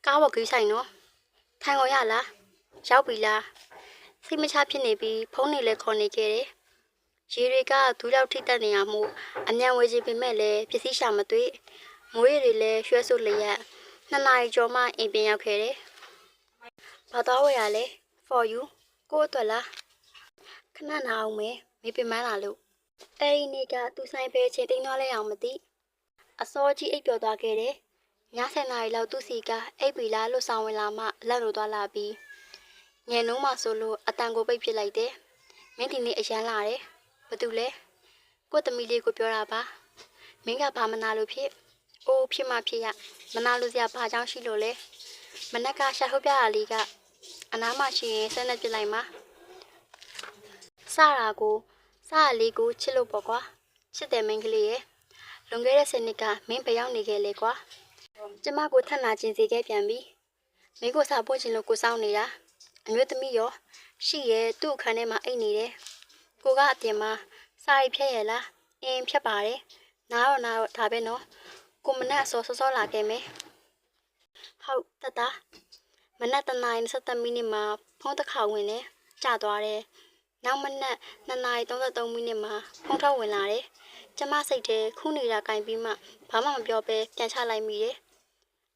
A: ကားပေါ်ဂိမ်းဆိုင်နော်ထိုင်ခေါ်ရလားရောက်ပြီလားစိတ်မချဖြစ်နေပြီးဖုန်းနေလဲခေါ်နေခဲ့တယ်ရေတွေကဒူးလောက်ထိတက်နေရမှုအမြန်ဝေချင်ပေမဲ့လည်းပစ္စည်းရှာမတွေ့မိုးရေတွေလည်းရွှဲဆုပ်လျက်2 နာရီကျော်မှအိမ်ပြန်ရောက်ခဲ့တယ်ဘာသွားဝယ်ရလဲ for you ကိုအတွက်လားခဏနာအောင်မေပင်မလာလို့အဲဒီနေ့ကသူဆိုင်ပဲချင်းတိန်သွားလဲအောင်မသိအစောကြီးအိပ်ပျော်သွားခဲ့တယ်ည7 နာရီလောက်သူစီကအိပ်ပြီလားလို့ဆောင်ဝင်လာမှလက်လိုသွားလာပြီးငယ်နှုံးမှဆိုလို့အတန်ကိုပိတ်ပစ်လိုက်တယ်မင်းဒီနေ့အရန်လာတယ်ဘာတူလဲကိုသမီးလေးကိုပြောတာပါမင်းကဘာမနာလို့ဖြစ်အိုးဖြစ်မှဖြစ်ရမနာလို့စရာဘာကြောင့်ရှိလို့လဲမနက်ကရှာဟုတ်ပြရလေးကအနားမှရှိရင်ဆက်နေပြလိုက်မှာစရလေးကိုချစ်လို့ပေါ့ကွာချစ်တယ်မင်းကလေးရဲ့လွန်ခဲ့တဲ့10 နှစ်ကမင်းဘယ်ရောက်နေခဲ့လဲကွာကျမကိုထပ်နာကျင်စေခဲ့ပြန်ပြီမင်းကိုစာပို့ချင်လို့ကိုစောင်းနေတာအမျိုးသမီးရောရှိရဲ့သူ့အခန်းထဲမှာအိတ်နေတယ်ကိုကအပြင်မှာစာရိပ်ဖြတ်ရလားဖြတ်ပါတယ်နားတော့ဒါပဲနော်ကိုမနဲ့အစောစောလာခဲ့မယ်ဟုတ်တတမနက်7 နာရီ 23 မိနစ်မှာဖုန်းတစ်ခါဝင်တယ်ကြာသွားတယ်နောက်မနက်2 နာရီ 33 မိနစ်မှာဖုန်းထုတ်ဝင်လာတယ်ကျမစိတ်ထဲခုနေတာကင်ပြီးမှဘာမှမပြောဘဲပြန်ချလိုက်မိတယ်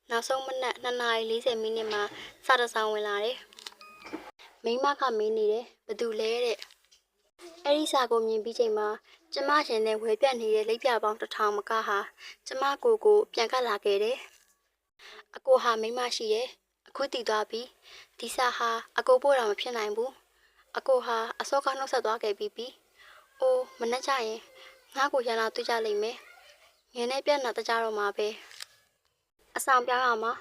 A: နောက်ဆုံးမနက်2 နာရီ 40 မိနစ်မှာစာတစောင်းဝင်လာတယ်မိန်းမကမင်းနေတယ်ဘသူလဲတဲ့အဲ့ဒီစာကိုမြင်ပြီးချိန်မှာကျမရှင်နဲ့ဝဲပြတ်နေတဲ့လိပ်ပြပေါင်း1000မကဟာကျမကိုပြန်ကပ်လာခဲ့တယ်အကိုဟာမိန်းမရှိရဲ့အခုတည်သွားပြီဒီစာဟာအကိုပို့တာမဖြစ်နိုင်ဘူးအကိုဟာအစောကနှုတ်ဆက်သွားခဲ့ပြီးအိုးမနှက်ကြရင်ငါ့ကိုရလာတွေ့ကြလိမ့်မယ်ငယ်နဲ့ပြက်နာတကြတော့မှာပဲအဆောင်ပြောင်းရမှာ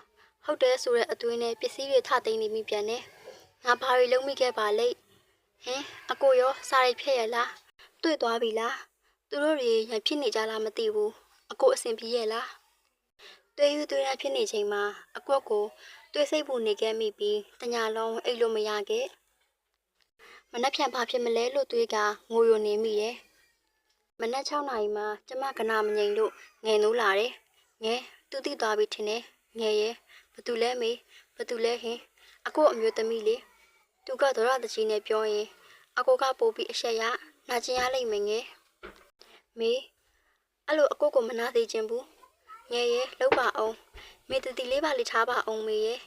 A: ဟ ဟုတ်တယ်ဆိုတဲ့အသွင်းနဲ့ပစ္စည်းတွေထသိမ်းနေမိပြန်တယ်ငါဘာတွေလုံးမိခဲ့ပါလိမ့်ဟင်အကိုရောစားရိုက်ဖြစ်ရလားတွေ့သွားပြီလားသူတို့တွေရန်ဖြစ်နေကြလားမသိဘူးအကိုအဆင်ပြေရဲ့လားတွေ့ယူတွေ့ရဖြစ်နေချိန်မှာအကွက်ကိုတွေ့စိတ်ပူနေခဲ့မိပြီးတညာလုံးအိတ်လို့မရခဲ့မနှက်ဖြန်ဘာဖြစ်မလဲလို့တွေးကငိုယိုနေမိရဲ့မနက်6 နာရီမှာကျမကနာမငိမ်လို့ငယ်နိုးလာတယ်ငယ်သူတိသွားပြီထင်တယ်ငယ်ရဲ့ဘသူလဲမေဘသူလဲဟင်အကိုအမျိုးသမီးလေသူကဒေါရတကြီးနဲ့ပြောရင်အကိုကပို့ပြီးအဆက်ရနာကျင်ရလိမ့်မယ်ငယ်မေအဲ့လိုအကိုကိုမနာသေးခြင်းဘူးငယ်ရဲ့လောက်ပါအောင်မေတတိလေးပါလိထားပါအောင်မေရဲ့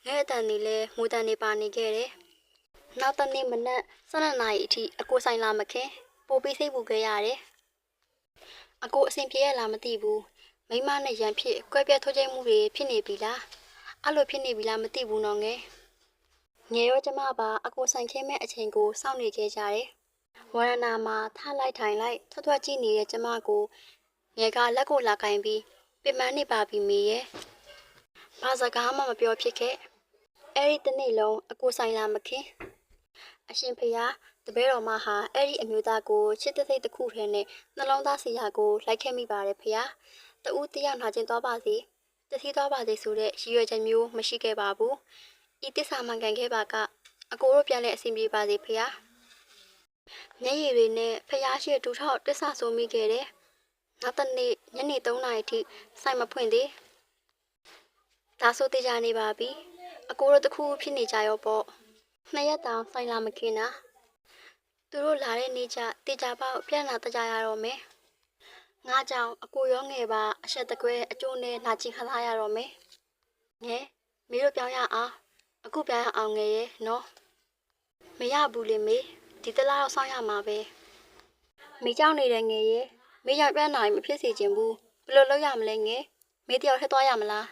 A: ငဲ့အတန်နေလဲငိုတန်နေပါနေခဲ့တယ်နောက်တနေ့မနက်12 နာရီအထိအကိုဆိုင်လာမခင်ပို့ပြီးစိတ်ပူခဲ့ရတယ်အကိုအဆင်ပြေရလားမသိဘူးမိမနဲ့ရန်ဖြစ်ကွဲပြားထိုးချိတ်မှုတွေဖြစ်နေပြီလားအဲ့လိုဖြစ်နေပြီလားမသိဘူးနော်ငယ်ငယ်ရောကျမပါအကိုဆိုင်ခင်းမဲ့အချိန်ကိုစောင့်နေခဲ့ကြတယ်ဝရဏမှာထလိုက်ထိုင်လိုက်ထွက်ထွက်ကြည့်နေတဲ့ကျမကိုငယ်ကလက်ကိုလာကင်ပြီးပြမန်းနေပါပြီမေရဲ့ဘာစကားမှမပြောဖြစ်ခဲ့အဲ့ဒီတနေ့လုံးအကိုဆိုင်လာမခင်အရှင်ဖေယားတပည့်တော်မဟာအဲ့ဒီအမျိုးသားကိုချစ်တဲ့စိတ်တစ်ခုထဲနဲ့နှလုံးသားစီရာကိုလိုက်ခဲ့မိပါတယ်ဖေယားတူတယောက်နာကျင်သွားပါစေတတိသွားပါစေဆိုတဲ့ရည်ရွယ်ချက်မျိုးမရှိခဲ့ပါဘူးဤတစ္ဆာမှန်ကန်ခဲ့ပါကအကိုတို့ပြန်လဲအဆင်ပြေပါစေဖေယားမျက်ရည်တွေနဲ့ဖေယားရှိဒူထောက်တစ္ဆာဆိုမိခဲ့တယ်နောက်တနေ့ညနေ3 နာရီထိဆိုင်မဖွင့်သေးဒါဆိုတေချာနေပါပြီအကိုတို့တခုဖြစ်နေကြရောပေါ့2 ရက်တောင်ဆိုင်လာမခင်နာသူတို့လာတဲ့နေ့ကျတေချာပေါက်ပြန်လာတကြရတော့မယ်ငါကြောင့်အကိုရောငယ်ပါအဆက်တကွဲအကျိုးနဲ့လာချင်ခလာရတော့မယ်ငယ်မီးတို့ပြောင်းရအောင်အခုပြောင်းရအောင်ငယ်ရဲ့နော်မရဘူးလေမေဒီတလားတော့စောင့်ရမှာပဲမေးကြောက်နေတဲ့ငယ်ရဲ့မေးရောက်ပြန်လာရင်မဖြစ်စေချင်ဘူးဘယ်လိုလုပ်ရမလဲငယ်မေးတယောက်ထက်သွားရမလား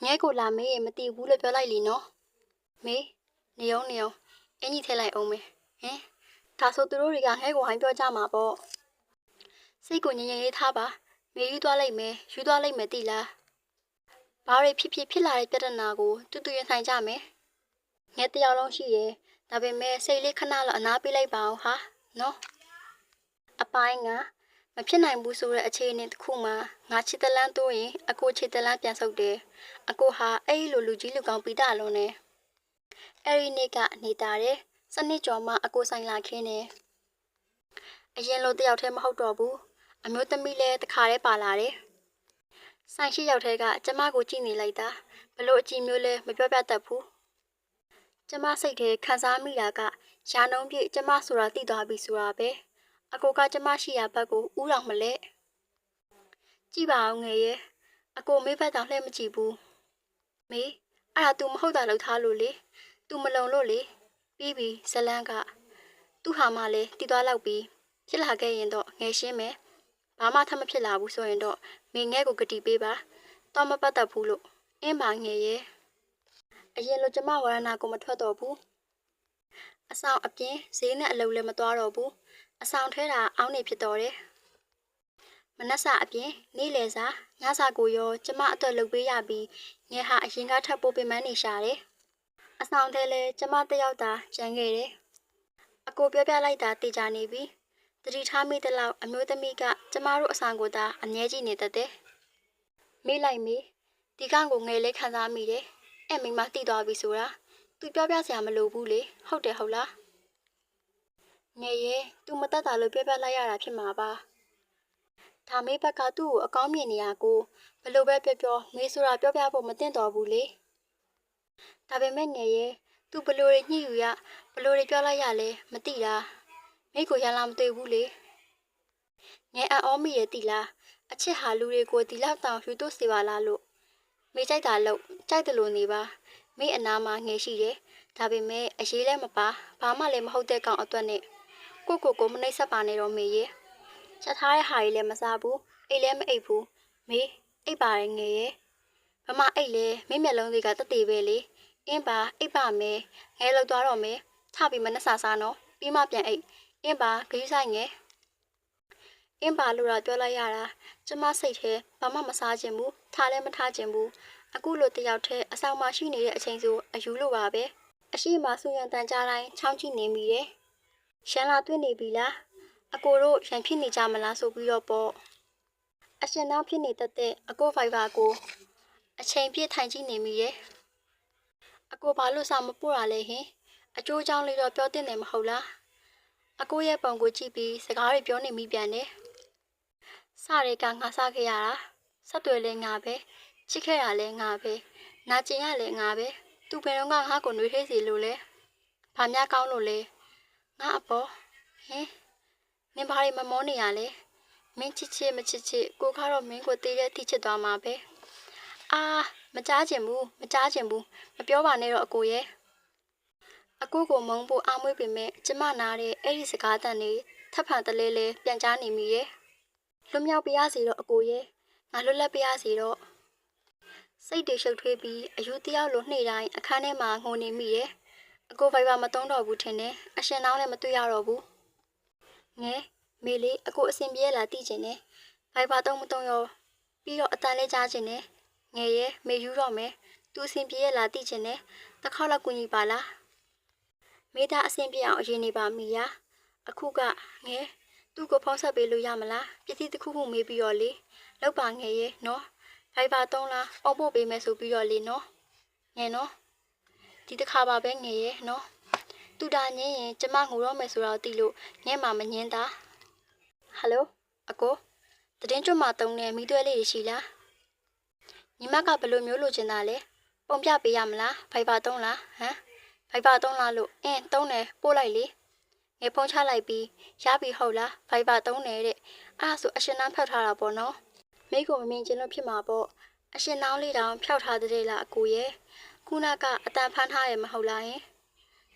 A: ငဲကိုလာမေးရင်မတည်ဘူးလို့ပြောလိုက်လीနော်မေးနေအောင်အင်ကြီးထည့်လိုက်အောင်မေဟင်ဒါဆိုသူတို့တွေကငဲကိုဟိုင်းပြောကြမှာပေါ့စိတ်ကိုငြိမ်ငြိမ်လေးထားပါမေးယူသွားလိုက်မယ်ယူသွားလိုက်မယ်တိလားဘာတွေဖြစ်လာတဲ့ပြဿနာကိုတူရင်ဆိုင်ကြမယ်ငဲတယောက်လုံးရှိရဲ့ဒါပေမဲ့စိတ်လေးခဏလောက်အနားပေးလိုက်ပါအောင်ဟာနော်အပိုင်းကမဖြစ်နိုင်ဘူးဆိုတဲ့အခြေအနေတစ်ခုမှာငါချစ်တလန်းတိုးရင်အကိုချစ်တလန်းပြန်ဆုပ်တယ်အကိုဟာအဲ့လိုလူကြီးလူကောင်းပြီးတာလုံးနဲ့အဲ့ဒီနေ့ကနေတာတယ်စနစ်ကျော်မှအကိုဆိုင်လာခင်းတယ်အရင်လိုတယောက်တည်းမဟုတ်တော့ဘူးအမျိုးသမီးလည်းတခါတည်းပါလာတယ်ဆိုင်ရှိရောက်တဲ့ကကျမကိုကြည့်နေလိုက်တာဘလို့အကြည့်မျိုးလဲမပြောပြတတ်ဘူးကျမစိတ်ထဲခံစားမိတာကရာနှုန်းပြည့်ကျမဆိုတာသိသွားပြီဆိုတာပဲအကိုကကျမရှိရာဘက်ကိုဥတော်မလဲကြည့်ပါအောင်ငယ်ရဲ့အကိုမေးဘက်တောင်လှည့်မကြည့်ဘူးမေးအဲ့ဒါ तू မဟုတ်တာလောက်ထားလို့လေ तू မလုံလို့လေပြီးပြီဇလန်းကသူ့ဟာမှလည်းတည်သွားလောက်ပြီးဖြစ်လာခဲ့ရင်တော့ငယ်ရှင်းမယ်ဘာမှထပ်မဖြစ်လာဘူးဆိုရင်တော့မင်းငဲကိုဂတိပေးပါတော့မပတ်သက်ဘူးလို့အင်းပါငယ်ရဲ့အရင်လိုကျမဝရဏကိုမထွက်တော့ဘူးအဆောင်အပြင်ဈေးနဲ့အလုံးလည်းမသွားတော့ဘူးအဆောင်ထဲတာအောင်းနေဖြစ်တော့တယ်မနက်စာအပြင်နေ့လယ်စာညစာကိုရောကျမအတွက်လုပ်ပေးရပြီးငယ်ဟာအရင်ကထပ်ပိုးပင်မနေရှာတယ်အဆောင်ထဲလဲကျမတယောက်သာကျန်ခဲ့တယ်အကိုပြောပြလိုက်တာတေချာနေပြီတတိထားမိတဲ့လောက်အမျိုးသမီးကကျမတို့အဆောင်ကိုသာအငဲကြီးနေတတ်တယ်မေးလိုက်မေးဒီကောင်ကိုငယ်လေးခံစားမိတယ်အဲ့မိမတိသွားပြီဆိုတာသူပြောပြစရာမလိုဘူးလေဟုတ်တယ်ဟုတ်လားငယ်ရဲ့သူမတတ်တာလို့ပြောပြလိုက်ရတာဖြစ်မှာပါဒါမေးဘက်ကသူ့ကိုအကောင်းမြင်နေရကိုဘလို့ပဲပြောမေးဆိုတာပြောပြဖို့မသင့်တော်ဘူးလေဒါပေမဲ့ငယ်ရဲ့သူဘလို့တွေညှိယူရဘလို့တွေပြောလိုက်ရလဲမသိတာမိကိုရန်လာမတွေ့ဘူးလေငယ်အော်မိရဲ့တိလားအချစ်ဟာလူတွေကိုဒီလောက်တောင်ယူသွစေပါလားလို့မေးကြိုက်တာလို့ကြိုက်တယ်လို့နေပါမေးအနာမှာငယ်ရှိတယ်ဒါပေမဲ့အရေးလည်းမပါဘာမှလည်းမဟုတ်တဲ့ကောင်အတွက်နဲ့ကိုမနှိမ့်ဆက်ပါနဲ့တော့မေးရဲ့ချက်ထားတဲ့ဟာကြီးလည်းမစားဘူးအိတ်လည်းမအိတ်ဘူးမေးအိတ်ပါတယ်ငယ်ရဲ့ဗမာအိတ်လဲမိမျက်လုံးတွေကတက်တေပဲလေအင်းပါအိတ်ပါမယ်ငယ်လောက်သွားတော့မယ်ထပြီးမနှက်စားစားနော်ပြီးမှပြန်အိတ်အင်းပါဂရုဆိုင်ငယ်အင်းပါလို့တော့ပြောလိုက်ရတာကျမစိတ်ထဲဘာမှမစားခြင်းဘူးထားလည်းမထားခြင်းဘူး အခုလိုတယောက်တည်းအဆောင်မှာရှိနေတဲ့အချိန်ဆိုအယူလိုပါပဲအရှိမဆူရန်တန်ကြားတိုင်းချောင်းကြည့်နေမိတယ်ရှမ်းလာတွေ့နေပြီလားအကိုတို့ရန်ဖြစ်နေကြမလားဆိုပြီးတော့ပေါ့အရှင်နောက်ဖြစ်နေတဲ့အကိုဖိုင်ဘာကိုအချိန်ပြည့်ထိုင်ကြည့်နေမိတယ်အကိုဘာလို့စာမပို့ရလဲဟင်အကျိုးကြောင့်လေးတော့ပြောတင်တယ်မဟုတ်လားအကိုရဲ့ပုံကိုကြည့်ပြီးစကားတွေပြောနေမိပြန်တယ်စရဲကငါစခဲ့ရတာဆက်တွေလဲငါပဲချစ်ခဲ့ရလဲငါပဲနာကျင်ရလဲငါပဲသူဘယ်တော့ငါကိုနှွေးထိစီလို့လဲဘာများကောင်းလို့လဲငါအပေါ်ဟင်နင်ဘာတွေမမောနေရလဲမင်းချစ်ချစ်မချစ်ချစ်ကိုကတော့မင်းကိုတေးတဲ့တိချစ်သွားမှာပဲအာမကြားချင်ဘူးမပြောပါနဲ့တော့အကိုရဲ့အကိုကိုမုန်းဖို့အားမွေးပေမဲ့ကျမနာတဲ့အဲ့ဒီစကားတန်တွေထပ်ဖန်တလဲလဲပြန်ကြားနေမိရဲ့လွတ်မြောက်ပြရစီတော့အကိုရဲ့ငါလွတ်လပ်ပြရစီတော့စိတ်တွေရှုပ်ထွေးပြီးအယူတယောက်လိုနှိမ့်တိုင်းအခန်းထဲမှာငိုနေမိရဲ့အကိုဖိုင်ဘာမတုံးတော့ဘူးထင်တယ်အရှင်နောင်းလည်းမတွေ့ရတော့ဘူးငဲမေလေးအကိုအစင်ပြေလာတိကျင်တယ်ဖိုင်ဘာတုံးမတုံးရောပြီးတော့အတန်လေးကြားကျင်တယ်ငဲရဲ့မေယူတော့မယ်သူအစင်ပြေလာတိကျင်တယ်တစ်ခေါက်လောက်ကူညီပါလားမေသားအစင်ပြေအောင်အရင်နေပါမိယာအခုကငဲသူ့ကိုဖုံးဆက်ပေးလို့ရမလားပစ္စည်းတစ်ခုခုမေးပြီးတော့လေလောက်ပါငဲရဲ့နော်ဖိုင်ဘာတုံးလားပုံပို့ပေးမယ်ဆိုပြီးတော့လေနော်ငဲနော်ဒီတစ်ခါပါပဲငဲရဲ့နော်သူတာညင်းရင်ကျမငိုတော့မယ်ဆိုတော့တီးလို့ငဲမှမငင်းတာဟယ်လိုအကိုတည်င်းကျွတ်မှာတုံးနေမိသွဲလေးရှိလားညီမကဘယ်လိုမျိုးလိုချင်တာလဲပုံပြပေးရမလားဖိုင်ဘာတုံးလားဟမ်ဖိုင်ဘာတုံးလားလို့တုံးတယ်ပို့လိုက်လေငယ်ဖုံးချလိုက်ပြီးရပြီဟုတ်လားဖိုင်ဘာတုံးတယ်တဲ့အဲ့ဒါဆိုအရှင်နှမ်းဖျောက်ထားတာပေါ့နော်မိကိုမမြင်ချင်လို့ဖြစ်မှာပေါ့အရှင်နှောင်းလေးတောင်ဖျောက်ထားတဲ့လားအကိုရဲ့ခုနကအတန်ဖမ်းထားရမဟုတ်လားယင်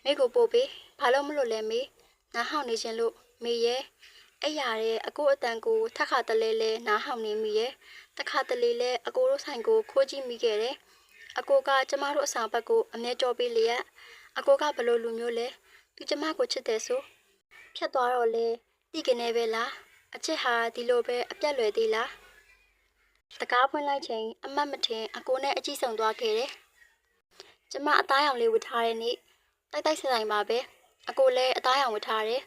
A: မိကိုပို့ပေးဘာလို့မလို့လဲမေနားဟောင်းနေခြင်းလို့မေရဲ့အဲ့ရတဲ့အကိုအတန်ကိုထက်ခါတလဲလဲနားဟောင်းနေမိရဲ့တခါတလေလဲအကိုတို့ဆိုင်ကိုခိုးကြည့်မိခဲ့တယ်အကိုကကျမတို့အဆောင်ဘက်ကိုအမြဲကြော်ပေးလျက်အကိုကဘလို့လူမျိုးလဲသူကျမကိုချစ်တယ်ဆိုဖြတ်သွားတော့လေတိကနေပဲလားအချစ်ဟာဒီလိုပဲအပြတ်လွယ်သေးလားတကားဖွင့်လိုက်ချိန်အမတ်မထင်အကိုနဲ့အကြည့်ဆုံသွားခဲ့တယ်ကျမအသားရောင်လေးဝတ်ထားတဲ့နေ့တိုက်တိုက်ဆိုင်ပါပဲအကိုလည်းအသားရောင်ဝတ်ထားတယ်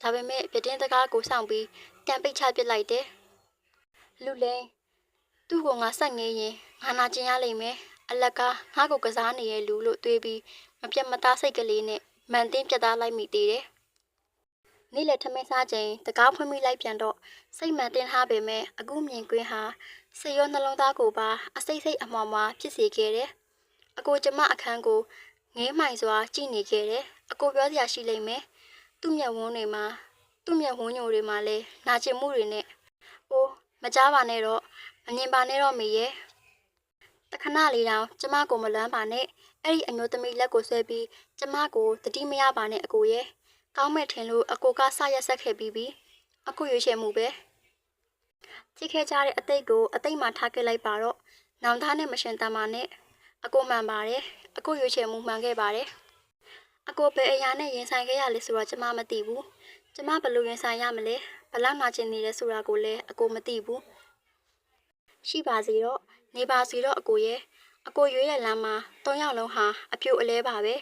A: ဒါပေမဲ့ပြတင်းတကားကိုစောင့်ပြီးတန်ပိတ်ချပစ်လိုက်တယ်လူလိန်သူ့ကိုငါဆက်ငေးရင်ငါနာကျင်ရလိမ့်မယ်အလကားငါ့ကိုကစားနေရဲ့လူလို့တွေးပြီးမပြတ်မသားစိတ်ကလေးနဲ့မန်တင်းပြတ်သားလိုက်မိသေးတယ်နေ့လက်ထမင်းစားချိန်တကားဖွင့်မိလိုက်ပြန်တော့စိတ်မှန်တင်ထားပေမဲ့အခုမြင်ကွင်းဟာစိတ်ရောနှလုံးသားကိုပါအစိတ်အမွားမွားဖြစ်စေခဲ့တယ်အကိုကျမအခန်းကိုငေးမှိုင်စွာကြည့်နေခဲ့တယ်အကိုပြောစရာရှိလိမ့်မယ်သူ့မျက်ဝန်းတွေမှာသူ့မျက်ဝန်းညိုတွေမှာလဲနာကျင်မှုတွေနဲ့အိုးမကြားပါနဲ့တော့မမြင်ပါနဲ့တော့မေရဲ့တခဏလေးတောင်ကျမကိုမလွမ်းပါနဲ့အဲ့ဒီအမျိုးသမီးလက်ကိုဆွဲပြီးကျမကိုတတိမရပါနဲ့အကိုရဲ့ကောင်းမဲ့ထင်လို့အကိုကဆရက်ဆက်ခဲ့ပြီးပြီအခုရွေးချယ်မှုပဲကြည့်ခဲ့ကြတဲ့အသိကိုအသိမှထားခဲ့လိုက်ပါတော့နောင်သားနဲ့မရှင်တမ်းပါနဲ့အကိုမှန်ပါတယ်အကိုရွေးချယ်မှုမှန်ခဲ့ပါတယ်အကိုဘယ်အရာနဲ့ရင်ဆိုင်ခဲ့ရလဲဆိုတော့ကျမမသိဘူးကျမဘယ်လိုရင်ဆိုင်ရမလဲဘလောက်နာကျင်နေလဲဆိုတာကိုလည်းအကိုမသိဘူးရှိပါစေတော့နေပါစေတော့အကိုရဲ့အကိုရွေးတဲ့လမ်းမှာ၃ယောက်လုံးဟာအပြိုအလဲပါပဲ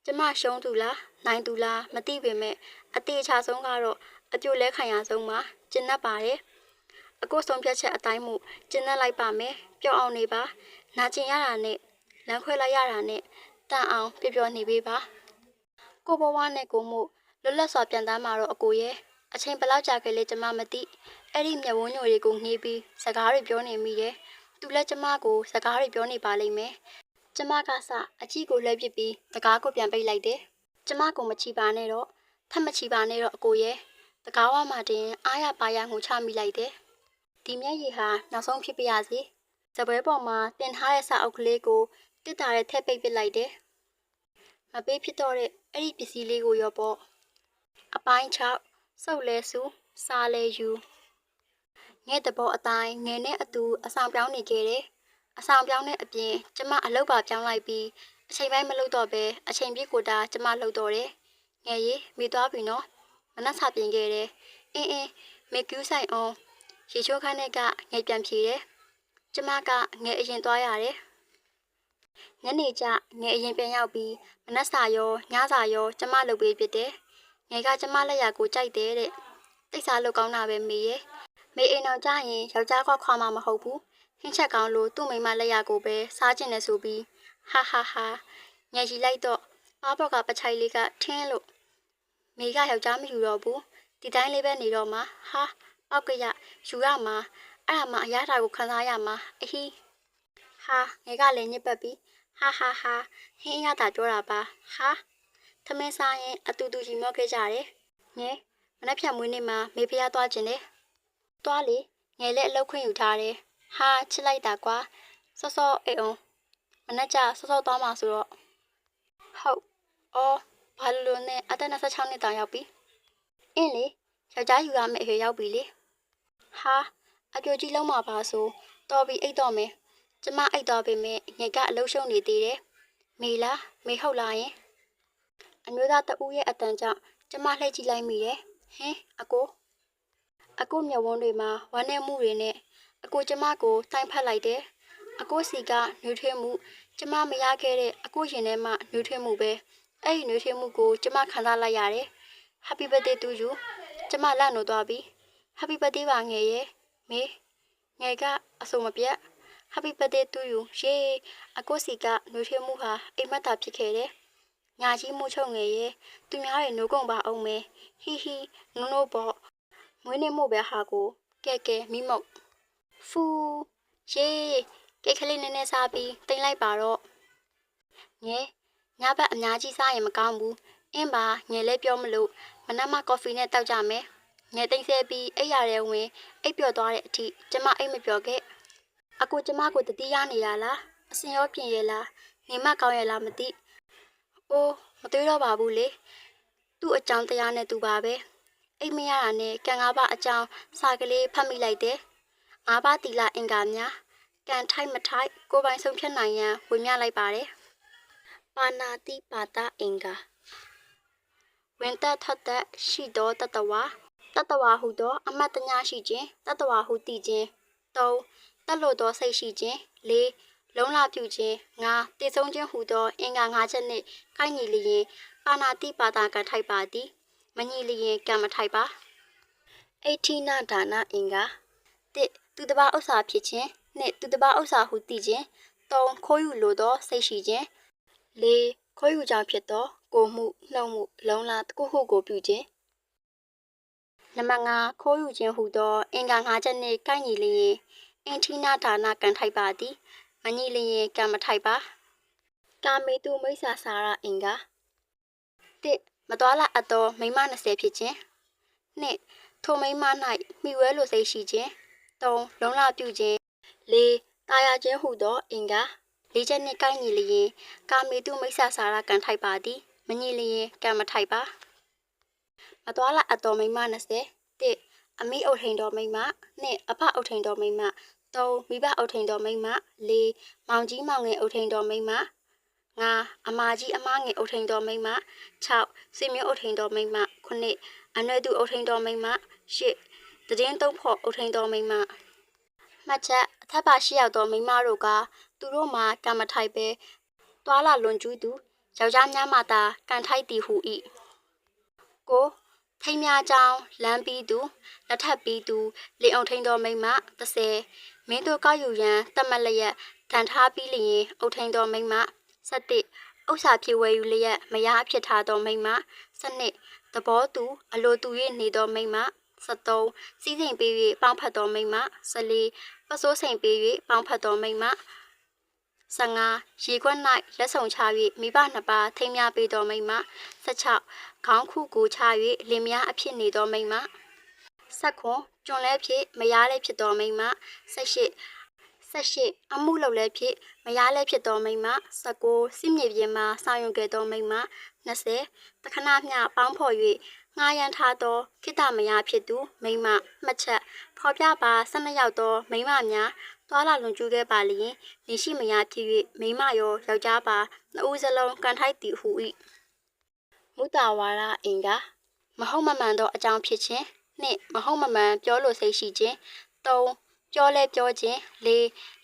A: ကျမရှုံးသူလားနိုင်သူလားမသိပေမဲ့အသေးချဆုံးကတော့အပြိုလဲခံရဆုံးပါကျဉ်တ်ပါတယ်အကိုဆုံးဖြတ်ချက်အတိုင်းမှုကျဉ်တ်လိုက်ပါမယ်ပျော့အောင်နေပါနာကျင်ရတာနဲ့လမ်းခွဲလိုက်ရတာနဲ့တန်အောင်ပျော်နေပေးပါကိုဘဝနဲ့ကိုမှုလွတ်လပ်စွာပြန်တမ်းမှာတော့အကိုရဲ့အချိန်ဘယ်လောက်ကြာခဲ့လဲကျမမသိအဲ့ဒီမျက်ဝန်းညိုတွေကိုငှေးပြီးစကားတွေပြောနေမိတယ်သူလည်းကျမကိုစကားတွေပြောနေပါလိမ့်မယ်ကျမကစအကြီးကိုလှည့်ပစ်ပြီးတကားကိုပြန်ပိတ်လိုက်တယ်ကျမကိုမချီပါနဲ့တော့ထပ်မချီပါနဲ့တော့အကိုရဲ့တကားဝမှာတင်အားရပါရငိုချမိလိုက်တယ်ဒီမျက်ရည်ဟာနောက်ဆုံးဖြစ်ပါရစေစပွဲပေါ်မှာတင်ထားတဲ့စာအုပ်ကလေးကိုတစ်တာတဲ့ထည့်ပိတ်ပစ်လိုက်တယ်မပေးဖြစ်တော့တဲ့အဲ့ဒီပစ္စည်းလေးကိုရောပေါ့အပိုင်း6စုပ်လဲစုစားလဲယူငဲ့တဘောအတိုင်းငယ်နဲ့အတူအဆောင်ပြောင်းနေခဲ့တယ်အဆောင်ပြောင်းတဲ့အပြင်ကျမအလုပ်ပါပြောင်းလိုက်ပြီးအချိန်ပိုင်းမလုပ်တော့ပဲအချိန်ပြည့်ကိုတာကျမလှုပ်တော့တယ်ငယ်ရီမိသွားပြီနော်မနှက်စာပြင်ခဲ့တယ်အင်းမေကျူးဆိုင်အောင်ရေချိုးခန်းထဲကငယ်ပြန်ဖြေတယ်ကျမကငယ်အရင်သွားရတယ် ညနေကျငယ်အရင်ပြန်ရောက်ပြီးမနက်စာရောညစာရောကျမလုပ်ပေးဖြစ်တယ်။ငယ်ကကျမလက်ရာကိုကြိုက်တယ်တဲ့။တိတ်စားလုပ်ကောင်းတာပဲမေရဲ့။မေအိမ်အောင်ကြရင်ယောက်ျားခွာမှမဟုတ်ဘူး။ဟင်းချက်ကောင်းလို့သူ့မိမလက်ရာကိုပဲစားကျင်နေဆိုပြီးဟာဟာဟာငယ်ကြီးလိုက်တော့ပါဘော့ကပချိုင်လေးကထင်းလို့မေကယောက်ျားမယူတော့ဘူး။ဒီတိုင်းလေးပဲနေတော့မှဟာပောက်ကရယူရမှာအဲ့ဒါမှအရသာကိုခံစားရမှာအဟီးဟာငယ်ကလည်းညစ်ပတ်ပြီးဟာဟာဟာဟင်းရတာပြောတာပါဟာသမင်းစားရင်အတူတူရီမော့ခဲ့ကြတယ်ငယ်မနှက်ဖြတ်မွေးနေ့မှာမေဖျားသွားခြင်းတယ်သွားလေငယ်လည်းအလုပ်ခွင့်ယူထားတယ်ဟာချစ်လိုက်တာကွာစောစောအိမ်အောင်မနှက်ကြစောစောသွားမှာဆိုတော့ဟုတ်အော်ဘာလို့လဲအသက်26နှစ်တောင်ရောက်ပြီအင်းလေယောက်ျားယူရမယ့်အရွယ်ရောက်ပြီလေဟာအပြိုကြီးလုံးမှာပါဆိုတော်ပြီအိတ်တော့မယ်ကျမအိတ်သွားပေမဲ့ငယ်ကအလုံးရှုံနေသေးတယ်မေလားမေဟုတ်လားယင်အမျိုးသားတဦးရဲ့အတန်ကြောင့်ကျမလှည့်ကြည့်လိုက်မိတယ်ဟင်အကိုမျက်ဝန်းတွေမှာဝမ်းနည်းမှုတွေနဲ့အကိုကျမကိုတိုင်းဖက်လိုက်တယ်အကိုစီကနှွေးထွေးမှုကျမမရခဲ့တဲ့အကိုရင်ထဲမှာနှွေးထွေးမှုပဲအဲ့ဒီနှွေးထွေးမှုကိုကျမခံစားလိုက်ရတယ် Happy birthday to you ကျမလက်နိုးသွားပြီ Happy birthday ပါငယ်ရဲ့မေငယ်ကအဆိုမပြတ် Happy birthday to you ရေအကိုစီကနှွေးထွေးမှုဟာအိမ်မက်တာဖြစ်ခဲ့တယ်ညာကြီးမှုချုပ်ငယ်ရဲ့သူများရဲ့နိုးကုန်ပါအောင်မယ်ဟီဟီနိုးပေါ့မွေးနေ့မို့ပဲဟာကိုကဲမိမုတ်ဖူရေကိတ်ကလေးနည်းနည်းစားပြီးတိမ်လိုက်ပါတော့ငယ်ညဘက်အများကြီးစားရင်မကောင်းဘူးအင်းပါငယ်လည်းပြောမလို့မနက်မှကော်ဖီနဲ့တောက်ကြမယ်ငယ်တိမ်ဆဲပြီးအိပ်ရတဲ့ဝင်အိပ်ပျော်သွားတဲ့အထိကျမအိပ်မပျော်ခဲ့အကိုကျမကိုတတိယနေရလားအစင်ရောပြင်ရလားနေမကောင်းရလားမသိအိုးမတွေးတော့ပါဘူးလေသူ့အကြောင်းတရားနဲ့သူပါပဲအိမ်မရတာနဲ့ကံကားပါအကြောင်းစာကလေးဖတ်မိလိုက်တယ်ငါးပါးတီလာအင်္ဂါများကံထိုက်မထိုက်ကိုပိုင်ဆုံးဖြတ်နိုင်ရန်ဝင်မြလိုက်ပါတယ်ပါဏာတိပါတအင်္ဂါဝင်သက်ထက်သက်ရှိသောတတဝါဟုသောအမတ်တညာရှိခြင်းတတဝါဟုတည်ခြင်း3တက်လို့သောစိတ်ရှိခြင်း4လုံးလာပြုခြင်း5တည်ဆုံးခြင်းဟုသောအင်္ဂါ5ချက်နှင့်ကိုက်ညီလျင်ပါဏာတိပါတာကထိုက်ပါသည်မညီလျင်ကံမထိုက်ပါအဋ္ဌိနဒါနအင်္ဂါ1သူတစ်ပါးဥစ္စာဖြစ်ခြင်း2သူတစ်ပါးဥစ္စာဟုတည်ခြင်း3ခိုးယူလိုသောစိတ်ရှိခြင်း4ခိုးယူကြောင့်ဖြစ်သောကိုမှုနှုတ်မှုလုံးလာတစ်ခုခုကိုပြုခြင်းနံပါတ်5ခိုးယူခြင်းဟုသောအင်္ဂါ5ချက်နှင့်ကိုက်ညီလျင်အဋ္ဌိနဒါနကံထိုက်ပါသည်မညီလျင်ကံမထိုက်ပါကာမေတုမိစ္ဆာစာရအင်္ဂါ1မတော်လာအပ်သောမိမ20ဖြစ်ခြင်း2ထိုမိမ၌မိဝဲလိုစိတ်ရှိခြင်း3လုံးလာပြုခြင်း4တာယာခြင်းဟုသောအင်္ဂါ4ချက်နှင့်ကိုက်ညီလျင်ကာမေတုမိစ္ဆာစာရကံထိုက်ပါသည်မညီလျင်ကံမထိုက်ပါမတော်လာအပ်သောမိမ20 1အမိအုပ်ထိန်တော်မိမ2အဖအုပ်ထိန်တော်မိမ3မိဘအုပ်ထိန်တော်မိမ4မောင်ကြီးမောင်ငယ်အုပ်ထိန်တော်မိမ5အမကြီးအမငယ်အုပ်ထိန်တော်မိမ6ဆွေမျိုးအုပ်ထိန်တော်မိမ9အနွယ်သူအုပ်ထိန်တော်မိမ8တည်င်းသုံးဖို့အုပ်ထိန်တော်မိမမှတ်ချက်အထက်ပါရှိရောက်သောမိမတို့ကသူတို့မှာကံမထိုက်ပဲတွာလာလွန်ကျူးသူယောက်ျားများမှသာကံထိုက်သည်ဟု၏ကိုထိန်များကြောင်းလမ်းပြီးသူလက်ထပ်ပြီးသူလင်အောင်ထိန်တော်မိမ30မင်းတို့ကောက်ယူရန်တတ်မှတ်လျက်တန်ထားပြီးလျင်အုတ်ထိန်တော်မိမ17ဥစ္စာဖြစ်ဝဲယူလျက်မယားအဖြစ်ထားသောမိမ12သဘောတူအလိုတူ၍နေသောမိမ73စီးစိမ်ပေး၍ပေါင်းဖက်သောမိမ14ပစိုးစိမ်ပေး၍ပေါင်းဖက်သောမိမ15ရေခွက်၌လက်ဆောင်ချ၍မိဘနှစ်ပါးထိမ်းများပေးသောမိမ16ခေါင်းခုကိုချ၍လင်မယားအဖြစ်နေသောမိမ19ကျွန်လဲဖြစ်မယားလဲဖြစ်သောမိမ18အမှုလုပ်လဲဖြစ်မယားလဲဖြစ်သောမိမ19စစ်မြေပြင်မှာဆောင်ရွက်ခဲ့သောမိမ20တခဏမျှပေါင်းဖော်၍ငှားရန်ထားသောခိတမယားဖြစ်သူမိမမှတ်ချက်ဖော်ပြပါ12ရောက်သောမိမများတွာလာလွန်ကျူးခဲ့ပါလျင်နေရှိမယားဖြစ်၍မိမရောယောက်ျားပါနှစ်ဦးစလုံးကန်ထိုက်သည်ဟု၏မုတာဝါရအင်္ဂါမဟုတ်မမှန်သောအကြောင်းဖြစ်ခြင်း2မဟုတ်မမှန်ပြောလိုစိတ်ရှိခြင်း3ပြောလဲပြောခြင်း4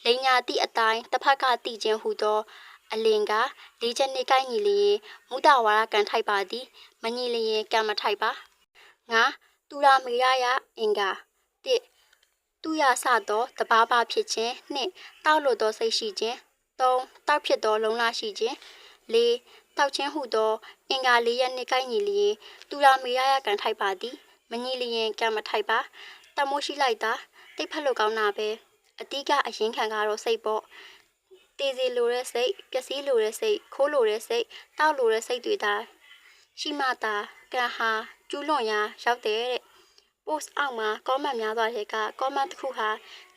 A: လိန်ညာတိအတိုင်းတစ်ဖက်ကတိခြင်းဟုသော အလင်ကလေးချက်နေကိုက်ညီလျင်မုဒဝါရကန်ထိုက်ပါသည်မညီလျင်ကံမထိုက်ပါငါတူရာမေရယအင်္ဂါတစ်သူရဆသောတဘာဘာဖြစ်ခြင်းနှစ်တောက်လို့သောစိတ်ရှိခြင်းသုံးတောက်ဖြစ်သောလုံလရှိခြင်းလေးတောက်ခြင်းဟုသောအင်္ဂါလေးရက်နေကိုက်ညီလျင်တူရာမေရယကန်ထိုက်ပါသည်မညီလျင်ကံမထိုက်ပါတမိုးရှိလိုက်တာတိတ်ဖက်လို့ကောင်းတာပဲအတိကအရင်ခံကတော့စိတ်ပေါ့တည်စီလိုတဲ့စိတ်ပျက်စီးလိုတဲ့စိတ်ခိုးလိုတဲ့စိတ်တောက်လိုတဲ့စိတ်တွေဒါရှိမှသာကံဟာကျူးလွန်ရာရောက်တဲ့ post အောက်မှာ comment များစွာထဲက comment တစ်ခုဟာ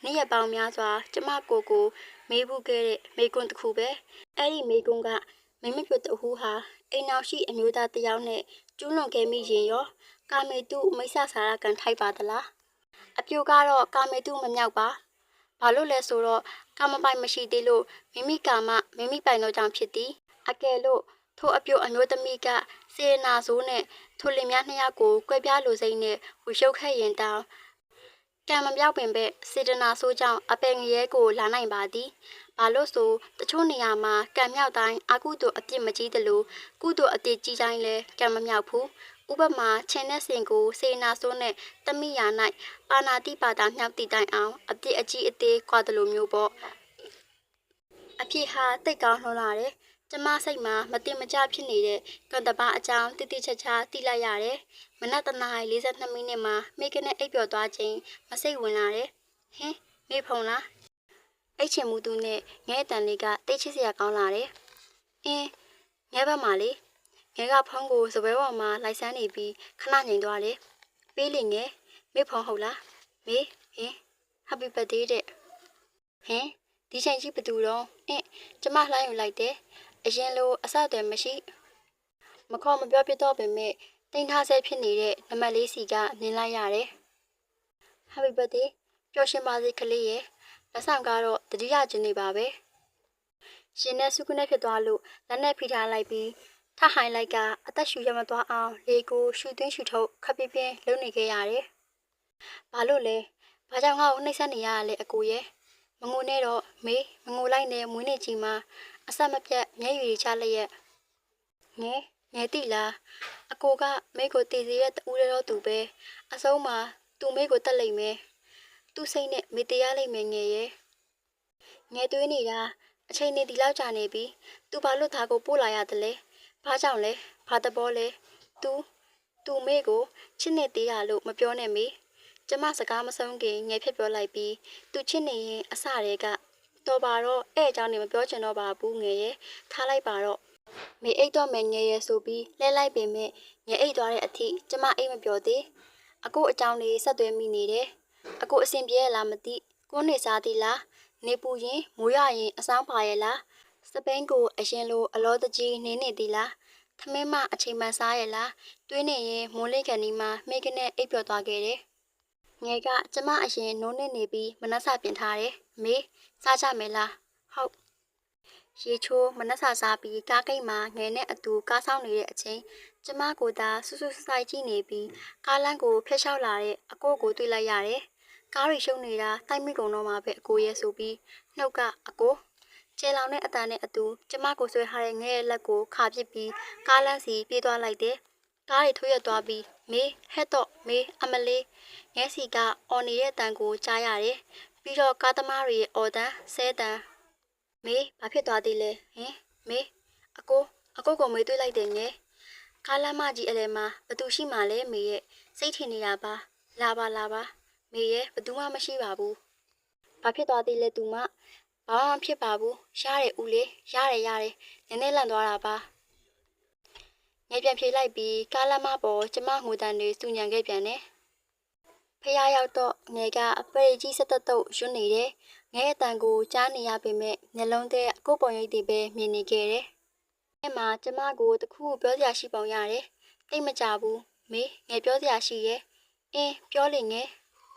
A: နေ့ရက်ပေါင်းများစွာကျမကိုမေးဘူးခဲ့တဲ့မေးခွန်းတစ်ခုပဲအဲ့ဒီမေးခွန်းကမိမပြတ်တူဟာအိမ်နောက်ရှိအမျိုးသားတစ်ယောက်နဲ့ကျူးလွန်ခဲ့မိရင်ရောကာမေတုမိစ္ဆာစာရကန်ထိုက်ပါသလားအပြိုကတော့ကာမေတုမမြောက်ပါဘာလို့လဲဆိုတော့ကာမပိုင်မရှိသေးလို့မိမိကာမမိမိပိုင်တော့ကြောင့်ဖြစ်သည်အကယ်လို့ထိုအပြိုအမျိုးသမီးကစေနာဆိုးနဲ့ထိုလင်များနှစ်ယောက်ကိုကွဲပြားလိုစိတ်နဲ့ဝှရှုပ်ခဲ့ရင်တောင်ကံမပြောက်ပင်ပဲစေတနာဆိုးကြောင့်အပင်ငရဲကိုလာနိုင်ပါသည်ဘာလို့ဆိုတချို့နေရာမှာကံမြောက်တိုင်းအကုသို့အပြစ်မကြီးသလိုကုသို့အပြစ်ကြီးတိုင်းလဲကံမမြောက်ဘူးဥပမာချင်းတဲ့စင်ကိုစေနာဆိုးနဲ့တမိယာ၌ပါဏာတိပါတာမြောက်တည်တိုင်အောင်အပြစ်အကြီးအသေးကွာသလိုမျိုးပေါ့အဖြစ်ဟာတိတ်ကောင်းလှလာတယ်ကျမစိတ်မှာမတင်မကျဖြစ်နေတဲ့ကံတပါအကြောင်းတိတိကျကျသိလိုက်ရတယ်။မနက်တနာရီ42မိနစ်မှာမိကနဲ့အိပ်ပျော်သွားခြင်းမစိတ်ဝင်လာတယ်။ဟင်းမေဖုံလား။အိတ်ချင်မှုသူနဲ့ငဲအတန်လေးကတိတ်ချစ်စရာကောင်းလာတယ်။အင်းငဲဘက်မှာလေငဲကဖုံးကိုစပွဲပေါ်မှာလိုက်ဆန်းနေပြီးခဏငြိမ်သွားတယ်။ပေးလေငဲမေဖုံဟုတ်လား။မေဟင်း Happy birthday တဲ့။ဟင်းဒီချိန်ကြီးဘသူတော့ကျမလှမ်းယူလိုက်တယ်အရင်လိုအဆအသွယ်မရှိမခေါ်မပြောပြတော့ပေမဲ့တင်ထားဆဲဖြစ်နေတဲ့နံပါတ်၄စီကနင်းလိုက်ရတယ် Happy birthday ပျော်ရွှင်ပါစေကလေးရဲ့လက်ဆောင်ကတော့တတိယကျင်းနေပါပဲရှင်နဲ့စုခုနဲ့ဖြစ်သွားလို့လက်နဲ့ဖိထားလိုက်ပြီးထဟိုင်လိုက်ကအသက်ရှူရမသွားအောင်လေကိုရှူသွင်းရှူထုတ်ခပ်ပြင်းပြင်းလုပ်နေခဲ့ရတယ်ဘာလို့လဲဘာကြောင့်ငါ့ကိုနှိမ့်ဆက်နေရလဲအကိုရဲ့မငိုနဲ့တော့မေးမငိုလိုက်နဲ့မွေးနေ့ကြီးမှာအဆက်မပြတ်မျက်ရည်ချလျက်ငဲတိလားအကိုကမိကိုတည်စီရဲ့တူးရတော့သူပဲအဆုံးမှာသူမိကိုတက်လိုက်မယ်သူစိတ်နဲ့မေတရားလိုက်မယ်ငယ်ရဲ့ငဲသွေးနေတာအချိန်နေဒီလောက်ကြာနေပြီသူဘာလို့ဒါကိုပို့လာရတယ်လဲဘာကြောင့်လဲဘာတဘောလဲသူမိကိုချစ်နေသေးရလို့မပြောနဲ့မေကျမစကားမဆုံးခင်ငယ်ဖြစ်ပြောလိုက်ပြီးသူချစ်နေရင်အစတည်းကတော်ပါတော့အဲ့အကြောင်းနေမပြောချင်တော့ပါဘူးငယ်ရဲ့ထားလိုက်ပါတော့မေအိတ်တော့မယ်ငယ်ရဲ့ဆိုပြီးလဲလိုက်ပင်မဲ့ငယ်အိတ်သွားတဲ့အထိကျမအိတ်မပြောသေးအကိုအကြောင်းလေးဆက်သွဲမိနေတယ်အကိုအဆင်ပြေရလားမသိကိုနေစားသေးလားနေပူရင်မိုးရရင်အဆောင်ပါရဲ့လားစပိန်ကိုအရင်လိုအလောတကြီးနေနေသေးလားထမင်းမအချိန်မှစားရဲ့လားတွေးနေရင်မိုးလေးကန်ဒီမှာမိကနဲ့အိတ်ပြော်သွားခဲ့တယ်ငယ်ကကျမအရင်နိုးနေပြီးမနှက်စာပြင်ထားတယ်မေစားကြမယ်လားဟုတ်ရေချိုးမနှက်စာစားပြီးကားကိတ်မှာငယ်နဲ့အတူကားဆောင်နေတဲ့အချိန်ကျမကိုသာဆူဆူဆိုင်ကြည့်နေပြီးကားလမ်းကိုဖျက်လျှောက်လာတဲ့အကိုကိုတွေ့လိုက်ရတယ်ကားရီရှုံနေတာတိုက်မိကုန်တော့မှပဲအကိုရဲ့ဆိုပြီးနှုတ်ကအကိုကျဲလောင်တဲ့အတန်နဲ့အတူကျမကိုဆွဲထားတဲ့ငဲ့ရဲ့လက်ကိုခါပစ်ပြီးကားလမ်းစီပြေးသွားလိုက်တယ်ကားရီထွေးရသွားပြီးမေဟဲ့တော့မေအမလေးငဲစီကအော်နေတဲ့အတန်ကိုကြားရတယ်ပြီးတော့ကားသမားတွေရဲ့အော်တန်ဆဲတန်မေဘာဖြစ်သွားသေးလဲဟင်မေအကိုကိုမေးတွေ့လိုက်တယ်ငယ်ကားလမ်းမကြီးအလဲမှာဘသူရှိမှလဲမေရဲ့စိတ်ထင်နေတာပါလာပါမေရဲ့ဘသူမှမရှိပါဘူးဘာဖြစ်သွားသေးလဲသူမဘာမှမဖြစ်ပါဘူးရတယ်ဦးလေးရတယ်နည်းနည်းလန့်သွားတာပါငယ်ပြန်ဖြေလိုက်ပြီးကားလမ်းမပေါ်ကျမငိုတန်တွေစူညံခဲ့ပြန်တယ်ဖះရောက်တော့ငယ်ကပရိကြီးစက်တုတ်ရွနေတယ်ငဲအတန်ကိုကြားနေရပေမဲ့မျက်လုံးထဲအကုတ်ပုံရိပ်တွေပဲမြင်နေခဲ့တယ်။အဲ့မှာကျမကိုတခုပြောစရာရှိပုံရတယ်။တိတ်မကြဘူးမေငယ်ပြောစရာရှိရဲ့။အင်းပြောလေငယ်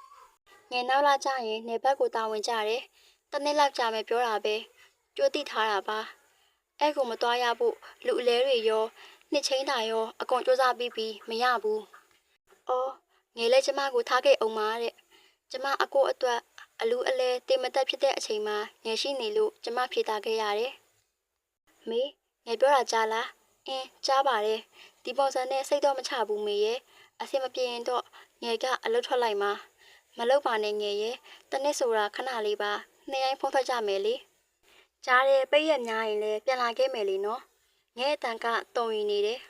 A: ။ငယ်နောက်လာကြရင်နေဘက်ကိုတာဝန်ကြတယ်။တနေ့လောက်ကြာမယ်ပြောတာပဲ။ကြိုးတိထားတာပါ။အဲ့ကိုမသွားရဖို့လူအလဲတွေရောနှစ်ချင်းတာရောအကုန်စူးစမ်းပြီးမရဘူး။အော်ငယ်လဲကျမကိုထားခဲ့အောင်ပါတဲ့။ကျမအကိုအတွက်အလူအလဲတင်မတက်ဖြစ်တဲ့အချိန်မှာငယ်ရှိနေလို့ကျမဖြေတာခဲ့ရတယ် မေငယ်ပြောတာကြားလားအင်းကြားပါတယ်ဒီပုံစံနဲ့စိတ်တော့မချဘူးမေရဲ့အဆင်မပြေရင်တော့ငယ်ကအလုပ်ထွက်လိုက်မှာမလုပ်ပါနဲ့ငယ်ရဲ့တနေ့ဆိုတာခဏလေးပါနှစ်ရိုင်းဖုံးထွက်ကြမယ်လေကြားတယ်ပိတ်ရက်များရင်လည်းပြန်လာခဲ့မယ်လေနော်ငယ်အတန်ကတုံရင်နေတယ်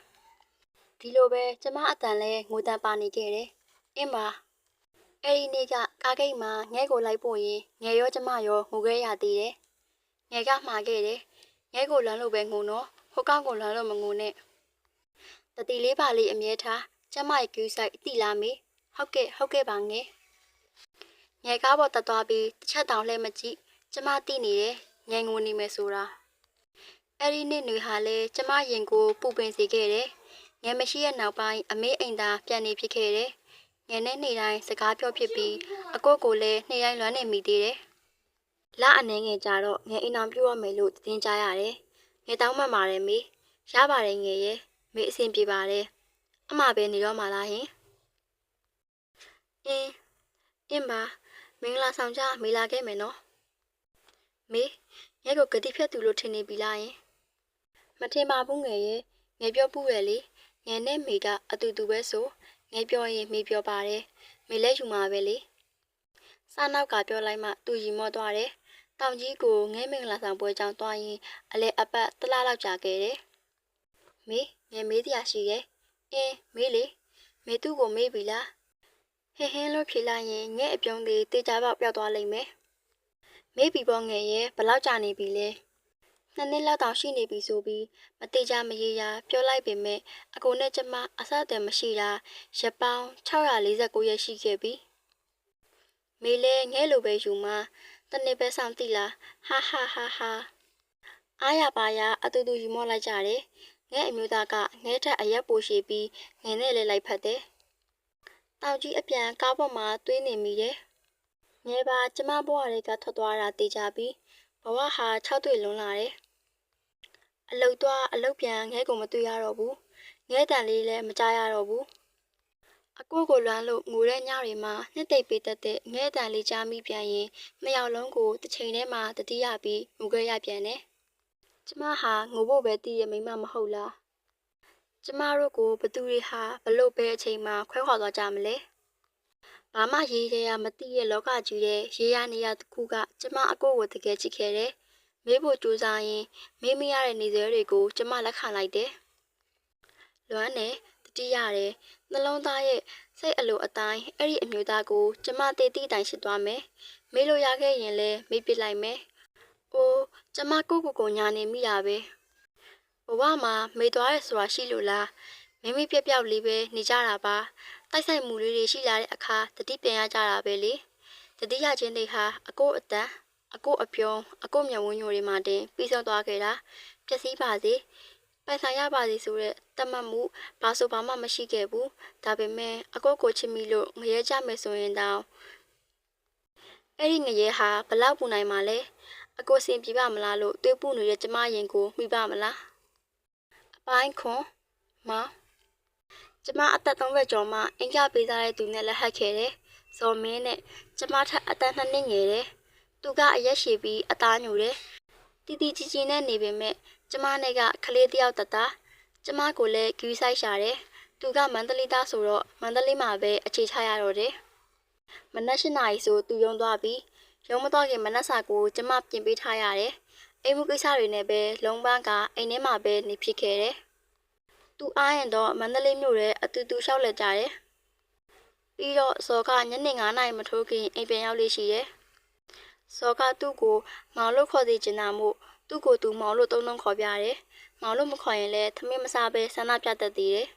A: ဒီလိုပဲကျမအတန်လဲငိုတန်ပါနေခဲ့တယ်အင်းပါအဲ့ဒီနေ့ကကားဂိတ်မှာငဲကိုလိုက်ပို့ရင်ငယ်ရောကျမရောငိုခဲ့ရသေးတယ်ငယ်ကမှားခဲ့တယ်ငဲကိုလမ်းလို့ပဲငိုနော်ဟိုကောင်ကိုလမ်းလို့မငိုနဲ့တတိလေးပါလေးအမြဲထားကျမရဲ့ကူးဆိုင်တိလာမေဟုတ်ကဲ့ပါငယ်ငယ်ကားပေါ်တက်သွားပြီးတစ်ချက်တောင်လှဲမကြည့်ကျမတိနေတယ်ငယ်ငိုနေမယ်ဆိုတာအဲ့ဒီနေ့တွေဟာလဲကျမရင်ကိုပူပင်စေခဲ့တယ်ငယ်မရှိရဲ့နောက်ပိုင်းအမေအိမ်သာပြန်နေဖြစ်ခဲ့တယ်ငယ်နဲ့နေ့တိုင်းစကားပြောဖြစ်ပြီးအကိုကိုလည်းနေ့တိုင်းလွမ်းနေမိသေးတယ်လအနေငယ်ကြတော့ငယ်အိမ်အောင်ပြုတ်ရမယ်လို့တင်ကြရတယ်ငယ်တောင်းမှတ်ပါတယ်မေရပါတယ်ငယ်ရဲ့မေအဆင်ပြေပါတယ်အမပဲနေတော့မှလားဟင်အင်းပါမင်္ဂလာဆောင်ကြမေးလာခဲ့မယ်နော်မေငယ်ကိုဂတိဖြတ်သူလို့ထင်နေပြီလားယင်မထင်ပါဘူးငယ်ရဲ့ငယ်ပြောပူးရလေငယ်နဲ့မေကအတူတူပဲဆိုငယ်ပြောရင်မေပြောပါတယ်မေလည်းယူမှာပဲလေစားနောက်ကပြောလိုက်မှသူရီမော့သွားတယ်တောင်ကြီးကိုငဲမင်္ဂလာဆောင်ပွဲကြောင်းသွားရင်အလဲအပတ်တလားလောက်ကြာခဲ့တယ်မေငယ်မေးတရားရှိရဲ့အင်းမေးလေမေသူ့ကိုမေးပြီလားဟင်းလို့ဖြေလိုက်ရင်ငဲ့အပြုံးသေးတေချာပေါက်ပျောက်သွားလိမ့်မယ်မေးပြီပေါ့ငယ်ရဲ့ဘလောက်ကြာနေပြီလဲနှစ်နှစ်လောက်တောင်ရှိနေပြီဆိုပြီးမတေချာမရေရာပြောလိုက်ပေမဲ့အကိုနဲ့ကျမအဆအတန်မရှိတာရက်ပေါင်း649ရက်ရှိခဲ့ပြီမေးလဲငဲ့လိုပဲယူမှာတနေ့ပဲဆောင်တိလားဟာအားရပါရအတူတူယူမော့လိုက်ကြတယ်ငဲ့အမျိုးသားကငဲ့ထက်အရက်ပိုရှိပြီးငယ်နဲ့လည်းလိုက်ဖက်တယ်တောင်ကြီးအပြန်ကားပေါ်မှာသွေးနေမိတယ်ငယ်ပါကျမဘဝတွေကထွက်သွားတာတေချာပြီးဘဝဟာ6တွေ့လွန်လာတယ်အလုတ်သွားအလုတ်ပြန်ငဲ့ကိုမတွေ့ရတော့ဘူးငဲ့တန်လေးလည်းမကြားရတော့ဘူးအကိုကိုလွမ်းလို့ငိုတဲ့ညတွေမှာနှစ်သိပ်ပေးတတ်တဲ့ငဲ့တန်လေးကြားမိပြန်ရင်နှစ်ယောက်လုံးကိုတစ်ချိန်တည်းမှာတတိယပြီးငိုခဲ့ရပြန်တယ်ကျမဟာငိုဖို့ပဲတည်ရမိမမဟုတ်လားကျမတို့ကိုဘသူတွေဟာဘလို့ပဲအချိန်မှာခွဲခွာသွားကြမလဲဘာမှရေးရမသိရဲ့လောကကြီးရဲ့ရေးရနေရတစ်ခုကကျမအကိုကိုတကယ်ချစ်ခဲ့တယ်မေးဖို့ကြိုးစားရင်မေးမရတဲ့နေစဲတွေကိုကျမလက်ခံလိုက်တယ်လွမ်းနဲ့တတိရတယ်နှလုံးသားရဲ့စိတ်အလိုအတိုင်းအဲ့ဒီအမျိုးသားကိုကျမတည်တည်တိုင်ရှိသွားမယ်မေးလို့ရခဲ့ရင်လည်းမေးပစ်လိုက်မယ်အိုးကျမကိုညာနေမိတာပဲဘဝမှာမေးသွားရဲဆိုတာရှိလို့လားမိမိပြက်ပြောက်လေးပဲနေကြတာပါတိုက်ဆိုင်မှုလေးတွေရှိလာတဲ့အခါတတိပြန်ရကြတာပဲလေတတိယချင်းတွေဟာအကိုအတန်အကိုအပြုံးအကိုမျက်ဝန်းညိုတွေမှတင်ပြီးဆုံးသွားခဲ့တာပျက်စီးပါစေပိုင်ဆိုင်ရပါစေဆိုတဲ့တတ်မှတ်မှုဘာဆိုဘာမှမရှိခဲ့ဘူးဒါပေမဲ့အကိုကိုချစ်မိလို့ငရဲကြမယ်ဆိုရင်တောင်အဲ့ဒီငရဲဟာဘလောက်ပူနိုင်မှာလဲအကိုစင်ပြပါမလားလို့တွေးပူနေတဲ့ကျမရင်ကိုမိပါမလားအပိုင်းခွန်မောင်ကျမအသက်30ကျော်မှအင်ကြပေးစားတဲ့သူနဲ့လက်ဟပ်ခဲ့တယ်။ဇော်မင်းနဲ့ကျမထက်အသက်2နှစ်ငယ်တယ်။သူကအရက်ရှည်ပြီးအသားညိုတယ်။တီတီကြီးကြီးနဲ့နေပေမဲ့ကျမနဲ့ကကလေးတယောက်တသားကျမကိုလည်းဂူးဆိုင်ရှာတယ်။သူကမန္တလေးသားဆိုတော့မန္တလေးမှာပဲအခြေချရတော့တယ်။မနက်8နာရီဆိုသူရုံသွားပြီးရုံမတော့ခင်မနက်စာကိုကျမပြင်ပေးထားရတယ်။အိမ်မှုကိစ္စတွေနဲ့ပဲလုံးပန်းကအိမ်ထဲမှာပဲနေဖြစ်ခဲ့တယ်။သူအားရင်တော့မန္တလေးမြို့ရဲ့အတူတူလျှောက်လက်ကြတယ်။ပြီးတော့ဇော်ကညနေ9နာရီမထိုးခင်အိမ်ပြန်ရောက်လေးရှိတယ်။ဇော်ကသူ့ကိုမောင်လို့ခေါ်သေးချင်တာမို့သူ့ကိုသူမောင်လို့တုံးခေါ်ပြတယ်။မောင်လို့မခေါ်ရင်လည်းသမီးမစားပဲဆန္ဒပြတတ်သေးတယ်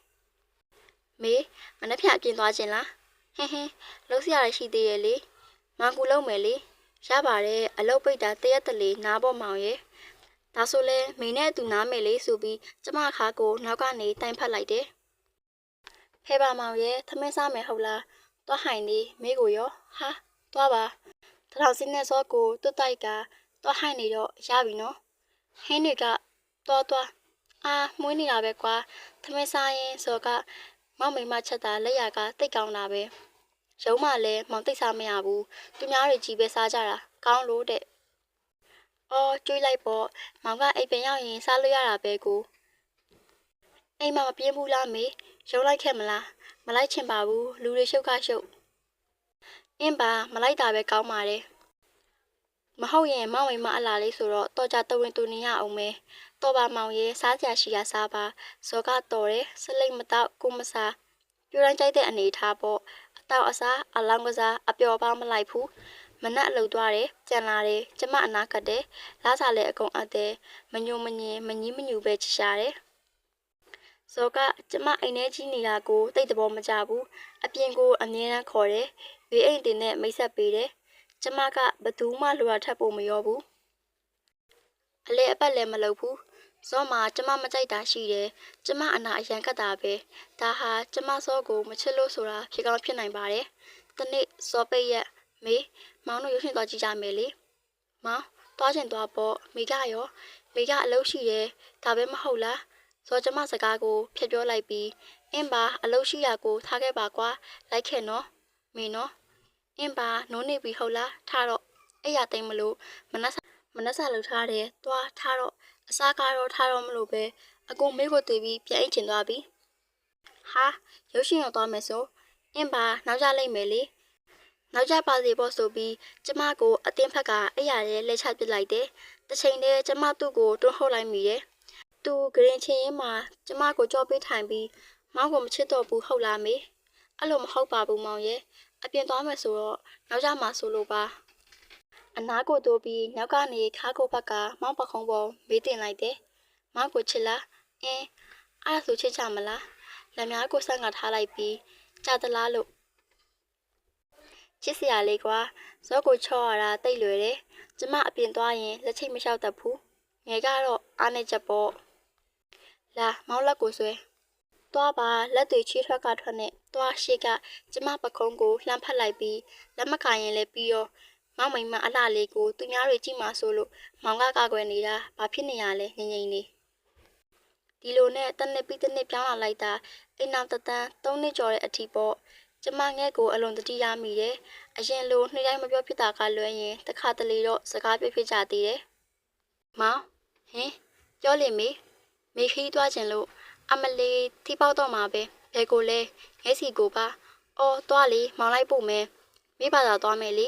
A: ။မေမနှက်ဖြန်အပြင်သွားခြင်းလား။ဟင်းလှုပ်ရှားရရှိသေးရဲ့လေ။မောင်ကူလုံးမယ်လေ။ရပါတယ်အလုပ်ပိတ်တာတရက်တလေနားပေါ်မောင်ရဲ့။ဒါဆိုလဲမိနဲ့အတူနားမယ်လေဆိုပြီးကျမခါကိုနောက်ကနေတိုင်ဖက်လိုက်တယ်။ဖဲပါမောင်ရဲ့သမင်းစားမယ်ဟုတ်လား။သွားဟိုင်နေမိကိုရောဟာသွားပါ။တထောင်စင်းနဲ့စောကိုတွတ်တိုက်ကသွားဟိုင်နေတော့ရပြီနော်။ဟင်းတွေကသွားအာမွေးနေတာပဲကွာ။သမင်းစားရင်စောကမောင်မိမချက်တာလက်ရကတိတ်ကောင်းတာပဲ။ရုံးမှလည်းမောင်တိတ်စားမရဘူး။သူများတွေကြီးပဲစားကြတာကောင်းလို့တဲ့။ အော်ကျွေးလိုက်ပေါ့မောင်ကအိမ်ပြန်ရောက်ရင်စားလို့ရတာပဲကိုအိမ်မှာမပြင်းဘူးလားမေရုံးလိုက်ခဲ့မလားမလိုက်ချင်ပါဘူးလူတွေရှုပ်ခရှုပ်အင်းပါမလိုက်တာပဲကောင်းပါတယ်မဟုတ်ရင်မောင်မိမအလားလေးဆိုတော့တော်ကြတဝင်းတူနေရအောင်မဲတော်ပါမောင်ရဲ့စားစရာရှိရာစားပါဇော်ကတော်တယ်စလိတ်မတော့ကိုမစားပြိုတိုင်းကြိုက်တဲ့အနေထားပေါ့အတော့အစားအလောင်းကစားအပျော်ပါမလိုက်ဘူးမနှက်အလုပ်သွားတယ်ကြံလာတယ်ကျမအနာကတ်တယ်လားစားလဲအကုန်အပ်တယ်မညိုမညင်မကြီးမညူပဲချရှာတယ်ဇော်ကကျမအိမ်ထဲကြီးနေတာကိုတိတ်တဘောမကြဘူးအပြင်ကိုအမြဲတမ်းခေါ်တယ်ဘေးအိမ်တင်နဲ့မိတ်ဆက်ပေးတယ်ကျမကဘသူမှလိုရထပ်ဖို့မရောဘူးအလဲအပတ်လည်းမလုပ်ဘူးဇောမှာကျမမကြိုက်တာရှိတယ်ကျမအနာအရန်ကတ်တာပဲဒါဟာကျမဇောကိုမချစ်လို့ဆိုတာဖြစ်ကောင်းဖြစ်နိုင်ပါတယ်တနေ့ဇောပိတ်ရက်မေမောင်တို့ရုပ်ရှင်သွားကြည့်ကြမယ်လေမောင်သွားချင်သွားပေါ့မိကရောမိကအလုပ်ရှိတယ်ဒါပဲမဟုတ်လားဇောကျမစကားကိုဖြတ်ပြောလိုက်ပြီးအင်းပါအလုပ်ရှိရာကိုထားခဲ့ပါကွာလိုက်ခဲ့နော်မေနော်အင်းပါနိုးနေပြီဟုတ်လားထားတော့အဲ့ရသိမ်းမလို့မနှက်စာလှုပ်ထားတယ်သွားထားတော့အစားကားတော့ထားတော့မလို့ပဲအကိုမေးကိုတည်ပြီးပြန်အိတ်ချင်သွားပြီဟာရုပ်ရှင်ရောက်သွားမယ်ဆိုအင်းပါနောက်ကြလိုက်မယ်လေနောက်ကြပါစေပေါ့ဆိုပြီးကျမကိုအတင်းဖက်ကအဲ့ရရဲ့လက်ချပစ်လိုက်တယ်တစ်ချိန်တည်းကျမသူ့ကိုတွန်းဟုတ်လိုက်မိတယ်သူဂရင်ချင်းရင်မှာကျမကိုကြောပေးထိုင်ပြီးမောင်ကိုမချစ်တော့ဘူးဟုတ်လားမေအဲ့လိုမဟုတ်ပါဘူးမောင်ရဲ့အပြင်သွားမယ်ဆိုတော့နောက်ကြမှာဆိုလို့ပါအနာကိုတိုးပြီးနောက်ကနေခါကိုဘက်ကမောင်ပခုံးပေါ်မေးတင်လိုက်တယ်မောင်ကိုချစ်လားအင်းအဲ့ဆိုချစ်ချမလားလက်များကိုဆက်ငါထားလိုက်ပြီးကြာသလားလို့ချစ်စရာလေးကွာဇောကိုချော့ရတာတိတ်လွယ်တယ်ကျမအပြင်သွားရင်လက်ချိတ်မလျှောက်တတ်ဘူးငယ်ကတော့အားနေချက်ပေါ့လာမောင်လက်ကိုဆွဲသွားပါလက်တွေချီးထွက်ကထွက်နဲ့သွားရှိကကျမပခုံးကိုလှမ်းဖက်လိုက်ပြီးလက်မခံရင်လည်းပြီးရောမောင်မိမအလှလေးကိုသူများတွေကြည့်မှဆိုလို့မောင်ကကွယ်နေတာဘာဖြစ်နေရလဲငငိမ့်နေဒီလိုနဲ့တနစ်ပြီးတနစ်ပြောင်းလာလိုက်တာအိမ်နောက်တန်း3နှစ်ကျော်တဲ့အထိပေါ့ကျမငဲ့ကိုအလွန်တတိယမိတယ်အရင်လိုနှိမ့်တိုင်းမပြောဖြစ်တာကလွဲရင်တခါတလေတော့စကားပြဖြစ်ကြသေးတယ်မောင်ဟင်ပြောလိမ့်မေခီးသွားခြင်းလို့အမလီထိပေါက်တော့မှာပဲဘယ်ကိုလဲငဲစီကိုပါအော်သွားလေမောင်လိုက်ပို့မယ်မိဘသာသွားမယ်လေ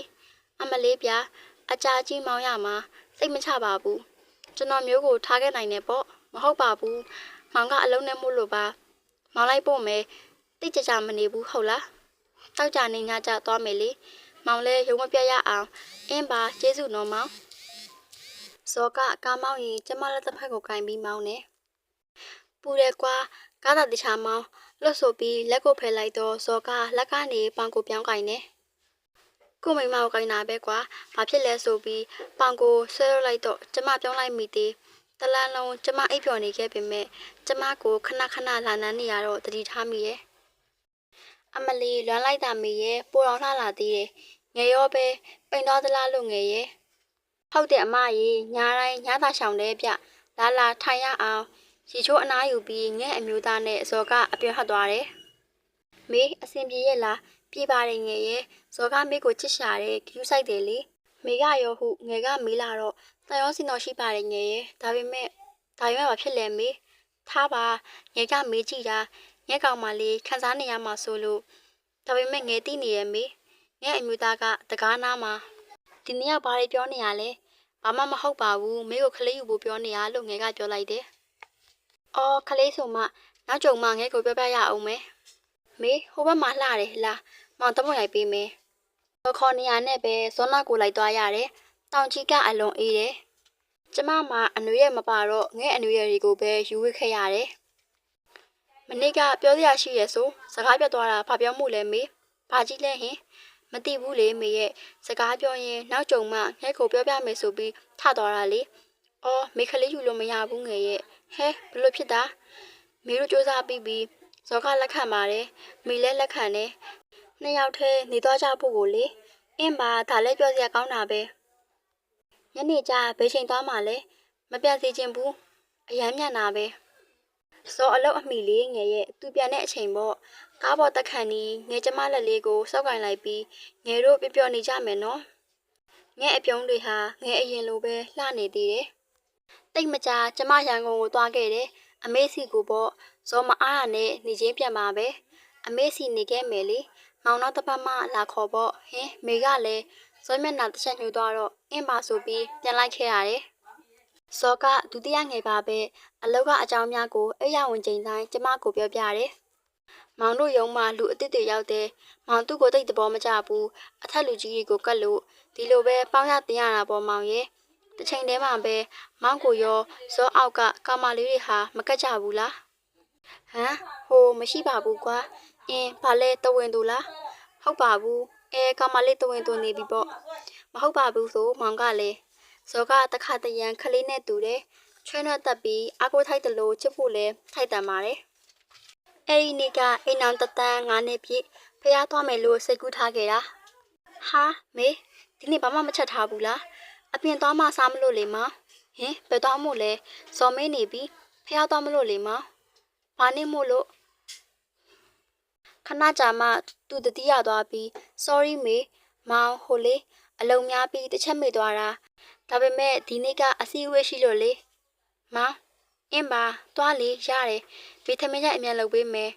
A: အမလေးပြအကြာကြီးမောင်ရမှာစိတ်မချပါဘူးကျွန်တော်မျိုးကိုထားခဲ့နိုင်တယ်ပေါ့မဟုတ်ပါဘူးမောင်ကအလုံးနဲ့မို့လို့ပါမောင်လိုက်ပို့မယ်တိတ်ကြကြမနေဘူးဟုတ်လားတောက်ကြနေညကြသွားမယ်လေမောင်လဲရုံမပြတ်ရအောင်အင်းပါကျေးဇူးနော်မောင်ဇော်ကကားမောင်းရင်ကျမလက်တစ်ဖက်ကိုကင်ပြီးမောင်းတယ်ပူတယ်ကွာကားသာတခြားမောင်းလွတ်ဆိုပြီးလက်ကိုဖယ်လိုက်တော့ဇော်ကလက်ကနေပေါင်ကိုပြောင်းကင်တယ်ကိုမိမကိုကင်တာပဲကွာဘာဖြစ်လဲဆိုပြီးပေါင်ကိုဆွဲလိုက်တော့ကျမပြောင်းလိုက်မိသေးတလန်းလုံးကျမအိပ်ပျော်နေခဲ့ပေမဲ့ကျမကိုခဏခဏလာနန်းနေရတော့တတိထားမိရဲ့အမလီလွမ်းလိုက်တာမိရဲ့ပိုတော်လှလာသေးတယ်ငယ်ရောပဲပိန်သွားသလားလို့ငယ်ရဲ့ဟုတ်တယ်အမကြီးညာတိုင်းညသာရှောင်တယ်ဗျလာထိုင်ရအောင်ရီချိုးအနားယူပြီးငဲ့အမျိုးသားနဲ့ဇော်ကအပြည့်ဟတ်သွားတယ်မေးအဆင်ပြေရဲ့လားပြေပါတယ်ငယ်ရဲ့ဇော်ကမေးကိုချစ်ရှာတယ်ကျူးဆိုင်တယ်လေမေကရောဟုငယ်ကမေးလာတော့တန်ရောစင်တော်ရှိပါတယ်ငယ်ရဲ့ဒါပေမဲ့ဘာဖြစ်လဲမေးထားပါငယ်ကမေးကြည့်တာငဲ့ကောင်မလေးခန်းစားနေရမှာဆိုလို့ဒါပေမဲ့ငယ်သိနေရဲ့မေးငဲ့အမျိုးသားကတကားနားမှာဒီနေ့ကဘာတွေပြောနေရလဲဘာမှမဟုတ်ပါဘူးမေးကိုခလေးယူဖို့ပြောနေရလို့ငယ်ကပြောလိုက်တယ်အော်ခလေးဆိုမှနောက်ကြုံမှငဲ့ကိုပြောပြရအောင်မယ်မေးဟိုဘက်မှာလှတယ်လားမောင်တမွန်ရိုက်ပေးမယ်ခေါ်နေရနဲ့ပဲဇောနာကိုလိုက်သွားရတယ်တောင်ကြီးကအလွန်အေးတယ်ကျမမှအနွေရဲ့မပါတော့ငဲ့အနွေရဲ့တွေကိုပဲယူဝစ်ခဲ့ရတယ်မနေ့ကပြောစရာရှိရဆိုစကားပြတ်သွားတာဘာပြောမှုလဲမေးဘာကြီးလဲဟင်မသိဘူးလေမေရဲ့စကားပြောရင်နောက်ကြုံမှငဲ့ကိုပြောပြမယ်ဆိုပြီးထသွားတာလေအော်မေခလေးယူလို့မရဘူးငယ်ရဲ့ဟဲဘလို့ဖြစ်တာမေတို့စူးစမ်းပြီးဇော်ကလက်ခံပါတယ်မေလည်းလက်ခံတယ်နှစ်ယောက်တည်းနေသွားကြဖို့ကိုလေအင်းပါဒါလည်းပြောစရာကောင်းတာပဲညနေကျဘယ်ချိန်သွားမှလဲမပြတ်စီခြင်းဘူးအရမ်းမြန်တာပဲဇော်အလောက်အမိလေးငယ်ရဲ့သူပြန်တဲ့အချိန်ပေါ့ကားပေါ်တက်ခန့်နီးငယ်ကျမလက်လေးကိုစောက်ကင်လိုက်ပြီးငယ်တို့ပျော်နေကြမယ်နော် ငဲ့အပြုံးတွေဟာငဲ့အရင်လိုပဲလှနေသေးတယ်တိတ်မကြကျမရန်ကုန်ကိုသွားခဲ့တယ်အမေစီကိုပေါ့ဇော်မအားရနဲ့နေချင်းပြန်ပါပဲအမေစီနေခဲ့မယ်လေမောင်နောက်တစ်ပတ်မှလာခေါ်ပေါ့ဟင်မေကလည်းဇော်မျက်နှာတစ်ချက်ညှိုးသွားတော့အင်းပါဆိုပြီးပြန်လိုက်ခဲ့ရတယ်ဇော်ကဒုတိယငယ်ပါပဲအလောက်ကအကြောင်းများကိုအဲ့ရဝင်ချိန်တိုင်းကျမကိုပြောပြတယ်မောင်တို့ရုံးမှလူအစ်စ်တွေရောက်တယ်မောင်သူ့ကိုတိတ်သဘောမကျဘူးအထက်လူကြီးတွေကိုကတ်လို့ဒီလိုပဲပေါင်းရတင်ရတာပေါ့မောင်ရဲ့တစ်ချိန်တည်းမှာပဲမောင်ကိုရောဇောအောက်ကကာမလေးတွေဟာမကတ်ကြဘူးလားဟမ်ဟိုမရှိပါဘူးကွာအင်းဘာလဲတဝင်သူလားဟုတ်ပါဘူးကာမလေးတဝင်သူနေပြီပေါ့မဟုတ်ပါဘူးဆိုမောင်ကလည်းဇောကတခါတရံခလေးနဲ့တူတယ်ချွဲနှက်တက်ပြီးအကိုထိုက်တယ်လို့ချစ်ဖို့လဲထိုက်တန်ပါတယ်အဲ့ဒီနေ့ကအိမ်အောင်တတန်း9နှစ်ပြည့်ဖះသွားမယ်လို့စိတ်ကူးထားခဲ့တာဟာမေဒီနေ့ဘာမှမချက်ထားဘူးလားအပြင်သွားမှစားမလို့လေမောင်ဟင်ဘယ်သွားမို့လဲဇော်မင်းနေပြီဖះသွားမလို့လေမောင်ဘာနေမို့လို့ခဏကြာမှသူတတိယသွားပြီး sorry မေမောင်ဟိုလေအလုံးများပြီးတစ်ချက်မေ့သွားတာဒါပေမဲ့ဒီနေ့ကအစည်းအဝေးရှိလို့လေမောင်အင်းပါသွားလေရတယ်ဗီတာမင်ရိုက်အမြန်လုပ်ပေးမယ်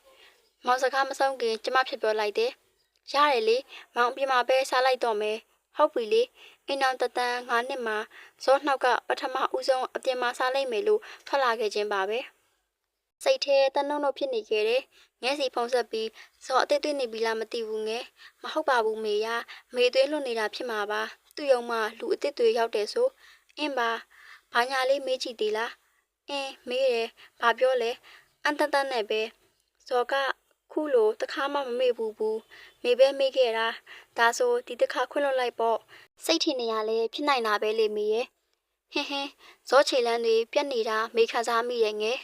A: မောင်စကားမဆုံးခင်ကျမဖြစ်ပြောလိုက်တယ်ရတယ်လေမောင်ပြင်မှာပဲစားလိုက်တော့မယ်ဟုတ်ပြီလေအိမ်အောင်တတန်း9နှစ်မှာဇောနှောက်ကပထမဦးဆုံးအပြင်မှာစားလိုက်မယ်လို့ထွက်လာခဲ့ခြင်းပါပဲစိတ်ထဲတနှုံလို့ဖြစ်နေခဲ့တယ်ငဲစီဖုံးဆက်ပြီးဇောအတိတ်တွေ့နေပြီလားမသိဘူးငယ်မဟုတ်ပါဘူးမေရမေသွေးလွတ်နေတာဖြစ်မှာပါသူ့ယုံမှလူအတိတ်တွေရောက်တယ်ဆိုအင်းပါဘာညာလေးမေးကြည့်သေးလားအင်းမေးတယ်ဘာပြောလဲအန်တန်နဲ့ပဲဇော်ကခုလိုတခါမှမမေ့ဘူးမေပဲမေးခဲ့တာဒါဆိုဒီတခါခွင့်လွှတ်လိုက်ပေါ့စိတ်ထင်နေရလဲဖြစ်နိုင်တာပဲလေမေရဲ့ဟင်းဇောချေလန်းတွေပြက်နေတာမေခန်းစားမိရဲ့ငယ်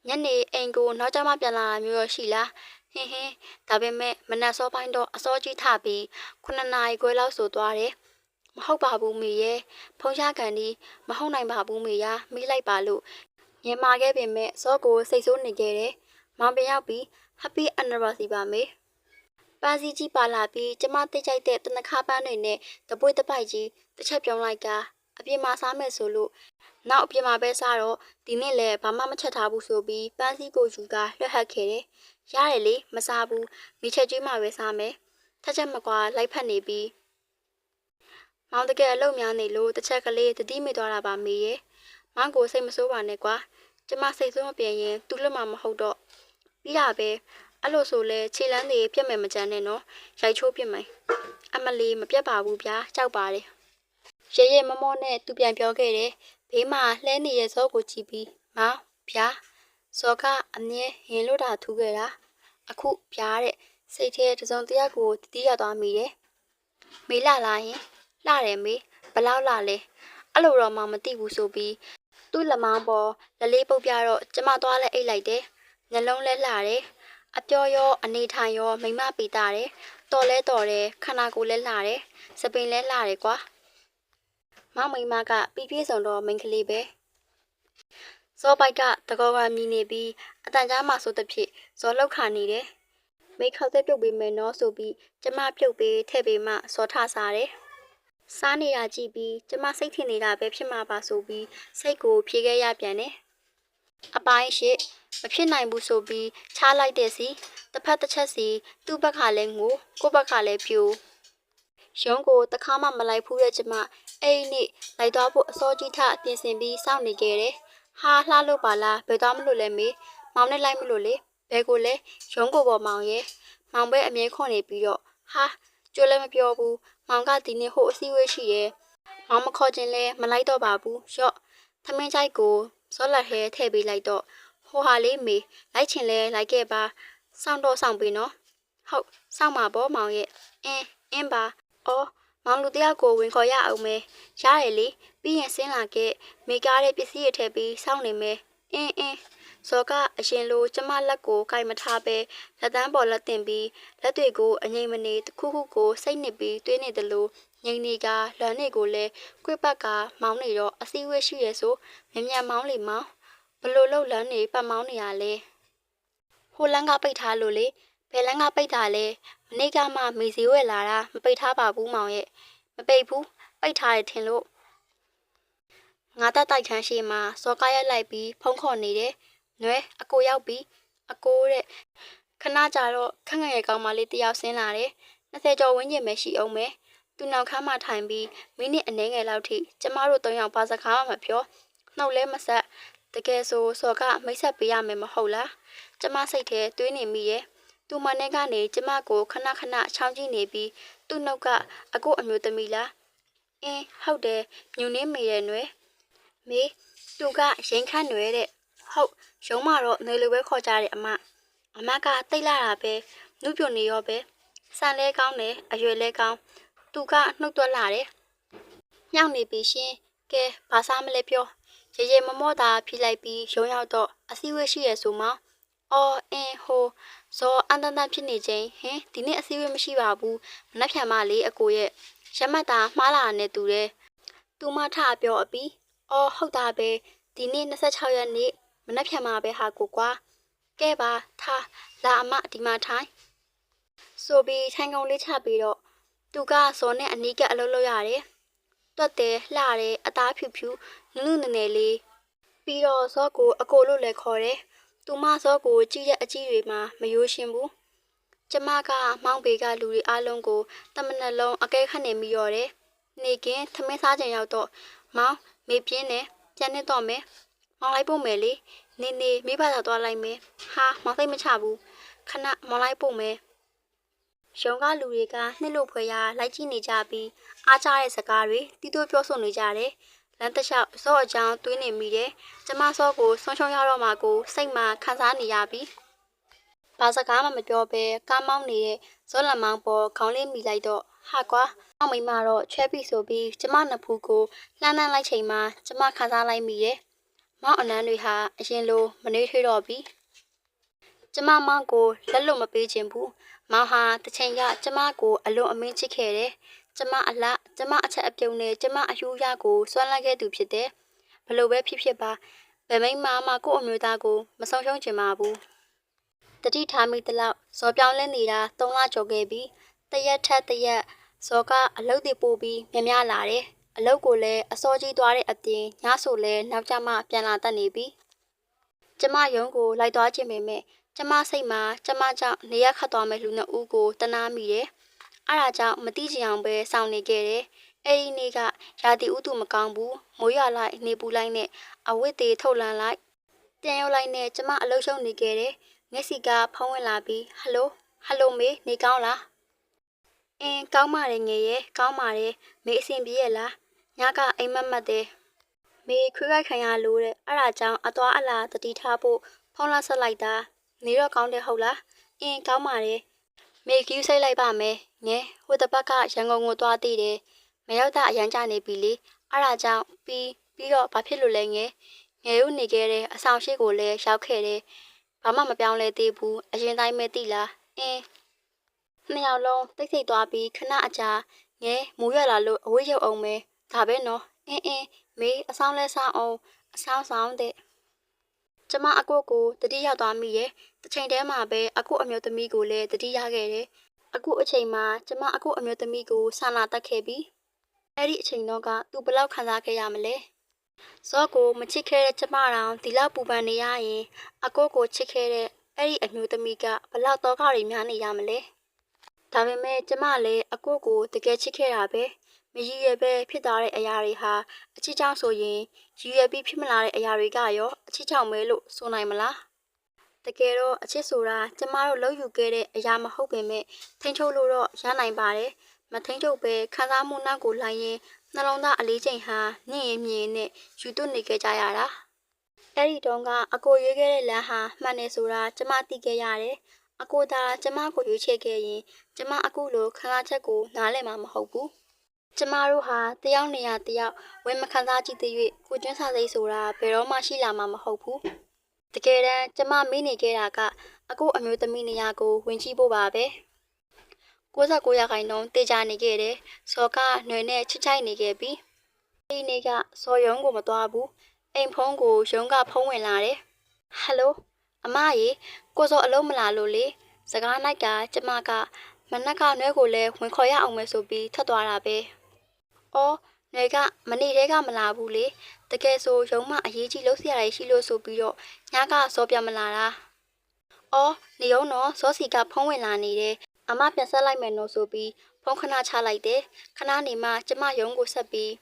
A: ညနေအိမ်ကိုနောက်ကျမှပြန်လာတာမျိုးရရှိလားဟင်းဒါပေမဲ့မနက်စောပိုင်းတော့အစောကြီးထပြီး9နာရီခွဲလောက်ဆိုသွားတယ်မဟုတ်ပါဘူးမေရဲ့ဖုံးရကန်ဒီမဟုတ်နိုင်ပါဘူးမေရမိလိုက်ပါလို့ညင်မာခဲ့ပေမဲ့ဇောကိုစိတ်ဆိုးနေခဲ့တယ်မောင်ပြန်ရောက်ပြီး Happy Anniversary ပါမေပါစီကြီးပါလာပြီးကျမတိတ်ကြိုက်တဲ့တနခါပန်းတွေနဲ့တပွေးတပိုက်ကြီးတစ်ချက်ပြုံးလိုက်ကအပြင်မှာစားမယ်ဆိုလို့နောက်အပြင်မှာပဲစားတော့ဒီနေ့လည်းဘာမှမချက်ထားဘူးဆိုပြီးပန်းစည်းကိုယူကလွှတ်ဟတ်ခဲ့တယ်။ရတယ်လေမစားဘူးမိချက်ကျွေးမှပဲစားမယ်။ထက်ချက်မကွာလိုက်ဖက်နေပြီးမောင်တကယ်အလုပ်များနေလို့တစ်ချက်ကလေးတတိမိသွားတာပါမေရဲ့။မောင်ကိုစိတ်မဆိုးပါနဲ့ကွာ။ကျမစိတ်ဆိုးမပြေရင်သူ့လက်မှာမဟုတ်တော့ပြီးတာပဲအဲ့လိုဆိုလဲခြေလန်းတွေပြက်မယ်မကြမ်းနဲ့နော်ရိုက်ချိုးပြစ်မယ်အမလီမပြတ်ပါဘူးဗျာကြောက်ပါတယ်ရဲရဲမမောနဲ့သူပြန်ပြောခဲ့တယ်ဘေးမှာလှဲနေတဲ့ဇောကိုကြည့်ပြီးမောင်ဗျာဇောကအမြဲရင်လို့တာထူးခဲ့တာအခုဗျာတဲ့စိတ်ထဲတစုံတယောက်ကိုတတိယသွားမိတယ်မေးလာလားရင်လှတယ်မေဘလောက်လှလဲအဲ့လိုတော့မှမသိဘူးဆိုပြီးသူ့လက်မောင်းပေါ်လလေးပုတ်ပြတော့ကျမသွားလဲအိတ်လိုက်တယ်နှလုံးလဲလှတယ်အပြောရောအနေထိုင်ရောမိမပီတာတယ်တော်လဲတော်တယ်ခန္ဓာကိုယ်လဲလှတယ်စပင်လဲလှတယ်ကွာမောင်မိမကပြီးပြည့်စုံတော့မိန်းကလေးပဲဇောပိုက်ကတကောကမြည်နေပြီးအတန်ကြားမှဆိုတဲ့ဖြစ်ဇောလောက်ခါနေတယ်မိခောက်သက်ပြုတ်ပေးမယ်နော်ဆိုပြီးကျမပြုတ်ပေးထည့်ပေးမှဇောထစားတယ်စားနေတာကြည့်ပြီးကျမစိတ်ထင်နေတာပဲဖြစ်မှာပါဆိုပြီးစိတ်ကိုဖြေခဲ့ရပြန်တယ်အပိုင်းရှိမဖြစ်နိုင်ဘူးဆိုပြီးချားလိုက်တဲ့စီတစ်ဖက်တစ်ချက်စီသူ့ဘက်ကလည်းငိုကိုယ့်ဘက်ကလည်းဖြူရုံးကိုတခါမှမလိုက်ဘူးတဲ့ကျမအဲ့ဒီနေ့လိုက်သွားဖို့အစောကြီးထပြင်ဆင်ပြီးစောင့်နေခဲ့တယ်ဟာလှလို့ပါလားဘယ်သွားမလို့လဲမေမောင်နဲ့လိုက်မလို့လေဘယ်ကိုလဲရုံးကိုပေါ်မောင်ရဲ့မောင်ပဲအမြဲခွန်နေပြီးတော့ဟာကြိုးလည်းမပြောဘူးမောင်ကဒီနေ့ဟိုအစည်းအဝေးရှိရဲ့မောင်မခေါ်ခြင်းလဲမလိုက်တော့ပါဘူးရော့သမင်းကြိုက်ကိုစောလက်ဟဲထည့်ပေးလိုက်တော့ဟိုဟာလေးမေလိုက်ချင်လဲလိုက်ခဲ့ပါစောင့်တော့စောင့်ပေးနော်ဟုတ်စောင့်ပါပေါ့မောင်ရဲ့အင်းပါအော်မောင်လူတယောက်ကိုဝင်ခေါ်ရအောင်မယ်ရတယ်လေပြီးရင်ဆင်းလာခဲ့မိကားတဲ့ပစ္စည်းရထည့်ပြီးစောင့်နေမယ်အင်းဇော်ကအရင်လိုကျမလက်ကိုကင်မထားပဲလက်တန်းပေါ်လက်တင်ပြီးလက်တွေကိုအငိမ့်မနေတစ်ခုခုကိုစိတ်နစ်ပြီးတွေးနေတယ်လို့ငိမ့်နေကလမ်းတွေကိုလည်းကွေ့ပတ်ကမောင်းနေတော့အစည်းအဝေးရှိရဲဆိုမြန်မောင်းလေမောင်းဘလို့လှုပ်လန်းနေပတ်မောင်းနေရလဲဟိုလန်းကပိတ်ထားလို့လေဘယ်လန်းကပိတ်တာလဲမနေ့ကမှမေစီဝဲလာတာမပိတ်ထားပါဘူးမောင်ရဲ့ ပိတ်ဘူးပိတ်ထားတယ်ထင်လို့ငါတက်တိုက်ခန်းရှိမှာစောကားရက်လိုက်ပြီးဖုံးခေါ်နေတယ်နွဲအကိုရောက်ပြီးအကိုတဲ့ခဏကြာတော့ခန့်ငယ်ငယ်ကောင်းမလေးတယောက်ဆင်းလာတယ်20ကျော်ဝန်းကျင်ပဲရှိအောင်မယ်သူနောက်ခန်းမှာထိုင်ပြီးမိနစ်အနည်းငယ်လောက်ထိကျမတို့3ယောက်ဘာစကားမှမပြောနှုတ်လဲမဆက်တကယ်ဆိုစောကမိတ်ဆက်ပေးရမယ်မဟုတ်လားကျမစိတ်ထဲတွေးနေမိရဲ့သူမနဲ့ကနေကျမကိုခဏခဏချောင်းကြည့်နေပြီးသူ့နှုတ်ကအကိုအမျိုးသမီးလားအင်းဟုတ်တယ်ညူနေမိရဲ့နွယ်မေသူကရင်ခန့်နွယ်တဲ့ဟုတ်ရုံးမတော့နေလိုပဲခေါ်ကြတယ်အမကတိတ်လာတာပဲနုပြိုနေရောပဲဆန်လဲကောင်းတယ်အရွယ်လဲကောင်းသူကနှုတ်သွက်လာတယ်ညောင်နေပြီရှင်ကဲဘာစားမလဲပြောရေရေမမော့တာဖြီးလိုက်ပြီးရုံးရောက်တော့အစည်းအဝေးရှိရဆိုမှအော်အင်းဟိုဇော်အန်တန်တန်ဖြစ်နေချင်းဟင်ဒီနေ့အစည်းအဝေးမရှိပါဘူးမနှက်ဖြန်မလေးအကိုရဲ့ရမတ်တာမှားလာနဲ့တူတယ်သူမထပြောအပြီးအော်ဟုတ်တာပဲဒီနေ့26ရက်နေ့မနှက်ဖြန်မှာပဲဟာကိုကွာကဲပါထားလာအမဒီမှာထိုင်ဆိုပြီးထိုင်ကုန်လေးချပြီးတော့သူကဇော်နဲ့အနီးကအလုပ်လုပ်ရတယ်တွတ်တယ်လှတယ်အသားဖြူဖြူနုနုနယ်နယ်လေးပြီးတော့ဇော့ကိုအကိုလို့လည်းခေါ်တယ်သူမဇော့ကိုကြည့်တဲ့အကြည့်တွေမှာမယိုးရှင်းဘူးကျမကမောင်ဘေကလူတွေအားလုံးကိုတမနက်လုံးအကဲခတ်နေမိရော်တယ်နေကင်းထမင်းစားချိန်ရောက်တော့မောင်မေပြင်းတယ်ပြန်နေတော့မယ်မောင်လိုက်ဖို့မယ်လေနေမိဘသာသွားလိုက်မယ်ဟာမောင်သိမချဘူးခဏမောင်လိုက်ဖို့မယ်ရုံးကလူတွေကနှစ်လို့ဖွယ်ရလိုက်ကြည့်နေကြပြီးအားကြတဲ့စကားတွေတီးတိုးပြောဆိုနေကြတယ်လမ်းတစ်လျှောက်စော့အကြောင်းတွေးနေမိတယ်ကျမစော့ကိုဆုံးရှုံးရတော့မှကိုစိတ်မှခံစားနေရပြီဘာစကားမှမပြောဘဲကားမောင်းနေတဲ့ဇောလမောင်ပေါ်ခေါင်းလေးမိလိုက်တော့ဟာကွာမောင်မိမတော့ချဲပြီဆိုပြီးကျမနှစ်ဖူးကိုလှမ်းလိုက်ချိန်မှာကျမခံစားလိုက်မိရဲ့မောင်အနန်းတွေဟာအရင်လိုမနှေးထွေးတော့ပြီကျမမောင်ကိုလက်လွတ်မပေးခြင်းဘူးမောင်ဟာတစ်ချိန်ကကျမကိုအလွန်အမင်းချစ်ခဲ့တယ်ကျမအလားကျမအချက်အပြုံနဲ့ကျမအယူရကိုစွန့်လိုက်ခဲ့သူဖြစ်တယ်ဘလို့ပဲဖြစ်ပါဗမိန်မကို့အမျိုးသားကိုမဆုံးရှုံးချင်ပါဘူးတတိထားမိတလောက်ဇော်ပြောင်းလဲနေတာ3လကျော်ခဲ့ပြီတရက်ထက်တရက်ဇော်ကအလုတ်တွေပို့ပြီးများလာတယ်အလုတ်ကိုလည်းအစောကြီးသွားတဲ့အပြင်ညဆိုလဲနောက်ကျမှပြန်လာတတ်နေပြီကျမယုံကိုလိုက်သွားခြင်းပေမဲ့ကျမစိတ်မှာကျမကြောင့်နေရခတ်သွားမဲ့လူနှစ်ဦးကိုတနာမိတယ်အဲ့ဒါကြောင့်မတိချင်အောင်ပဲစောင့်နေခဲ့တယ်အဲ့ဒီနေ့ကရာသီဥတုမကောင်းဘူးမိုးရွာလိုက်နေပူလိုက်နဲ့အဝတ်တွေထုတ်လန်းလိုက်ပြန်ရောက်လိုက်နဲ့ကျမအလုပ်ရှုံးနေခဲ့တယ်မျက်စိကဖုံးဝင်လာပြီးဟယ်လိုမေနေကောင်းလားအင်းကောင်းပါတယ်ငယ်ရဲ့ကောင်းပါတယ်မေအဆင်ပြေရဲ့လားညကအိမ်မက်တဲ့မေခွေးခိုက်ခံရလို့တဲ့အဲ့ဒါကြောင့်အသွားအလာတတိထားဖို့ဖုံးလာဆက်လိုက်တာနေတော့ကောင်းတယ်ဟုတ်လားအင်းကောင်းပါတယ်မေကယူဆိုင်လိုက်ပါမယ်ငယ်ဟိုတပတ်ကရန်ကုန်ကိုသွားသေးတယ်မရောက်တာအရန်ကြနေပြီလေအဲ့ဒါကြောင့်ပြီးတော့ဘာဖြစ်လို့လဲငယ်တို့နေခဲ့တဲ့အဆောင်ရှိကိုလည်းရောက်ခဲ့တယ်ဘာမှမပြောင်းလဲသေးဘူးအရင်တိုင်းပဲတိလားအင်းနှစ်ယောက်လုံးတိတ်ဆိတ်သွားပြီးခဏအကြာငယ်မိုးရွာလာလို့အဝေးရောက်အောင်မယ်ဒါပဲနော်အင်းမေအဆောင်လဲဆောင်အောင်အဆောင်တဲ့ကျမအကိုကိုတတိရောက်သွားမိရဲ့တစ်ချိန်တည်းမှာပဲအကိုအမျိုးသမီးကိုလည်းတတိရခဲ့တယ်အခုအချိန်မှာကျမအကိုအမျိုးသမီးကိုဆာနာတက်ခဲ့ပြီအဲ့ဒီအချိန်တော့ကသူဘလောက်ခံစားခဲ့ရမလဲဇော့ကိုမချစ်ခဲ့တဲ့ကျမတောင်ဒီလောက်ပူပန်နေရရင်အကိုကိုချစ်ခဲ့တဲ့အဲ့ဒီအမျိုးသမီးကဘလောက်တော့ခရီများနေရမလဲဒါပေမဲ့ကျမလည်းအကိုကိုတကယ်ချစ်ခဲ့တာပဲမရည်ရွယ်ပဲဖြစ်သွားတဲ့အရာတွေဟာအချစ်ကြောင့်ဆိုရင်ရည်ရွယ်ပြီးဖြစ်မလာတဲ့အရာတွေကရောအချစ်ကြောင့်ပဲလို့ဆိုနိုင်မလားတကယ်တော့အချစ်ဆိုတာကျမတို့လှုပ်ယူခဲ့တဲ့အရာမဟုတ်ပေမဲ့ထိန်းချုပ်လို့တော့ရနိုင်ပါတယ်မထိန်းချုပ်ပဲခံစားမှုနောက်ကိုလိုက်ရင်နှလုံးသားအလေးချိန်ဟာညင်ရင်မြင်နဲ့ယူသွနေခဲ့ကြရတာအဲ့ဒီတုန်းကအကိုရွေးခဲ့တဲ့လမ်းဟာမှန်တယ်ဆိုတာကျမသိခဲ့ရတယ်အကိုသာကျမကိုရွေးချယ်ခဲ့ရင်ကျမအခုလိုခံစားချက်ကိုနားလည်မှာမဟုတ်ဘူးကျမတို့ဟာတယောက်နေရာတယောက်ဝင်မခံစားကြည့်သေး၍ကိုကျွန်းစာစိတ်ဆိုတာဘယ်တော့မှရှိလာမှာမဟုတ်ဘူးတကယ်တမ်းကျမမေ့နေခဲ့တာကအကိုအမျိုးသမီးနေရာကိုဝင်ကြည့်ဖို့ပါပဲ69ရာခိုင်နှုန်းတေချာနေခဲ့တယ်စော်ကຫນွေနဲ့ချစ်ချိုက်နေခဲ့ပြီဒီနေ့ကစော်ရုံးကိုမသွားဘူးအိမ်ဖုန်းကိုရုံးကဖုန်းဝင်လာတယ်ဟယ်လိုအမရေကိုစော်အလုံးမလာလို့လေစကားလိုက်ကကျမကမနက်ကနှွဲကိုလည်းဝင်ခေါ်ရအောင်မယ်ဆိုပြီးထွက်သွားတာပဲ အော်နေကမနေ့တည်းကမလာဘူးလေတကယ်ဆိုရုံမအရေးကြီးလို့ဆရာကြီးရှိလို့ဆိုပြီးတော့ညကစောပြမလာတာအော်နေုံတော့စောစီကဖုံးဝင်လာနေတယ်အမပြန်ဆက်လိုက်မယ်နော်ဆိုပြီးဖုံးခဏချလိုက်တယ်ခဏနေမှကျမရုံကိုဆက်ပြီး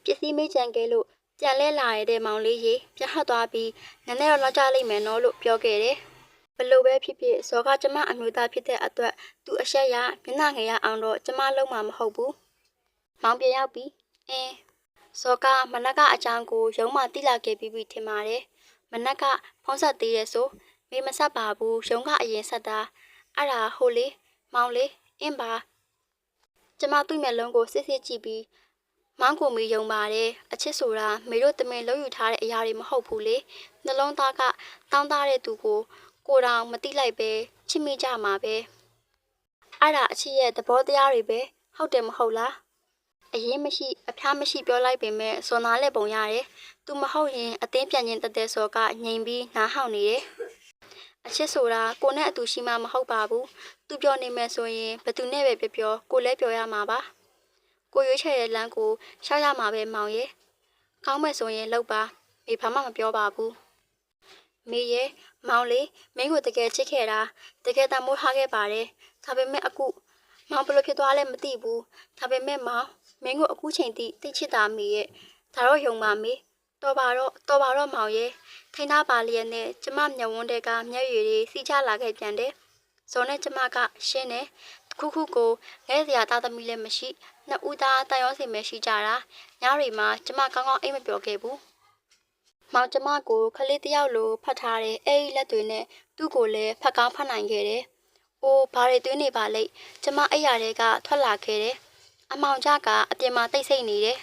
A: ပစ္စည်းမေးချန်ခဲ့လို့ပြန်လဲလာရတဲ့မောင်လေးရေပြန်ဟတ်သွားပြီးနည်းနည်းတော့လောက်ကြလိမ့်မယ်နော်လို့ပြောခဲ့တယ်ဘလို့ပဲဖြစ်ဖြစ်ဇော်ကကျမအမျိုးသားဖြစ်တဲ့အတွက်သူအဆက်ရမျက်နှာငယ်ရအောင်တော့ကျမလုံးမှာမဟုတ်ဘူးမောင်ပြန်ရောက်ပြီးဇော်ကမနက်ကအကြောင်းကိုရုံးမှတိလာခဲ့ပြီးထင်ပါတယ်မနက်ကဖုံးဆက်သေးရဲ့ဆိုမေမဆက်ပါဘူးရုံးကအရင်ဆက်တာအဲ့ဒါဟိုလေမောင်လေးအင်းပါကျမသူ့မျက်လုံးကိုစစ်စစ်ကြည့်ပြီးမောင်ကိုမီယုံပါတယ်အချစ်ဆိုတာမေတို့တမင်လုံးယူထားတဲ့အရာတွေမဟုတ်ဘူးလေနှလုံးသားကတောင်းတတဲ့သူကိုတောင်မတိလိုက်ပဲချစ်မိကြမှာပဲအဲ့ဒါအချစ်ရဲ့သဘောတရားတွေပဲဟုတ်တယ်မဟုတ်လားအရင်မရှိအဖျားမရှိပြောလိုက်ပေမဲ့စော်နာလက်ပုံရတယ်သူမဟုတ်ရင်အတင်းပြန်ရင်တသက်စော်ကငြိမ်ပြီးနားဟောင်နေတယ်အချစ်ဆိုတာကိုနဲ့အတူရှိမှမဟုတ်ပါဘူးသူပြောနေမယ်ဆိုရင်ဘသူနဲ့ပဲပြောကိုလည်းပြောရမှာပါကိုရွေးချယ်တဲ့လမ်းကိုရှောက်ရမှာပဲမောင်ရဲ့ကောင်းမယ်ဆိုရင်လောက်ပါမေဘာမှမပြောပါဘူးမေရဲ့မောင်လေးမင်းကိုတကယ်ချစ်ခဲ့တာတကယ်တမိုးထားခဲ့ပါတယ်ဒါပေမဲ့အခုမောင်ဘယ်လိုဖြစ်သွားလဲမသိဘူးဒါပေမဲ့မောင်မင်းကိုအခုချိန်ထိသိချစ်တာမေရဲ့ဒါတော့ယုံပါမေတော်ပါတော့မောင်ရဲ့ထိန်းသားပါလျက်နဲ့ကျမမျက်ဝန်းတဲကမျက်ရည်တွေစီးချလာခဲ့ပြန်တယ်ဇော်နဲ့ကျမကရှင်းတယ်ခုကိုငဲစရာသားသမီးလည်းမရှိနှစ်ဦးသားတန်ရောစင်ပဲရှိကြတာညတွေမှာကျမကောင်းကောင်းအိမ်မပြောခဲ့ဘူးမောင်ကျမကိုခလေးတယောက်လိုဖတ်ထားတဲ့အဲ့ဒီလက်တွေနဲ့သူ့ကိုလည်းဖတ်ကောင်းဖတ်နိုင်ခဲ့တယ်။အိုးဘာတွေသွင်းနေပါလိမ့်ကျမအဲ့ရတွေကထွက်လာခဲ့တယ်။အမောင်ကြကအပြင်မှာတိတ်ဆိတ်နေတယ်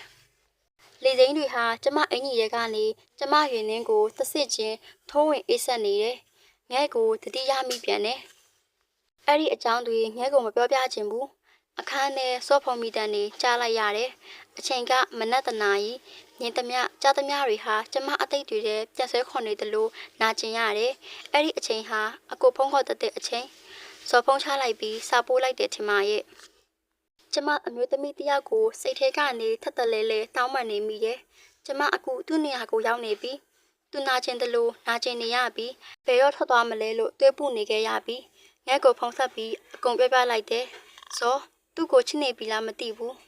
A: ။လေစိမ်းတွေဟာကျမအင်ကြီးတွေကနေကျမရင်နှင်းကိုသစစ်ချင်းထိုးဝင်အေးဆက်နေတယ်။ငဲကိုတတိယမိပြန်တယ်။အဲ့ဒီအကြောင်းတွေငဲကိုမပြောပြချင်ဘူး။အခန်းထဲစော့ဖုံမီတန်တွေကြားလိုက်ရတယ်။အချိန်ကမနက်တနာရီညင်သမျှကြားသမျှတွေဟာကျမအသိတွေတဲ့ပြက်ဆွဲခွန်နေတယ်လို့နာကျင်ရတယ်။အဲ့ဒီအချိန်ဟာအကိုဖုံးခေါ်တဲ့အချိန်စော်ဖုံးချလိုက်ပြီးစာပိုးလိုက်တယ်ထင်ပါရဲ့။ကျမအမျိုးသမီးတယောက်ကိုစိတ်ထဲကနေထက်တလဲလဲတောင်းပန်နေမိရဲ့။ကျမအခုသူ့နေရာကိုရောက်နေပြီ။သူနာကျင်တယ်လို့နာကျင်နေရပြီ။ဘယ်တော့ထွက်သွားမလဲလို့တွေးပူနေခဲ့ရပြီ။ငဲ့ကိုဖုံးဆက်ပြီးအကုန်ပြလိုက်တယ်။ဇော်သူ့ကိုချစ်နေပြီလားမသိဘူး။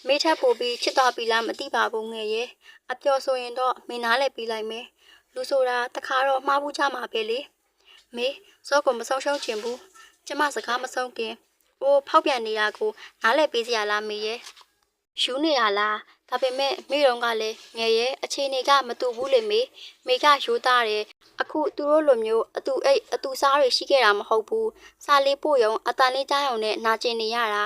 A: မေးထပ်ပို့ပြီးချစ်သွားပြီလားမသိပါဘူးငယ်ရဲ့အပျော်ဆိုရင်တော့မင်းနားလဲပြီးလိုက်မယ်လူဆိုတာတခါတော့မှားဘူးကြမှာပဲလေမေစောကိုမဆုံးရှုံးချင်ဘူးကျမစကားမဆုံးခင်အိုးဖောက်ပြန်နေတာကိုနားလဲပေးစရာလားမေရဲ့ယူနေရလားဒါပေမဲ့မိတော်ကလည်းငယ်ရဲ့အခြေအနေကမတူဘူးလေမေကရိုးသားတယ်အခုသူတို့လိုမျိုးအတူအိတ်အတူစားတွေရှိခဲ့တာမဟုတ်ဘူးစားလေးပို့ရုံအတန်လေးကြားရုံနဲ့နာကျင်နေရတာ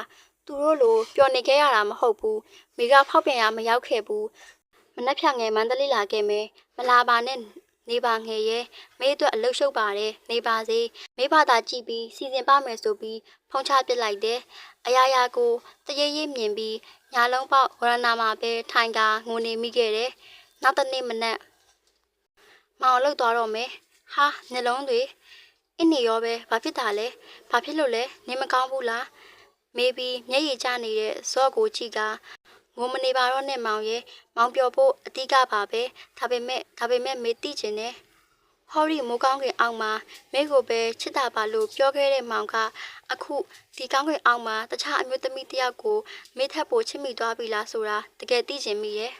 A: သူတို့လိုပျော်နေခဲ့ရတာမဟုတ်ဘူးမိကဖောက်ပြန်ရမရောက်ခဲ့ဘူးမနှက်ဖြာငယ်မန်းတလေးလာခဲ့မယ်မလာပါနဲ့နေပါငယ်ရဲ့မေးအတွက်အလုရှုပ်ပါတယ်နေပါစေမိဘသာကြည့်ပြီးစီစဉ်ပါမယ်ဆိုပြီးဖုံးချပစ်လိုက်တယ်အရာရာကိုတရေရေးမြင်ပြီးညာလုံးပေါက်ဝရဏမှာပဲထိုင်ကာငိုနေမိခဲ့တယ်နောက်တစ်နေ့မနက်မောင်လောက်သွားတော့မယ်ဟာနှလုံးတွေအင်းနေရောပဲဘာဖြစ်တာလဲဘာဖြစ်လို့လဲနေမကောင်းဘူးလားမေးပြီးမျက်ရည်ကျနေတဲ့ဇော့ကိုကြည့်ကငိုမနေပါတော့နဲ့မောင်ရဲ့မောင်ပြောဖို့အတိကပါပဲဒါပေမဲ့မေသိချင်တယ်ဟော်ရီမိုးကောင်းကင်အောက်မှာမိကိုပဲချစ်တာပါလို့ပြောခဲ့တဲ့မောင်ကအခုဒီကောင်းကင်အောက်မှာတခြားအမျိုးသမီးတယောက်ကိုမိထပ်ဖို့ချစ်မိသွားပြီလားဆိုတာတကယ်သိချင်မိရဲ့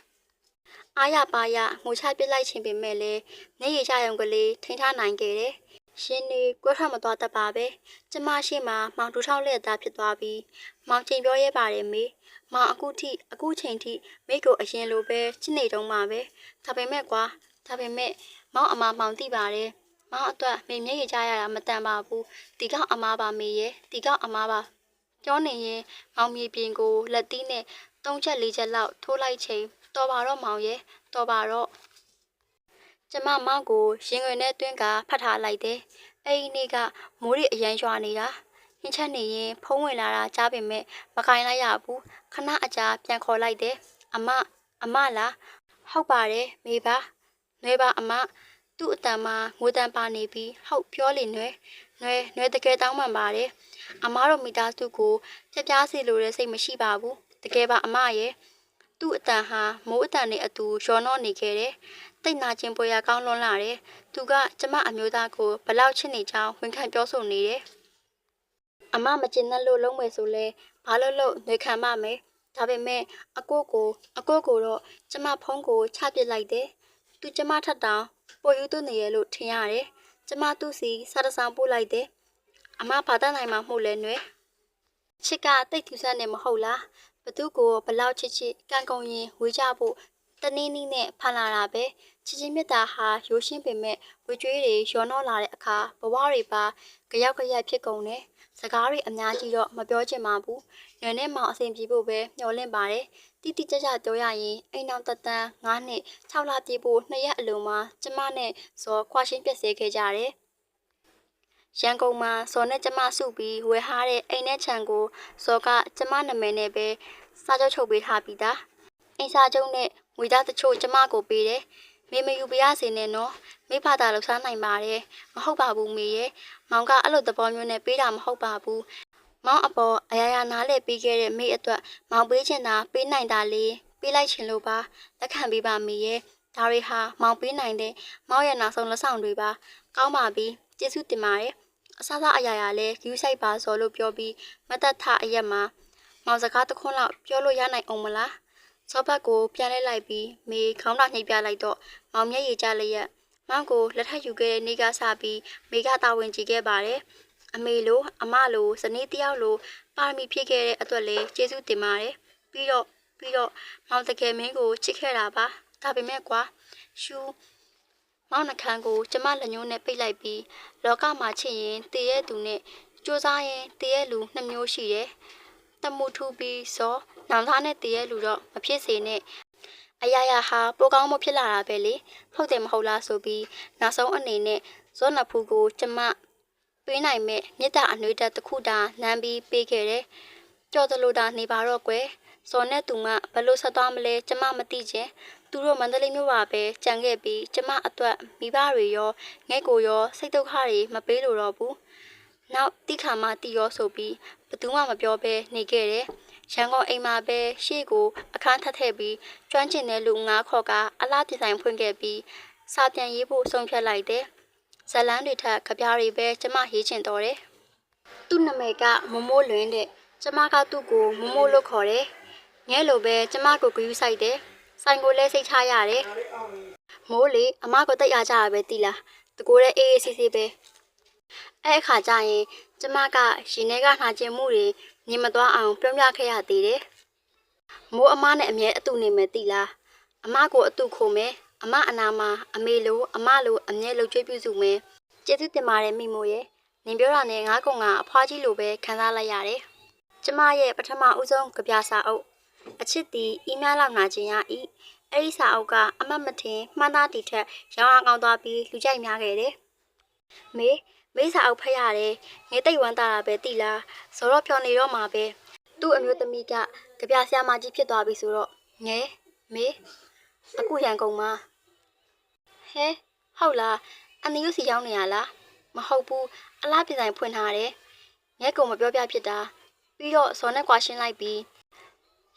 A: အားရပါရငိုချပစ်လိုက်ခြင်းပင်မဲ့လည်းနေရကြရုံကလေးထိန်းထားနိုင်ခဲ့တယ်ရှင်နေကွက်ထမသွားတတ်ပါပဲကျမရှိမှမောင်တူထောက်လက်သားဖြစ်သွားပြီးမောင်ချိန်ပြောရဲပါတယ်မေမောင်အခုချိန်ထိမိကိုအရင်လိုပဲချစ်နေတော့မှာပဲဒါပေမဲ့မောင်အမမောင်သိပါတယ်မောင်အတွက်မေမျက်ရည်ကြရတာမတန်ပါဘူးဒီကောက်အမပါမေရဲ့ဒီကောက်အမပါပြောနေရင်မောင်မြေပြင်ကိုလက်သီးနဲ့3ချက်4ချက်လောက်ထိုးလိုက်ချိန်တော်ပါတော့မောင်ရဲ့တော်ပါတော့ကျမမောင်ကိုရင်ွယ်နဲ့တွင်းကဖတ်ထားလိုက်တယ်အဲ့ဒီနေ့ကမိုးရီအရန်ရွာနေတာဟင်းချက်နေရင်ဖုံးဝင်လာတာကြားပေမဲ့မကင်လိုက်ရဘူးခဏအကြာပြန်ခေါ်လိုက်တယ်အမလားဟုတ်ပါတယ်မေပါနွဲပါအမသူ့အတန်မှာငိုတန်ပါနေပြီးဟုတ်ပြောလေနွဲတကယ်တောင်းပန်ပါတယ်အမတို့မိသားစုကိုပြပြစီလိုတဲ့စိတ်မရှိပါဘူး တကယ်ပါအမရဲ့သူ့အတန်ဟာမိုးအတန်နဲ့အတူရောနှောနေခဲ့တယ်တိတ်နာခြင်းပွေရကောင်းလွန်းလာတယ်သူကကျမအမျိုးသားကိုဘလောက်ချစ်နေကြောင်းဝန်ခံပြောဆိုနေတယ်အမမကျင်တဲ့လို့လုံးမယ်ဆိုလဲဘာလို့နေခံမမယ်ဒါပေမဲ့အကိုကိုတော့ကျမဖုန်းကိုချပစ်လိုက်တယ်သူကျမထပ်တောင်ပို့ယူသွနေရလို့ထင်ရတယ်ကျမသူ့စီစားတဆောင်ပို့လိုက်တယ်အမဘာတတ်နိုင်မှာမှုလဲနွယ်ချစ်ကတိတ်ထူးဆန်းနေမဟုတ်လားဘသူကိုဘလောက်ချစ်ကံကုန်ရင်ဝေးကြဖို့တနည်းနည်းနဲ့ဖန်လာတာပဲချစ်ချင်းမြတ်တာဟာရိုးရှင်းပေမဲ့ဝေကျွေးတွေရောနှောလာတဲ့အခါဘဝတွေပါကြောက်ကြက်ဖြစ်ကုန်တယ်စကားတွေအများကြီးတော့မပြောချင်ပါဘူးညနေမှအဆင်ပြေဖို့ပဲမျှော်လင့်ပါတယ်တိတိကျကျပြောရရင်အိမ်နောက်တန်း9နှစ်6လပြည့်ဖို့2ရက်အလုံးမှာကျမနဲ့ဇော်ခွာရှင်းပြည့်စဲခဲ့ကြတယ်ရန်ကုန်မှာဇော်နဲ့ကျမစုပြီးဝယ်ထားတဲ့အိမ်နဲ့ခြံကိုဇော်ကကျမနာမည်နဲ့ပဲစာချုပ်ချုပ်ပေးထားပြီးသားအိမ်စာချုပ်နဲ့ငွေသားတချို့ကျမကိုပေးတယ်မေမယူပြရစေနဲ့နော်မိဖသာလှူစားနိုင်ပါတယ်မဟုတ်ပါဘူးမေရဲ့မောင်ကအဲ့လိုသဘောမျိုးနဲ့ပေးတာမဟုတ်ပါဘူးမောင်အပေါ်အရာရာနားလဲပေးခဲ့တဲ့မိအတွက်မောင်ပေးချင်တာပေးနိုင်တာလေပေးလိုက်ချင်လို့ပါလက်ခံပေးပါမေရဲ့ဒါတွေဟာမောင်ပေးနိုင်တဲ့မောင်ရဲ့နောက်ဆုံးလက်ဆောင်တွေပါကောင်းပါပြီကျေးဇူးတင်ပါတယ်အစားအရာရာလဲယူဆိုင်ပါစောလို့ပြောပြီးမတတ်ထအရက်မှာမောင်စကားတစ်ခွန်းလောက်ပြောလို့ရနိုင်အောင်မလားစောဘက်ကိုပြန်လဲလိုက်ပြီးမေခေါင်းတော်ညှိပြလိုက်တော့မောင်မျက်ရည်ကျလျက်မောင်ကိုလက်ထပ်ယူခဲ့တဲ့နေ့ကစပြီးမေကတာဝန်ကြည့်ခဲ့ပါတယ်အမေလိုအမလိုဇနီးတယောက်လိုပါရမီဖြည့်ခဲ့တဲ့အတွက်လည်းကျေးဇူးတင်ပါတယ်ပြီးတော့မောင်တကယ်မင်းကိုချစ်ခဲ့တာပါဒါပေမဲ့ကွာရှူမောင်နှခမ်းကိုကျမလက်ညှိုးနဲ့ပိတ်လိုက်ပြီးလောကမှာချစ်ရင်တည်ရဲ့သူနဲ့စူးစားရင်တည်ရဲ့လူ2မျိုးရှိတယ်တမှုထူပြီးစောနောင်သားနဲ့တည်ရဲ့လူတော့မဖြစ်စေနဲ့အရာရာဟာပိုကောင်းမဖြစ်လာတာပဲလေဟုတ်တယ်မဟုတ်လားဆိုပြီးနောက်ဆုံးအနေနဲ့ဇောနဖူးကိုကျမပေးနိုင်မဲ့မြစ်တာအနှွေးတက်တစ်ခုတာနမ်းပြီးပေးခဲ့တယ်ကြော်တလို့တာနေပါတော့ကွယ်ဇော်နဲ့သူမဘလို့ဆက်သွားမလဲကျမမသိချင်သူတို့မန္တလေးမြို့ပါပဲကြံခဲ့ပြီးကျမအတွက်မိဘတွေရောငဲ့ကိုရောစိတ်ဒုက္ခတွေမပေးလို့တော့ဘူးနောက်တိခါမှတီရောဆိုပြီးဘသူမှမပြောဘဲနေခဲ့တယ်ရန်ကုန်အိမ်မှာပဲရှေ့ကိုအခန်းထပ်ထည့်ပြီးကျွမ်းကျင်တဲ့လူ9ခေါ်ကအလားပြဆိုင်ဖွင့်ခဲ့ပြီးစာပြန်ရေးဖို့ဆုံးဖြတ်လိုက်တယ်ဇလန်းတွေထက်ကြပြားတွေပဲကျမရေးချင်တော့တယ်သူ့နာမည်ကမမိုးလွင်တဲ့ကျမကသူ့ကိုမမိုးလို့ခေါ်တယ်ငဲလိုပဲကျမကိုဂရုစိုက်တယ်ဆိုင်ကိုလည်းစိတ်ချရတယ်မိုးလေအမကိုတိတ်အားကြရပဲတီလားတကိုယ်လည်းအေးအေးဆေးဆေးပဲအဲ့အခါကျရင်ကျမကရှင်ထဲကနှာကျင်မှုတွေမြင်မသွားအောင်ပြောပြခဲ့ရသေးတယ်မိုးအမနဲ့အမြဲအတူနေမယ်တီလားအမကိုအတူခိုမယ်အမအနာမှာအမေလိုအမလိုအမြဲလှုပ်ကြွေးပြုစုမယ်ကျေးဇူးတင်ပါတယ်မိမိုးရဲ့နင်ပြောတာနဲ့ငါကောင်ကအဖွားကြီးလိုပဲခံစားလိုက်ရတယ်ကျမရဲ့ပထမဦးဆုံးကြပြစာအုပ်အချစ်တီအီးမေးလ်လာခြင်းရ၏အဲ့ဒီစာအုပ်ကအမတ်မထင်မှန်းသားတီထက်ရောင်းအောင်သွားပြီးလူကြိုက်များခဲ့တယ်မေးစာအုပ်ဖတ်ရတယ်ငဲတိတ်ဝမ်းတာပဲတိလားဆိုတော့ဖြောနေတော့မှာပဲသူ့အမျိုးသမီးကကြပြဆရာမကြီးဖြစ်သွားပြီဆိုတော့ငဲမေအခုရန်ကုန်မှာဟဲဟုတ်လားအန်ယူစီရောက်နေရလားမဟုတ်ဘူးအလားပြဆိုင်ဖွင့်ထားတယ်ငဲကုံမပြောပြဖြစ်တာပြီးတော့ဇော်နဲ့ကွာရှင်းလိုက်ပြီး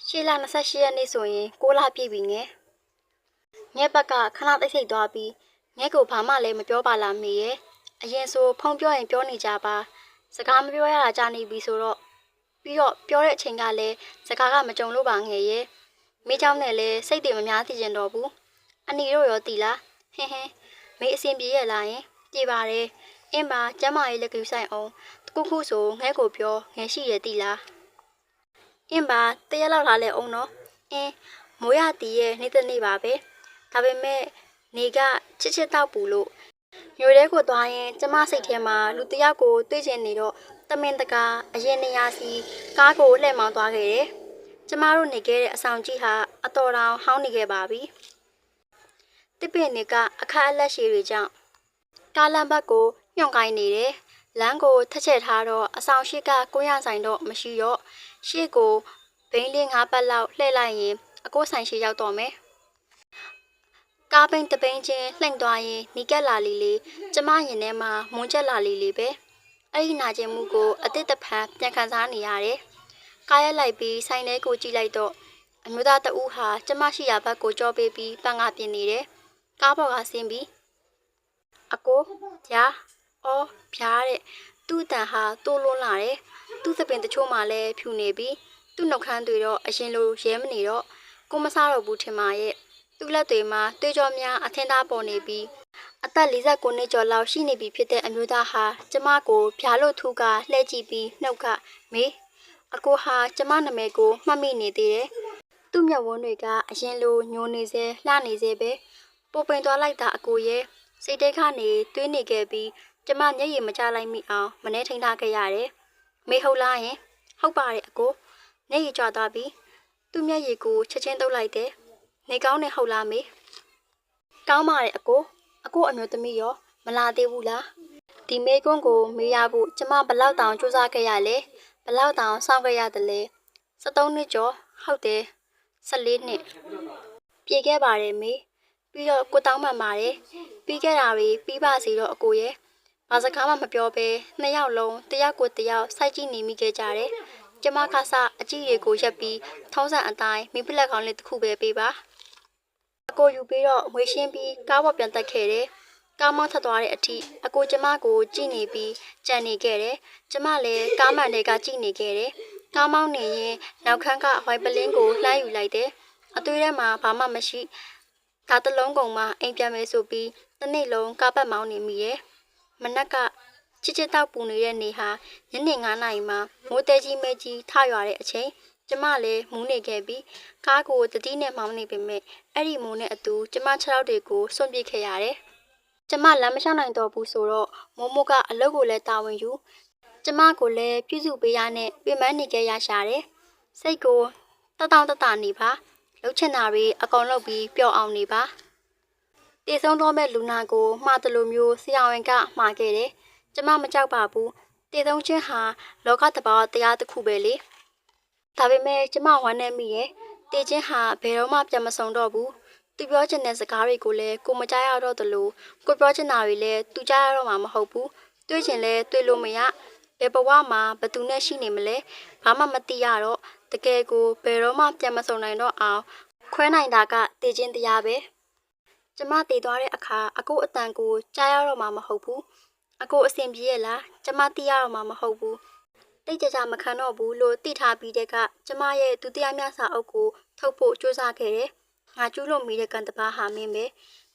A: ရှေ့လ28ရက်နေ့ဆိုရင်6လပြည့်ပြီငဲဘက်ကခဏသိစိတ်သွားပြီးငဲကိုဘာမှလည်းမပြောပါလားမေရဲ့အရင်ဆိုဖုန်းပြောရင်ပြောနေကြပါစကားမပြောရတာကြာနေပြီဆိုတော့ပြီးတော့ပြောတဲ့အချိန်ကလည်းစကားကမကြုံလို့ပါငယ်ရဲ့မိเจ้าနဲ့လည်းစိတ်တွေမများသိကျင်တော့ဘူးအနီတို့ရောတီလားဟင်းမေအဆင်ပြေရလားယင်ပြေပါတယ်အင်းပါကျမရဲ့လက်ကယူဆိုင်အောင်တခုခုဆိုငဲကိုပြောငဲရှိရတီလားအင်းပါတရက်လောက်လာလဲအောင်နော်အင်းမိုးရတီရဲ့နေ့နေ့ပါပဲဒါပေမဲ့နေကချစ်တောက်ပူလို့ညိုတဲကိုသွားရင်ကျမစိတ်ထဲမှာလူတယောက်ကိုတွေ့ချင်နေတော့တမင်တကာအရင်နေရာစီကားကိုလှည့်မောင်းသွားခဲ့တယ်ကျမတို့နေခဲ့တဲ့အဆောင်ကြီးဟာအတော်တောင်ဟောင်းနေခဲ့ပါပြီတစ်ပင်နေကအခက်အလက်ရှည်တွေကြောင့်ကားလမ်းဘက်ကိုညွန့်ကိုင်းနေတယ်လမ်းကိုထက်ချက်ထားတော့အဆောင်ရှိကကိုရဆိုင်တော့မရှိတော့ရှေ့ကိုဘိန်းလေး9ပတ်လောက်လှည့်လိုက်ရင်အကိုဆိုင်ရှိရောက်တော့မယ်ကားပိန်တပိန်ချင်းလှိမ့်သွားရင်နီကက်လာလီလေးကျမရင်ထဲမှာမွန်းချက်လာလီလေးပဲအဲ့ဒီနာကျင်မှုကိုအတစ်တဖန်ပြန်ခံစားနေရတယ် ကားရက်လိုက်ပြီးဆိုင်ထဲကိုကြည့်လိုက်တော့အမျိုးသားတဦးဟာကျမရှိရာဘက်ကိုကြောပေးပြီးပန်းကားပြင်းနေတယ်။ကားပေါ်ကဆင်းပြီးအကိုဗျာအော်ဗျာတဲ့သူ့အတန်ဟာတိုးလွန်းလာတယ်။သူ့သပင်တချို့မှလည်းဖြူနေပြီးသူ့နှုတ်ခမ်းတွေတော့အရင်လိုရဲမနေတော့ကိုမစားတော့ဘူးထင်ပါရဲ့။သူ့လက်တွေမှာတွေးကြောများအထင်သားပေါ်နေပြီးအသက်49နှစ်ကျော်လောက်ရှိနေပြီဖြစ်တဲ့အမျိုးသားဟာကျမကိုဗျာလို့ထူကလှဲကြည့်ပြီးနှုတ်ကမေးအကိုဟာကျမနာမည်ကိုမှတ်မိနေသေးတယ်။သူ့မျက်ဝန်းတွေကအရင်လိုညိုနေစေလှနေစေပဲပိုပိန်သွားလိုက်တာအကိုရဲ့စိတ်ထဲကနေတွေးနေခဲ့ပြီးကျမမျက်ရည်မကျလိုက်မိအောင်မနှဲထိန်ထားခဲ့ရတယ်။မေဟုတ်လားယင်ဟုတ်ပါတယ်အကိုမျက်ရည်ကျသွားပြီးသူ့မျက်ရည်ကိုချက်ချင်းတုပ်လိုက်တယ်။နေကောင်းနေဟုတ်လားမေကောင်းပါတယ်အကိုအမျိုးသမီးရောမလာသေးဘူးလားဒီမေကွန်းကိုမေးရဖို့ကျမဘလောက်တောင်စူးစမ်းခဲ့ရလဲဘလောက်တောင်စောင့်ခဲ့ရတယ်လဲ73နှစ်ကျော်ဟုတ်တယ်14နှစ်ပြေခဲ့ပါတယ်မေပြီးတော့ကိုတောင်းမှန်ပါတယ်ပြီးခဲ့တာတွေပြီးပါစီတော့အကိုရဲ့ဘာစကားမှမပြောဘဲနှစ်ယောက်လုံးတယောက်ကိုတယောက်စိုက်ကြည့်နေမိခဲ့ကြတယ်ကျမခါစအကြည့်တွေကိုရက်ပြီးထုံးစံအတိုင်းမိဖလက်ကောင်းလေးတစ်ခုပဲပေးပါအကိုယူပြီးတော့ငွေရှင်းပြီးကားပေါ်ပြန်တက်ခဲ့တယ်ကားမောင်းထွက်သွားတဲ့အထိအကိုကျမကိုကြည့်နေပြီးကြံနေခဲ့တယ်ကျမလည်းကားမှန်တွေကကြည့်နေခဲ့တယ်ကားမောင်းနေရင်နောက်ခန်းကဝိုင်ပလင်းကိုလှမ်းယူလိုက်တယ်အသွေးထဲမှာဘာမှမရှိကားတစ်လုံးကုန်မှအိမ်ပြန်မယ်ဆိုပြီးတစ်နေ့လုံးကားပတ်မောင်းနေမိရဲ့မနက်ကချစ်ချစ်တောက်ပူနေတဲ့နေဟာညနေ9နာရီမှာမိုးတဲကြီးမဲကြီးထရွာတဲ့အချိန်ကျမလည်းမူးနေခဲ့ပြီးကားကိုတတိနဲ့မောင်းနေပေမဲ့အဲ့ဒီမိုးနဲ့အတူကျမ6ရောက်တွေကိုစွန့်ပစ်ခဲ့ရတယ်။ကျမလမ်းမလျှောက်နိုင်တော့ဘူးဆိုတော့မိုးမိုးကအလုပ်ကိုလည်းတာဝန်ယူကျမကိုလည်းပြုစုပေးရနဲ့ပြင်ပန်းနေခဲ့ရရှာတယ်။စိတ်ကိုတနေပါလှုပ်ချင်တာတွေအကုန်လုပ်ပြီးပျော်အောင်နေပါ။တည်ဆုံးတော့မဲ့လူနာကိုမှားတယ်လို့မျိုးဆရာဝန်ကမှားခဲ့တယ်။ကျမမကြောက်ပါဘူး။တည်ဆုံးခြင်းဟာလောကတဘာဝတရားတစ်ခုပဲလေ။ဒါပေမဲ့ကျမဝမ်းနေမိရဲ့တည်ခြင်းဟာဘယ်တော့မှပြန်မဆုံးတော့ဘူး။သူပြောချင်တဲ့စကားတွေကိုလည်းကိုမကြားရတော့သလိုကိုပြောချင်တာတွေလည်းသူကြားရတော့မှာမဟုတ်ဘူး။တွေးချင်လဲတွေးလို့မရ။ဘယ်ဘဝမှာဘသူနဲ့ရှိနေမလဲ။ဘာမှမသိရတော့တကယ်ကိုဘယ်တော့မှပြန်မဆုံးနိုင်တော့အောင်ခွဲနိုင်တာကတည်ခြင်းတရားပဲ။ကျမတည်သွားတဲ့အခါအကိုအတန်ကိုကြားရတော့မှာမဟုတ်ဘူး။အကိုအစဉ်ပြေးရလားကျမသိရတော့မှာမဟုတ်ဘူး။တိတ်ကြကြမခံတော့ဘူးလို့သိထားပြီးတဲ့ကကျမရဲ့ဒုတိယမြစာအုပ်ကိုထုတ်ဖို့ကြိုးစားခဲ့တယ်။ငါကျူးလို့မိတဲ့ကန်တပါဟာမင်းပဲ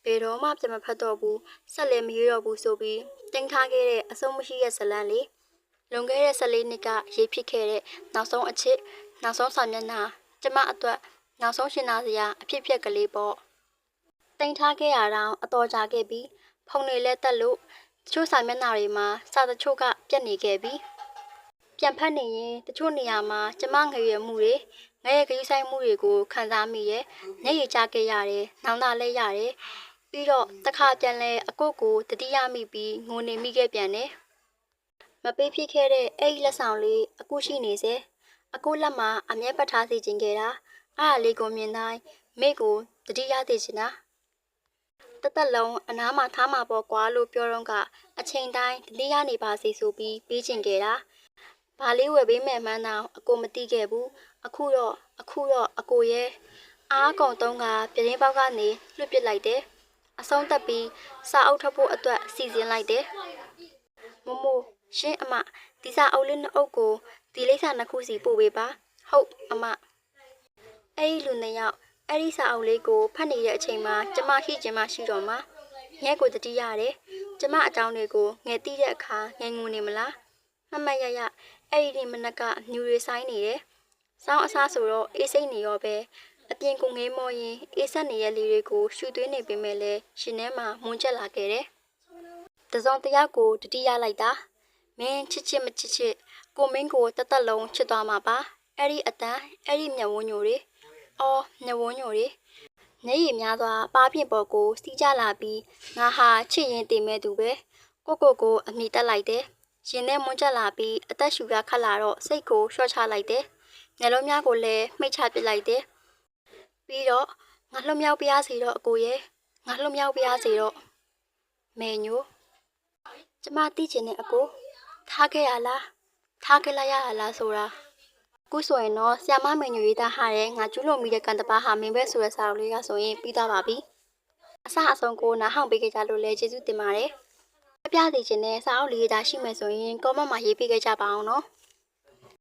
A: ဘယ်တော့မှပြန်မဖတ်တော့ဘူးဆက်လည်းမရွေးတော့ဘူးဆိုပြီးတင်ထားခဲ့တဲ့အဆုံးမရှိရဲ့ဇလန်းလေးလွန်ခဲ့တဲ့14နှစ်ကရေးဖြစ်ခဲ့တဲ့နောက်ဆုံးအချစ်နောက်ဆုံးစာမျက်နှာကျမအတွက်နောက်ဆုံးရှင်နာစရာအဖြစ်ကလေးပေါ့တင်ထားခဲ့ရတော့အတော်ကြာခဲ့ပြီးဖုန်တွေလဲတက်လို့တချို့စာမျက်နှာတွေမှာစာတချို့ကပြတ်နေခဲ့ပြီးပြန်ဖတ်နေရင်တချို့နေရာမှာကျမငရွယ်မှုတွေငရဲ့ဂရုစိုက်မှုတွေကိုခံစားမိရဲ့ညရည်ကြခဲ့ရတယ်နောင်တလဲရတယ်ပြီးတော့တခါပြန်လဲအကုတ်ကိုတတိယမိပြီးငိုနေမိခဲ့ပြန်တယ်မပေးဖြစ်ခဲ့တဲ့အဲ့ဒီလက်ဆောင်လေးအခုရှိနေစေအခုလက်မှာအမြဲပတ်ထားစီခြင်းခဲ့တာအားအလေးကိုမြင်တိုင်းမိကိုတတိယသိချင်တာတသက်လုံးအနားမှာထားမှာပေါ့ကွာလို့ပြောတော့ကအချိန်တိုင်းတတိယနေပါစီဆိုပြီးပေးချင်ခဲ့တာဘာလေးဝယ်ပေးမယ်မှန်းတော့အကိုမသိခဲ့ဘူးအခုတော့အကိုရဲ့အားကုန်တုံးကပြတင်းပေါက်ကနေလွှတ်ပစ်လိုက်တယ်အဆုံးသက်ပြီးစာအုပ်ထပ်ဖို့အတွက်စီစဉ်လိုက်တယ်မမို့ရှင်းအမဒီစာအုပ်လေးနှစ်အုပ်ကိုဒီလိပ်စာနှစ်ခုစီပို့ပေးပါဟုတ်အမအဲ့ဒီလူနှစ်ယောက်အဲ့ဒီစာအုပ်လေးကိုဖတ်နေတဲ့အချိန်မှာကျမရှိခြင်းမရှိတော့မှငဲကိုတတိရတယ်ကျမအကြောင်းတွေကိုငဲသိတဲ့အခါငဲငုံနေမလားမမရအဲ့ဒီမနက်ကညူတွေဆိုင်နေတယ်စောင်းအစားဆိုတော့အေးစိတ်နေရောပဲအပြင်ကိုငေးမောရင်အေးဆက်နေရလေတွေကိုရှူသွင်းနေပေမဲ့လည်းရှင်ထဲမှာမွန်းကျက်လာခဲ့တယ်တစုံတယောက်ကိုတတိယလိုက်တာမင်းချစ်မချစ်ကိုမင်းကိုတသက်လုံးချစ်သွားမှာပါအဲ့ဒီအတန်အဲ့ဒီမျက်ဝန်းညိုတွေအော်မျက်ဝန်းညိုတွေမျက်ရည်များစွာပါးပြင်ပေါ်ကိုစီးကြလာပြီးငါဟာချစ်ရင်တည်မဲ့သူပဲကိုအမိတက်လိုက်တယ်ရင်ထဲမွန်းကျက်လာပြီးအသက်ရှူရခတ်လာတော့စိတ်ကိုလျှော့ချလိုက်တယ်မျက်လုံးများကိုလည်းမှိတ်ချပစ်လိုက်တယ်ပြီးတော့ငါလှမြောက်ပြားစီတော့အကိုရဲ့ငါလှမြောက်ပြားစီတော့မေညိုကျမသိချင်တဲ့အကိုထားခဲ့ရလားထားခဲ့လိုက်ရလားဆိုတာ ခုဆိုရင်တော့ဆီယာမမေညူရေးသားထားတဲ့ငါကျူးလွန်မိတဲ့ကံတပါဟာမင်းပဲဆိုတဲ့စာအုပ်လေးကဆိုရင်ပြီးသွားပါပြီအစအဆုံးကိုနားဟောင်ပေးခဲ့ကြလို့လည်းကျေးဇူးတင်ပါတယ်အပြသေးခြင်းနဲ့စာအုပ်လေးဒါရှိမယ်ဆိုရင် comment မှာရေးပေးခဲ့ကြပါအောင်နော်